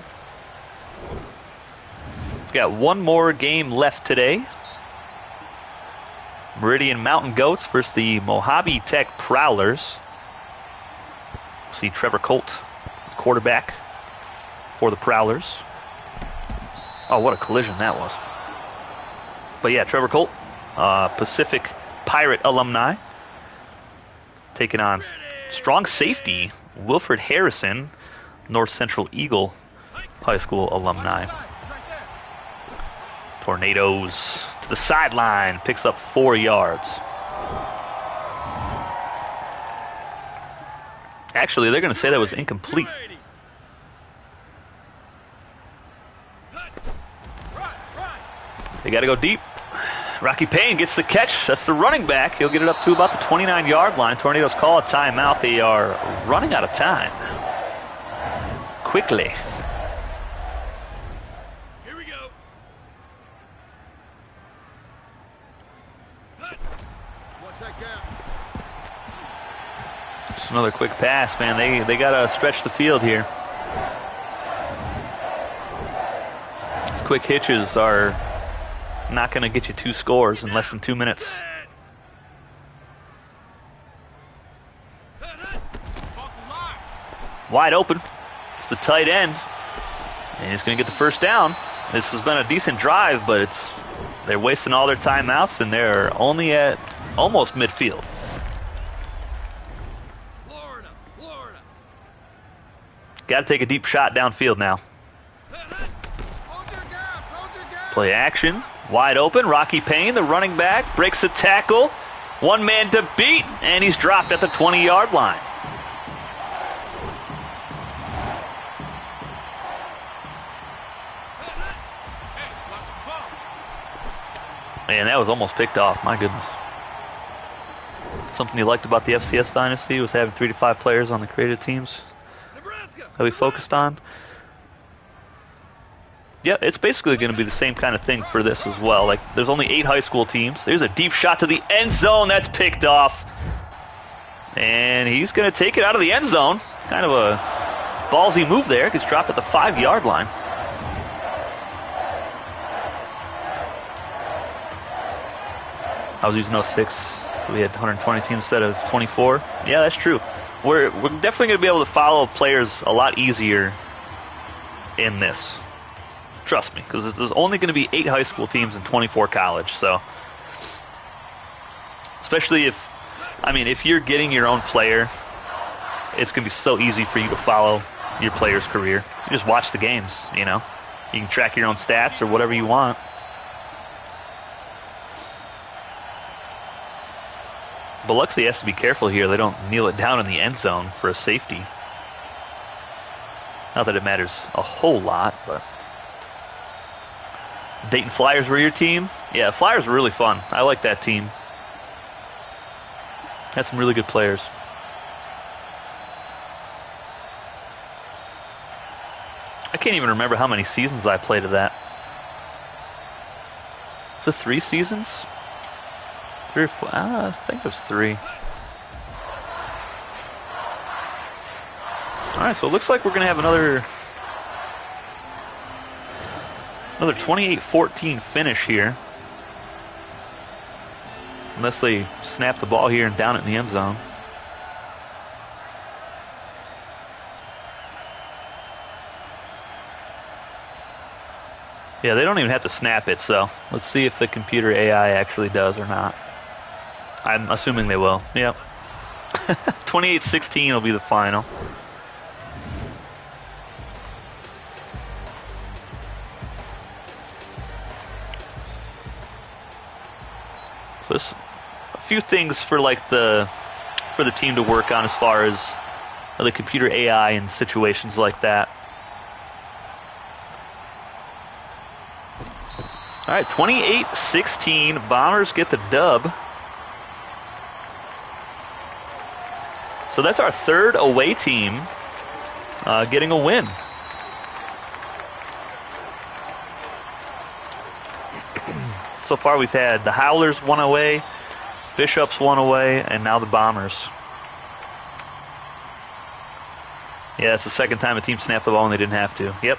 A: We've got one more game left today. Meridian Mountain Goats versus the Mojave Tech Prowlers. See Trevor Colt, quarterback for the Prowlers. Oh, what a collision that was. But yeah, Trevor Colt, Pacific Pirate alumni, taking on strong safety Wilfred Harrison, North Central Eagle High School alumni. Tornadoes to the sideline, picks up 4 yards. Actually, they're going to say that was incomplete. They got to go deep. Rocky Payne gets the catch. That's the running back. He'll get it up to about the 29-yard line. Tornadoes call a timeout. They are running out of time. Quickly.
B: Here we go. Watch that gap.
A: Just another quick pass, man. They got to stretch the field here. These quick hitches are not going to get you 2 scores in less than 2 minutes. Wide open. It's the tight end. And he's going to get the first down. This has been a decent drive, but they're wasting all their timeouts, and they're only at almost midfield.
B: Florida.
A: Got to take a deep shot downfield now.
B: Hold your gap.
A: Play action. Wide open, Rocky Payne, the running back, breaks a tackle. One man to beat, and he's dropped at the 20-yard line. Man, that was almost picked off, my goodness. Something you liked about the FCS Dynasty was having 3 to 5 players on the creative teams that we focused on. Yeah, it's basically going to be the same kind of thing for this as well. Like, there's only 8 high school teams. There's a deep shot to the end zone. That's picked off. And he's going to take it out of the end zone. Kind of a ballsy move there. Gets dropped at the 5-yard line. I was using 06, so we had 120 teams instead of 24. Yeah, that's true. We're definitely going to be able to follow players a lot easier in this. Trust me, because there's only going to be 8 high school teams and 24 college. So, especially if you're getting your own player, it's going to be so easy for you to follow your player's career. You just watch the games, you know. You can track your own stats or whatever you want. But Luxley has to be careful here. They don't kneel it down in the end zone for a safety. Not that it matters a whole lot, but... Dayton Flyers were your team? Yeah, Flyers were really fun. I like that team. Had some really good players. I can't even remember how many seasons I played of that. Was it 3 seasons? 3 or 4? I think it was 3. Alright, so it looks like we're going to have another 28-14 finish here. Unless they snap the ball here and down it in the end zone. Yeah, they don't even have to snap it, so let's see if the computer AI actually does or not. I'm assuming they will. Yep. 28-16 will be the final. So there's a few things for the team to work on as far as the computer AI and situations like that. All right, 28-16. Bombers get the dub. So that's our third away team getting a win. So far we've had the Howlers 1 away, Bishops 1 away, and now the Bombers. Yeah, it's the second time a team snapped the ball and they didn't have to. Yep.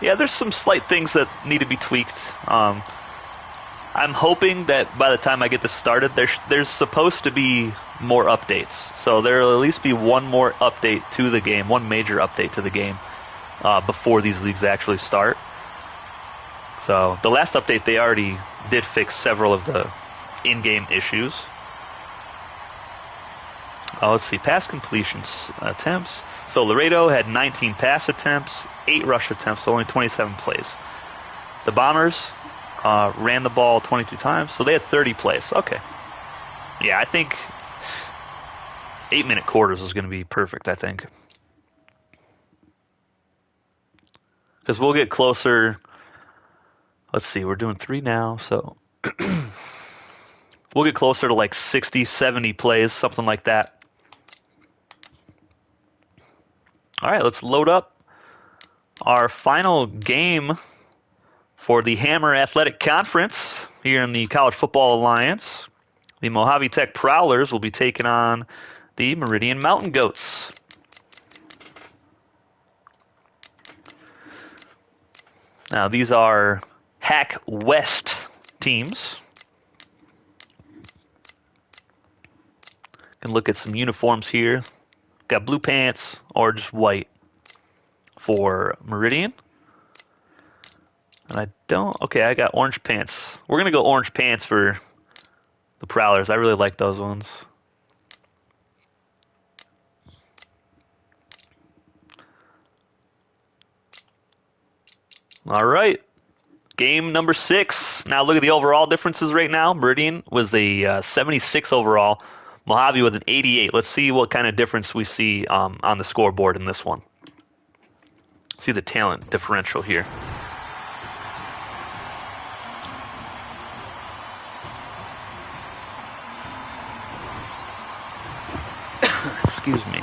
A: Yeah, there's some slight things that need to be tweaked. I'm hoping that by the time I get this started, there's supposed to be more updates. So there will at least be one more update to the game, one major update to the game before these leagues actually start. So the last update, they already did fix several of the in-game issues. Let's see, pass completions attempts. So Laredo had 19 pass attempts, 8 rush attempts, so only 27 plays. The Bombers ran the ball 22 times, so they had 30 plays. Okay. Yeah, I think 8-minute quarters is going to be perfect, I think. Because we'll get closer. Let's see, we're doing 3 now, so we'll get closer to like 60, 70 plays, something like that. All right, let's load up our final game for the Hammer Athletic Conference here in the College Football Alliance. The Mojave Tech Prowlers will be taking on the Meridian Mountain Goats. Now, these are HAC West teams. Can look at some uniforms here. Got blue pants or just white for Meridian. And I got orange pants. We're going to go orange pants for the Prowlers. I really like those ones. All right. Game number 6. Now look at the overall differences right now. Meridian was a 76 overall. Mojave was an 88. Let's see what kind of difference we see on the scoreboard in this one. See the talent differential here. Excuse me.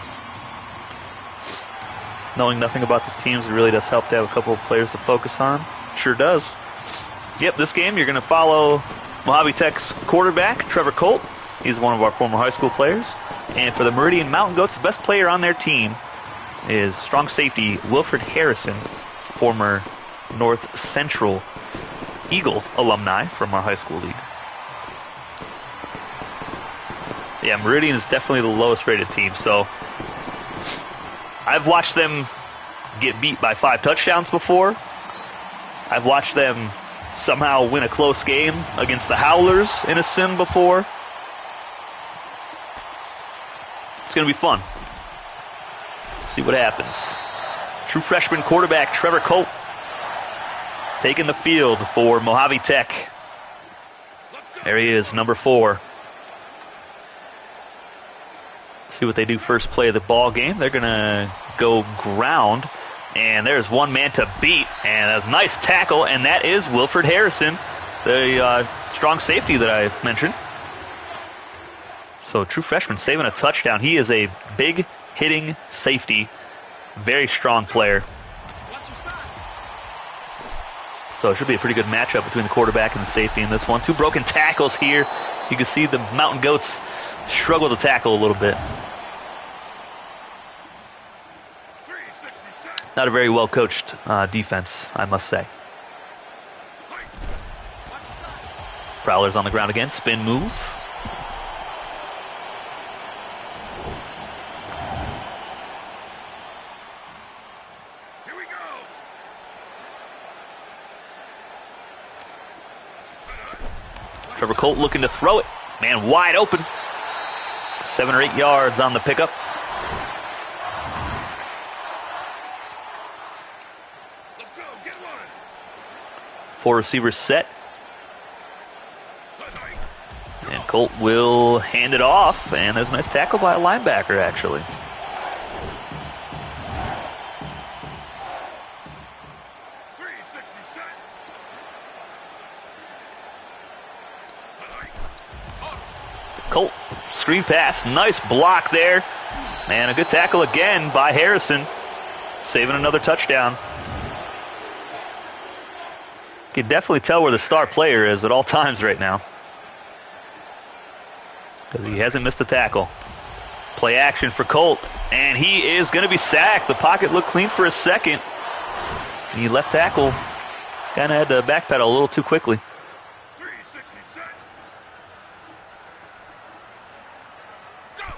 A: Knowing nothing about these teams, it really does help to have a couple of players to focus on. Sure does. Yep, this game you're going to follow Mojave Tech's quarterback, Trevor Colt. He's one of our former high school players. And for the Meridian Mountain Goats, the best player on their team is strong safety Wilfred Harrison, former North Central Eagle alumni from our high school league. Yeah, Meridian is definitely the lowest rated team, so I've watched them get beat by 5 touchdowns before. I've watched them somehow win a close game against the Howlers in a sim before. It's going to be fun. See what happens. True freshman quarterback Trevor Colt taking the field for Mojave Tech. There he is, number 4. See what they do first play of the ball game. They're going to go ground, and there's one man to beat, and a nice tackle, and that is Wilfred Harrison, the strong safety that I mentioned. So true freshman saving a touchdown. He is a big hitting safety, very strong player. So it should be a pretty good matchup between the quarterback and the safety in this one. 2 broken tackles here. You can see the Mountain Goats struggle to tackle a little bit. Not a very well coached defense, I must say. Prowlers on the ground again, spin move.
B: Here we go.
A: Trevor Colt looking to throw it. Man, wide open. 7 or 8 yards on the pickup.
B: Let's go. Get one.
A: 4 receivers set. And Colt will hand it off. And there's a nice tackle by a linebacker, actually. Colt, screen pass, nice block there. And a good tackle again by Harrison, saving another touchdown. You can definitely tell where the star player is at all times right now, because he hasn't missed a tackle. Play action for Colt, and he is going to be sacked. The pocket looked clean for a second. The left tackle kind of had to backpedal a little too quickly.
B: 360 set. Go.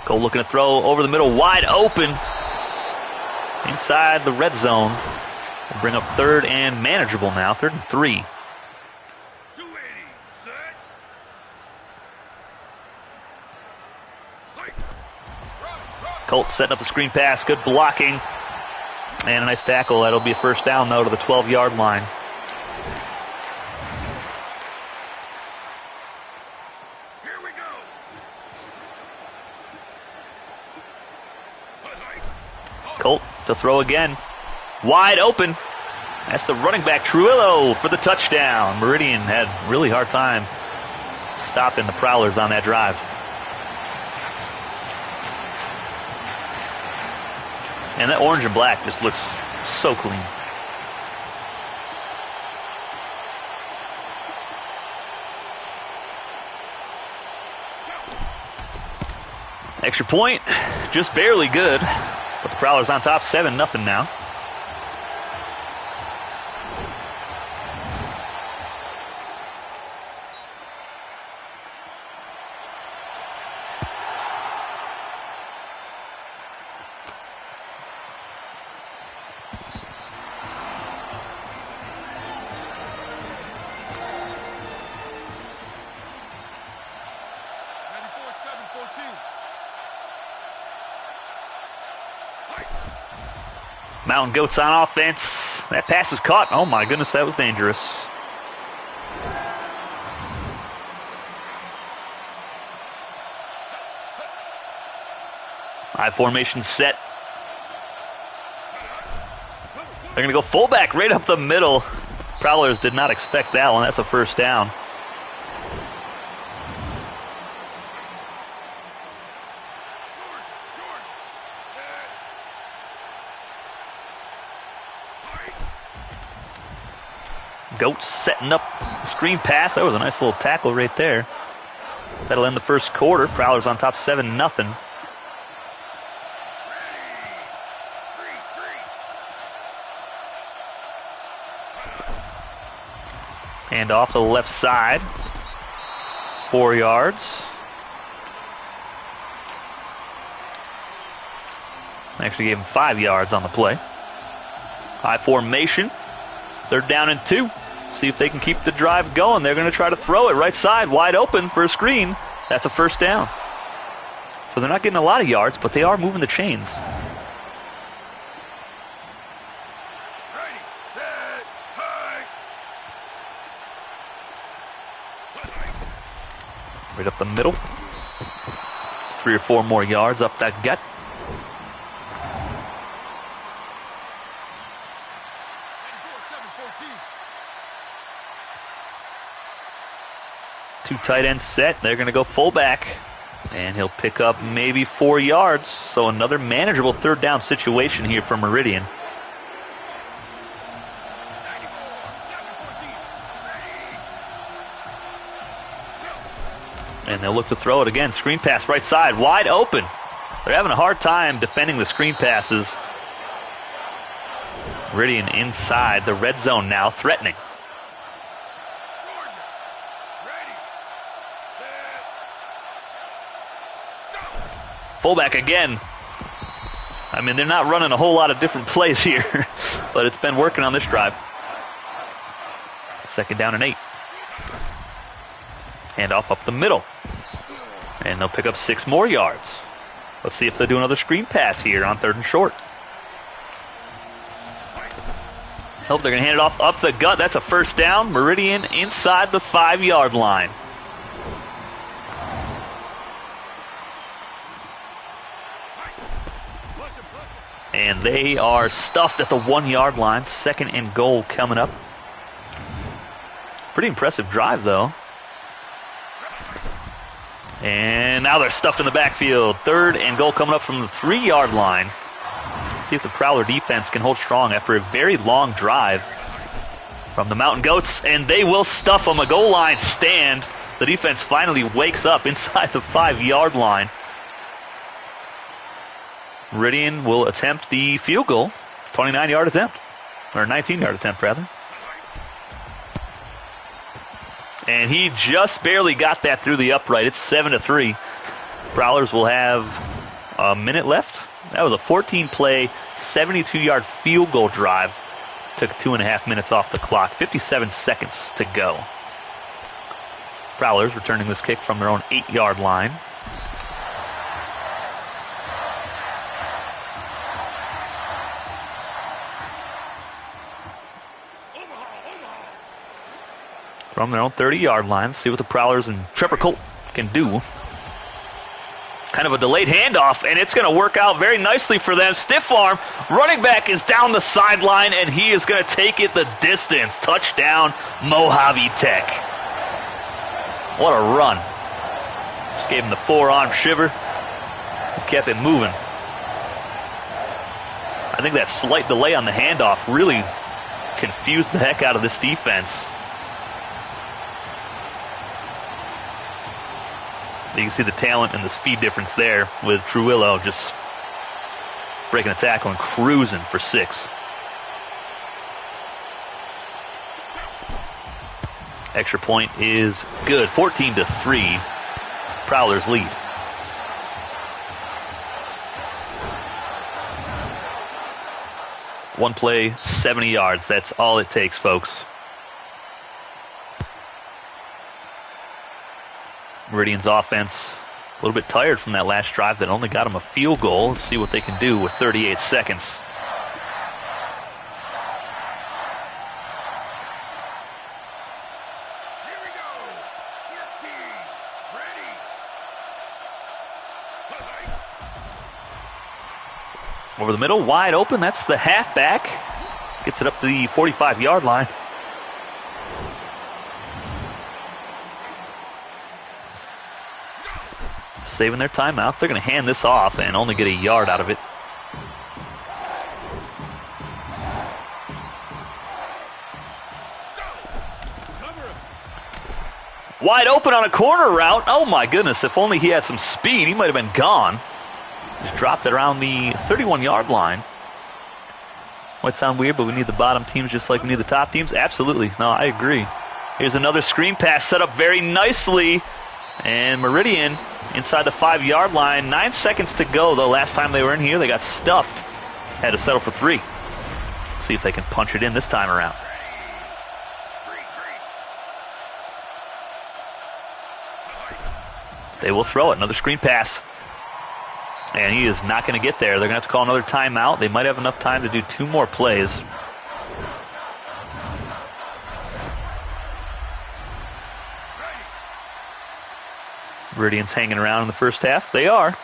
A: Colt looking to throw over the middle, wide open inside the red zone. We'll bring up third and manageable now, 3rd and 3.
B: 280 set. Hike.
A: Colt setting up the screen pass, good blocking, and a nice tackle. That'll be a first down, though, to the 12-yard line.
B: Here we go. Hike.
A: Colt to throw again. Wide open. That's the running back, Trujillo, for the touchdown. Meridian had a really hard time stopping the Prowlers on that drive. And that orange and black just looks so clean. Extra point, just barely good. But the Prowlers on top, 7-0 now. Mountain Goats on offense. That pass is caught. Oh my goodness, that was dangerous. I formation set. They're going to go fullback right up the middle. Prowlers did not expect that one. That's a first down. Goats setting up the screen pass. That was a nice little tackle right there. That'll end the first quarter. Prowlers on top 7-0. And off to the left side. 4 yards. Actually gave him 5 yards on the play. High formation. 3rd down and 2. See if they can keep the drive going. They're going to try to throw it right side, wide open for a screen. That's a first down. So they're not getting a lot of yards, but they are moving the chains.
B: Ready, set, hike.
A: Right up the middle. 3 or 4 more yards up that gut. Two tight ends set. They're going to go fullback. And he'll pick up maybe 4 yards. So another manageable 3rd down situation here for Meridian. And they'll look to throw it again. Screen pass right side, wide open. They're having a hard time defending the screen passes. Meridian inside the red zone now, threatening. Fullback again. I mean, they're not running a whole lot of different plays here, but it's been working on this drive. 2nd down and 8. Handoff up the middle. And they'll pick up 6 more yards. Let's see if they do another screen pass here on 3rd and short. Hope they're going to hand it off up the gut. That's a first down. Meridian inside the 5-yard line. And they are stuffed at the 1-yard line. 2nd and goal coming up. Pretty impressive drive, though. And now they're stuffed in the backfield. 3rd and goal coming up from the 3-yard line. See if the Prowler defense can hold strong after a very long drive from the Mountain Goats, and they will stuff them. A goal line stand. The defense finally wakes up inside the 5-yard line. Meridian will attempt the field goal. 29-yard attempt, or 19-yard attempt, rather. And he just barely got that through the upright. It's 7-3. Prowlers will have a minute left. That was a 14-play, 72-yard field goal drive. Took 2.5 minutes off the clock. 57 seconds to go. Prowlers returning this kick from their own 8-yard line. From their own 30-yard line. See what the Prowlers and Trevor Colt can do. Kind of a delayed handoff, and it's going to work out very nicely for them. Stiff arm. Running back is down the sideline, and he is going to take it the distance. Touchdown, Mojave Tech. What a run. Just gave him the forearm shiver. Kept it moving. I think that slight delay on the handoff really confused the heck out of this defense. You can see the talent and the speed difference there with Trujillo just breaking a tackle and cruising for 6. Extra point is good. 14-3. Prowlers lead. One play, 70 yards. That's all it takes, folks. Meridian's offense a little bit tired from that last drive that only got them a field goal. Let's see what they can do with 38 seconds.
B: Here we go. 14. Ready.
A: Over the middle, wide open. That's the halfback. Gets it up to the 45-yard line. Saving their timeouts. They're going to hand this off and only get a yard out of it. Wide open on a corner route. Oh my goodness, if only he had some speed, he might have been gone. Just dropped it around the 31-yard line. Might sound weird, but we need the bottom teams just like we need the top teams. Absolutely. No, I agree. Here's another screen pass set up very nicely. And Meridian inside the 5-yard line. 9 seconds to go, though. Last time they were in here, they got stuffed. Had to settle for 3. See if they can punch it in this time around. They will throw it. Another screen pass. And he is not going to get there. They're going to have to call another timeout. They might have enough time to do 2 more plays. Meridian's hanging around in the first half. They are.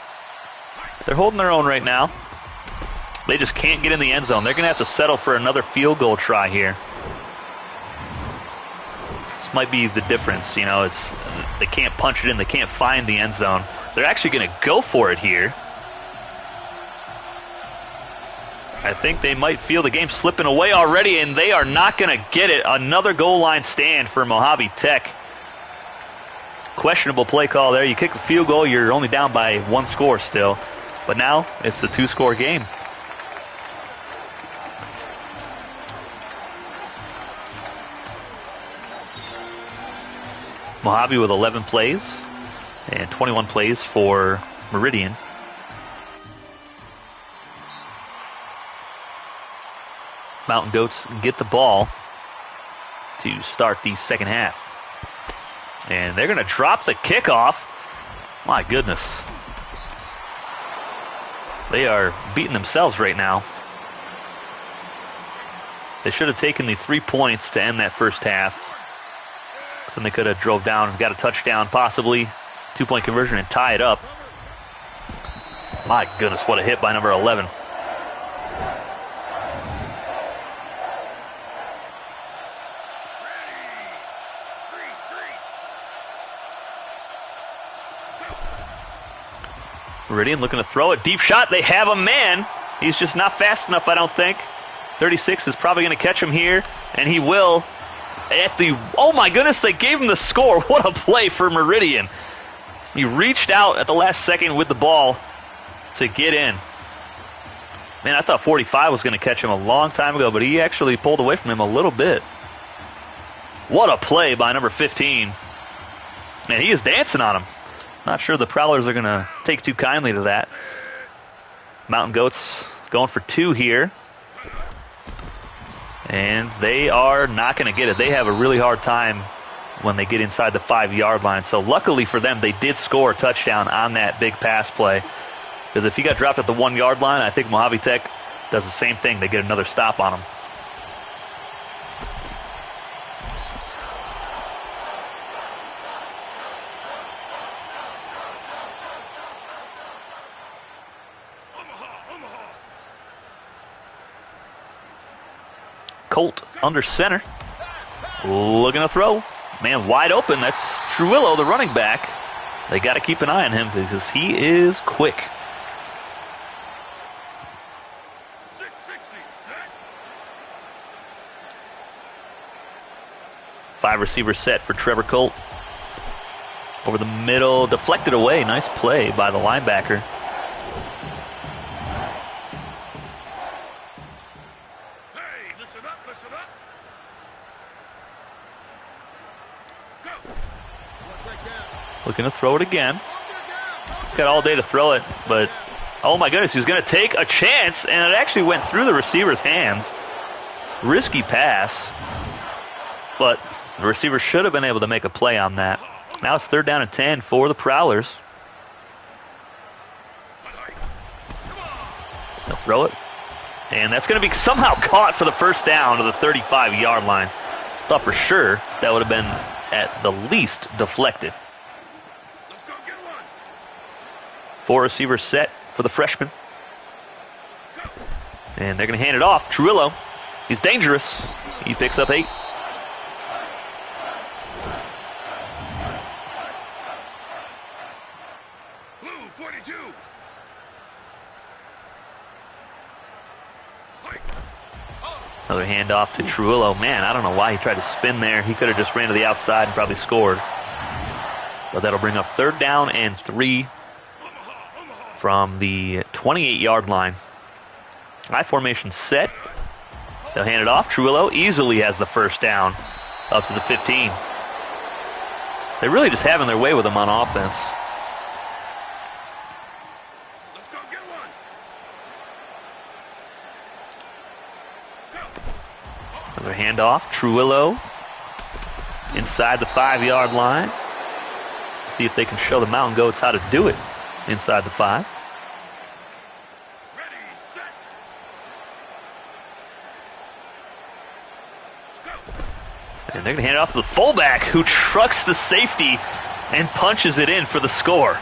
A: They're holding their own right now. They just can't get in the end zone. They're going to have to settle for another field goal try here. This might be the difference. You know, they can't punch it in. They can't find the end zone. They're actually going to go for it here. I think they might feel the game slipping away already, and they are not going to get it. Another goal line stand for Mojave Tech. Questionable play call there. You kick the field goal, you're only down by 1 score still. But now it's a 2-score game. Mojave with 11 plays and 21 plays for Meridian. Mountain Goats get the ball to start the second half. And they're going to drop the kickoff. My goodness. They are beating themselves right now. They should have taken the 3 points to end that first half. Then they could have drove down and got a touchdown, possibly 2-point conversion, and tie it up. My goodness, what a hit by number 11. Meridian looking to throw a deep shot. They have a man. He's just not fast enough, I don't think. 36 is probably going to catch him here, and he will. Oh my goodness, they gave him the score. What a play for Meridian. He reached out at the last second with the ball to get in. Man, I thought 45 was going to catch him a long time ago, but he actually pulled away from him a little bit. What a play by number 15. Man, he is dancing on him. Not sure the Prowlers are going to take too kindly to that. Mountain Goats going for 2 here. And they are not going to get it. They have a really hard time when they get inside the 5-yard line. So luckily for them, they did score a touchdown on that big pass play. Because if he got dropped at the 1-yard line, I think Mojave Tech does the same thing. They get another stop on him. Colt under center. Looking to throw. Man, wide open. That's Trujillo, the running back. They got to keep an eye on him because he is quick. 5-receiver set for Trevor Colt. Over the middle, deflected away. Nice play by the linebacker.
B: Hey, listen up, listen up. Go.
A: Looking to throw it again. He's got all day to throw it, but oh my goodness, he's going to take a chance, and it actually went through the receiver's hands. Risky pass, but the receiver should have been able to make a play on that. Now it's 3rd down and 10 for the Prowlers. They'll throw it, and that's going to be somehow caught for the first down to the 35-yard line. Thought for sure that would have been at the least deflected. 4-receiver set for the freshman. And they're going to hand it off. Trujillo, he's dangerous. He picks up 8.
B: Blue 42.
A: Another handoff to Trujillo. Man, I don't know why he tried to spin there. He could have just ran to the outside and probably scored. But that'll bring up 3rd down and 3 from the 28-yard line. I formation set. They'll hand it off. Trujillo easily has the first down up to the 15. They're really just having their way with him on offense.
B: Let's go get one.
A: Another handoff. Trujillo inside the 5-yard line. See if they can show the Mountain Goats how to do it inside the 5.
B: Ready, set.
A: And they're going to hand it off to the fullback, who trucks the safety and punches it in for the score.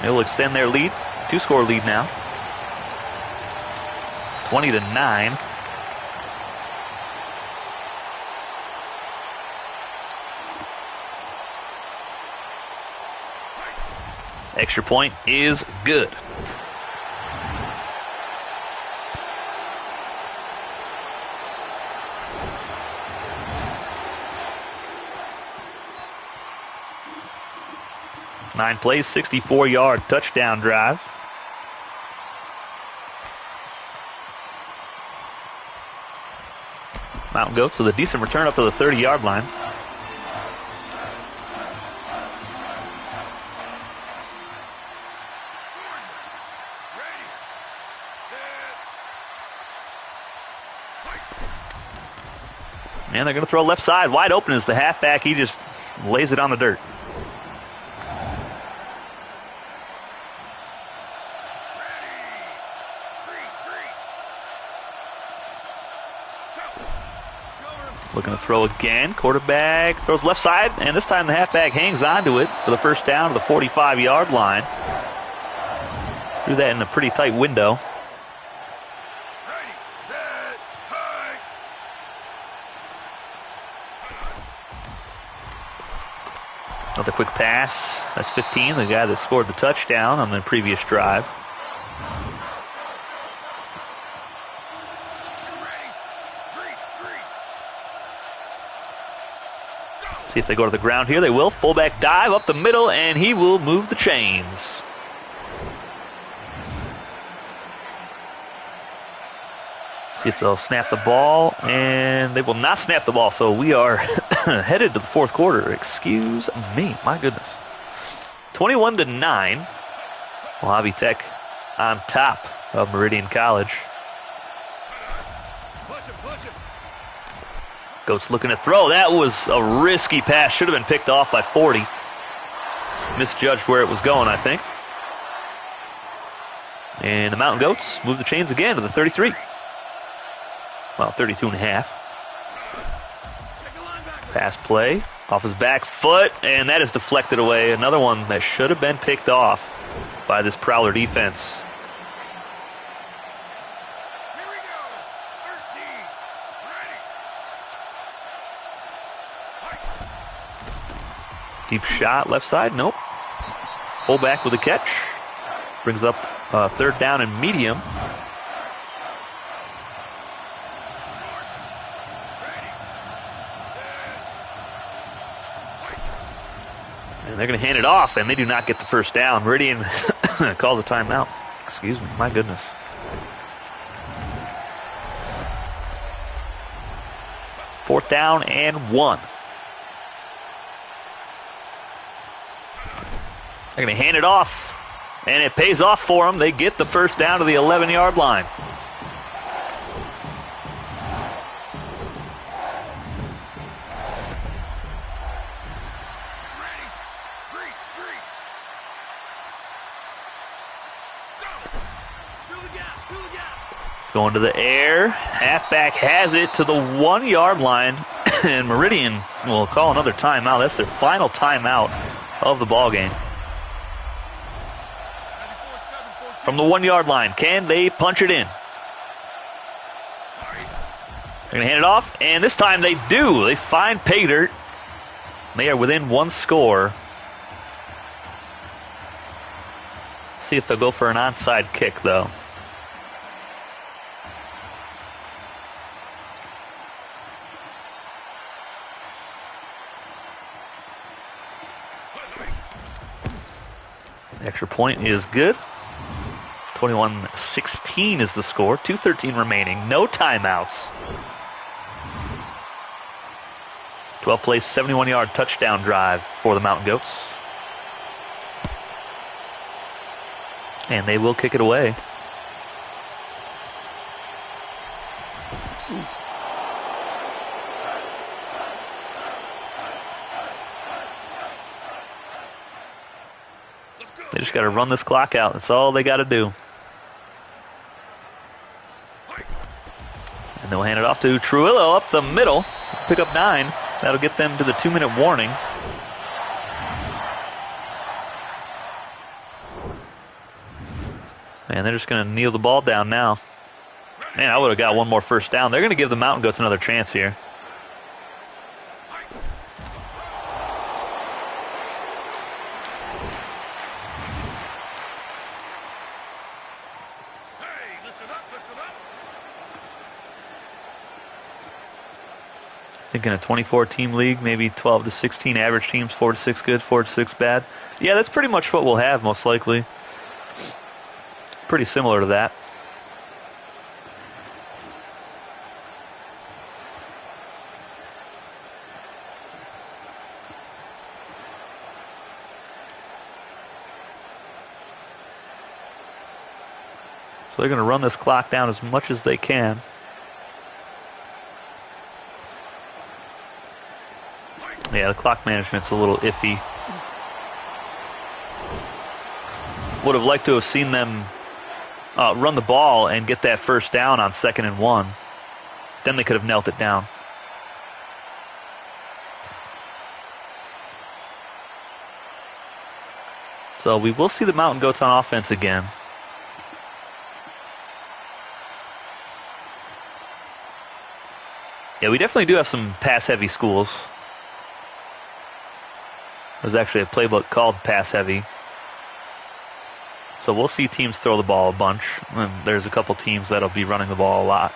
A: They'll extend their lead, 2-score lead now. 20-9. Extra point is good. Nine plays, 64-yard touchdown drive. Mountain Goats with a decent return up to the 30-yard line. And they're going to throw left side. Wide open is the halfback. He just lays it on the dirt. Looking to throw again. Quarterback throws left side, and this time the halfback hangs on to it for the first down to the 45-yard line. Threw that in a pretty tight window. They'll with a quick pass. That's 15, the guy that scored the touchdown on the previous drive. See if they go to the ground here. They will. Fullback dive up the middle, and he will move the chains. See if they'll snap the ball, and they will not snap the ball. So we are headed to the fourth quarter. Excuse me. My goodness. 21-9. Mojave Tech on top of Meridian College. Goats looking to throw. That was a risky pass. Should have been picked off by 40. Misjudged where it was going, I think. And the Mountain Goats move the chains again to the 33. Well, 32 and a half. Pass play off his back foot, and that is deflected away. Another one that should have been picked off by this Prowler defense.
B: Here we go. 13. Ready.
A: Deep shot, left side, nope. Fullback with a catch. Brings up third down and medium. And they're going to hand it off, and they do not get the first down. Meridian calls a timeout. Excuse me, my goodness. Fourth down and 1. They're going to hand it off, and it pays off for them. They get the first down to the 11-yard line. Going to the air. Halfback has it to the 1-yard line. And Meridian will call another timeout. That's their final timeout of the ball game. From the 1-yard line, can they punch it in? They're going to hand it off, and this time they do. They find pay dirt. They are within one score. See if they'll go for an onside kick, though. Extra point is good. 21-16 is the score. 2:13 remaining. No timeouts. 12-play, 71-yard touchdown drive for the Mountain Goats. And they will kick it away. They just got to run this clock out. That's all they got to do. And they'll hand it off to Trujillo up the middle. Pick up 9. That'll get them to the 2-minute warning. And they're just going to kneel the ball down now. Man, I would have got one more first down. They're going to give the Mountain Goats another chance here. I think in a 24-team league, maybe 12 to 16 average teams, 4 to 6 good, 4 to 6 bad. Yeah, that's pretty much what we'll have, most likely. Pretty similar to that. So they're going to run this clock down as much as they can. Yeah, the clock management's a little iffy. Would have liked to have seen them run the ball and get that first down on 2nd and 1. Then they could have knelt it down. So we will see the Mountain Goats on offense again. Yeah, we definitely do have some pass-heavy schools. There's actually a playbook called pass heavy. So we'll see teams throw the ball a bunch. And there's a couple teams that'll be running the ball a lot.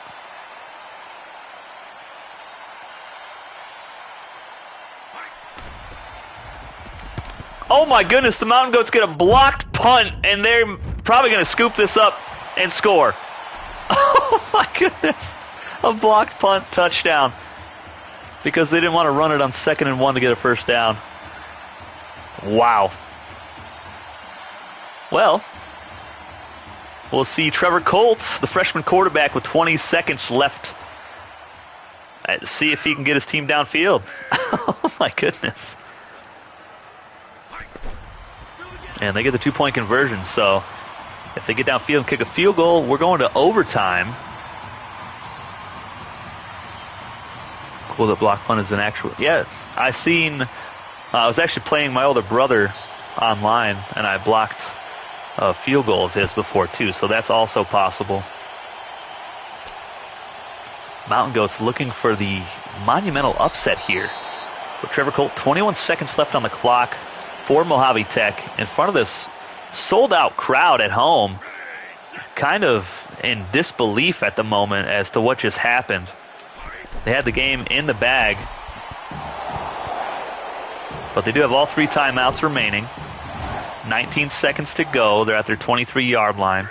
A: Oh my goodness, the Mountain Goats get a blocked punt, and they're probably going to scoop this up and score. Oh my goodness. A blocked punt touchdown. Because they didn't want to run it on 2nd and 1 to get a first down. Wow. Well, we'll see Trevor Colts, the freshman quarterback, with 20 seconds left. See if he can get his team downfield. Oh my goodness. And they get the 2-point conversion, so if they get downfield and kick a field goal, we're going to overtime. Cool that block punt is an actual... Yeah, I was actually playing my older brother online, and I blocked a field goal of his before, too, so that's also possible. Mountain Goats looking for the monumental upset here. With Trevor Colt, 21 seconds left on the clock for Mojave Tech in front of this sold-out crowd at home, kind of in disbelief at the moment as to what just happened. They had the game in the bag, but they do have all 3 timeouts remaining. 19 seconds to go. They're at their 23-yard line.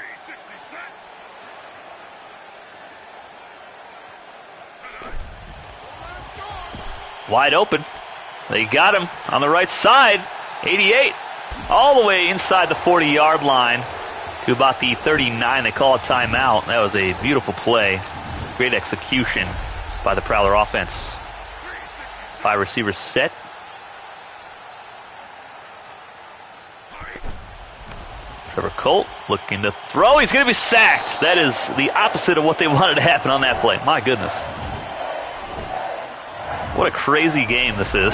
A: Wide open. They got him on the right side. 88, all the way inside the 40-yard line to about the 39. They call a timeout. That was a beautiful play. Great execution by the Prowler offense. 5 receivers set. Trevor Colt looking to throw. He's going to be sacked. That is the opposite of what they wanted to happen on that play. My goodness. What a crazy game this is.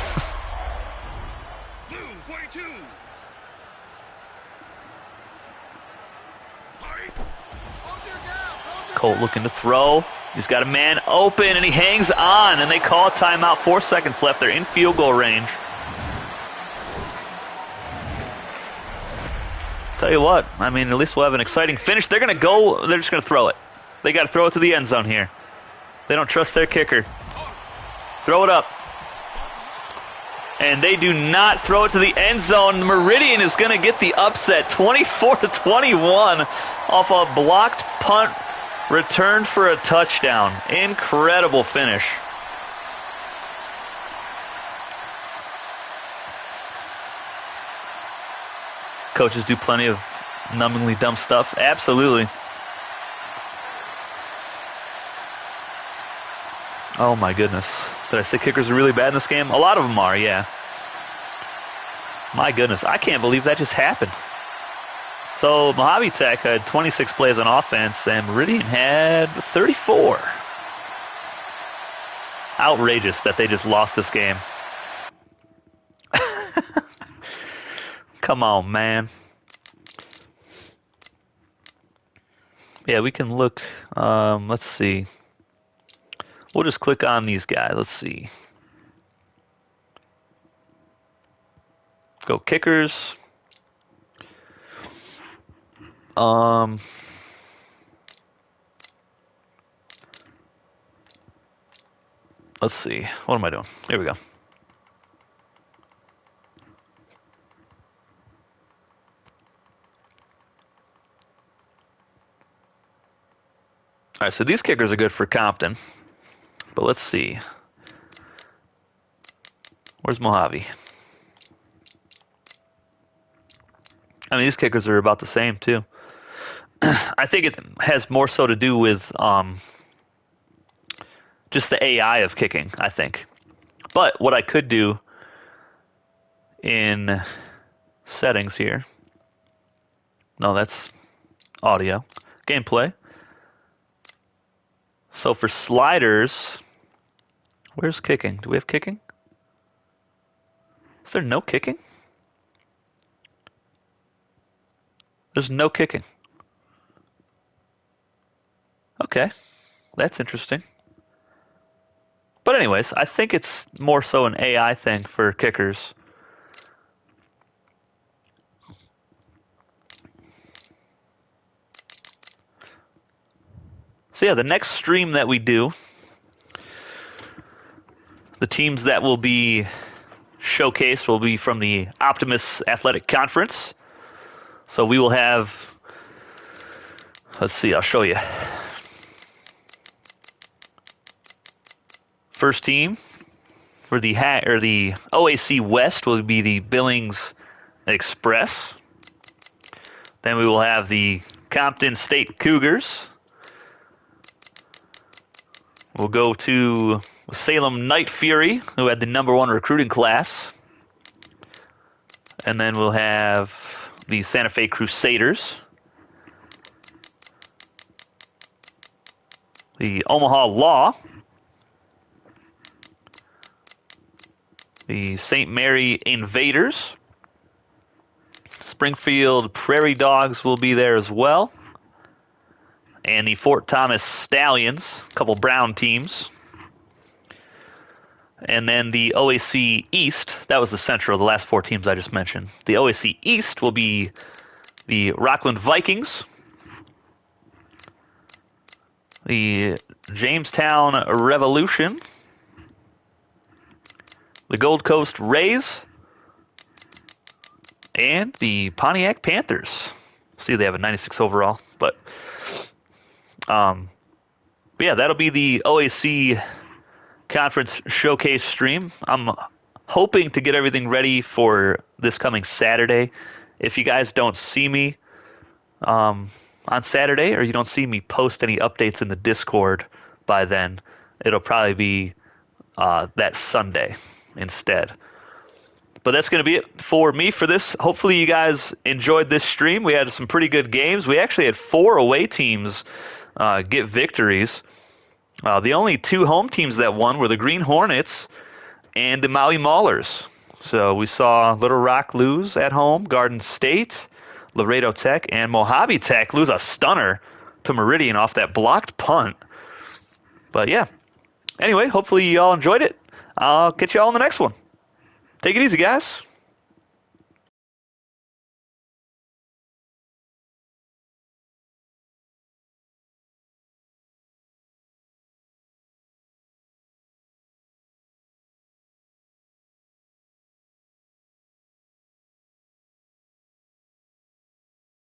A: Colt looking to throw. He's got a man open, and he hangs on, and they call a timeout. 4 seconds left. They're in field goal range. Tell you what, I mean, at least we'll have an exciting finish. They're going to go. They're just going to throw it. They got to throw it to the end zone here. They don't trust their kicker. Throw it up. And they do not throw it to the end zone. Meridian is going to get the upset, 24-21, off a blocked punt returned for a touchdown. Incredible finish. Coaches do plenty of numbingly dumb stuff. Absolutely. Oh my goodness. Did I say kickers are really bad in this game? A lot of them are, yeah. My goodness, I can't believe that just happened. So Mojave Tech had 26 plays on offense, and Meridian had 34. Outrageous that they just lost this game. Come on, man. Yeah, we can look. Let's see. We'll just click on these guys. Let's see. Go kickers. Let's see. What am I doing? Here we go. All right, so these kickers are good for Compton. But let's see. Where's Mojave? I mean, these kickers are about the same, too. I think it has more so to do with just the AI of kicking, I think. But what I could do in settings here. No, that's audio. Gameplay. So for sliders, where's kicking? Do we have kicking? Is there no kicking? There's no kicking. Okay, that's interesting. But anyways, I think it's more so an AI thing for kickers. So yeah, the next stream that we do, the teams that will be showcased will be from the Optimus Athletic Conference. So we will have, let's see, I'll show you. First team for the OAC West will be the Billings Express. Then we will have the Compton State Cougars. We'll go to Salem Night Fury, who had the #1 recruiting class. And then we'll have the Santa Fe Crusaders. The Omaha Law. The St. Mary Invaders. Springfield Prairie Dogs will be there as well. And the Fort Thomas Stallions, a couple Brown teams. And then the OAC East, that was the Central, the last 4 teams I just mentioned. The OAC East will be the Rockland Vikings, the Jamestown Revolution, the Gold Coast Rays, and the Pontiac Panthers. See, they have a 96 overall, but yeah, that'll be the OAC Conference Showcase stream. I'm hoping to get everything ready for this coming Saturday. If you guys don't see me on Saturday, or you don't see me post any updates in the Discord by then, it'll probably be that Sunday instead. But that's going to be it for me for this. Hopefully you guys enjoyed this stream. We had some pretty good games. We actually had 4 away teams get victories. The only 2 home teams that won were the Green Hornets and the Maui Maulers. So we saw Little Rock lose at home, Garden State, Laredo Tech, and Mojave Tech lose a stunner to Meridian off that blocked punt. But yeah, anyway, hopefully you all enjoyed it. I'll catch you all in the next one. Take it easy, guys.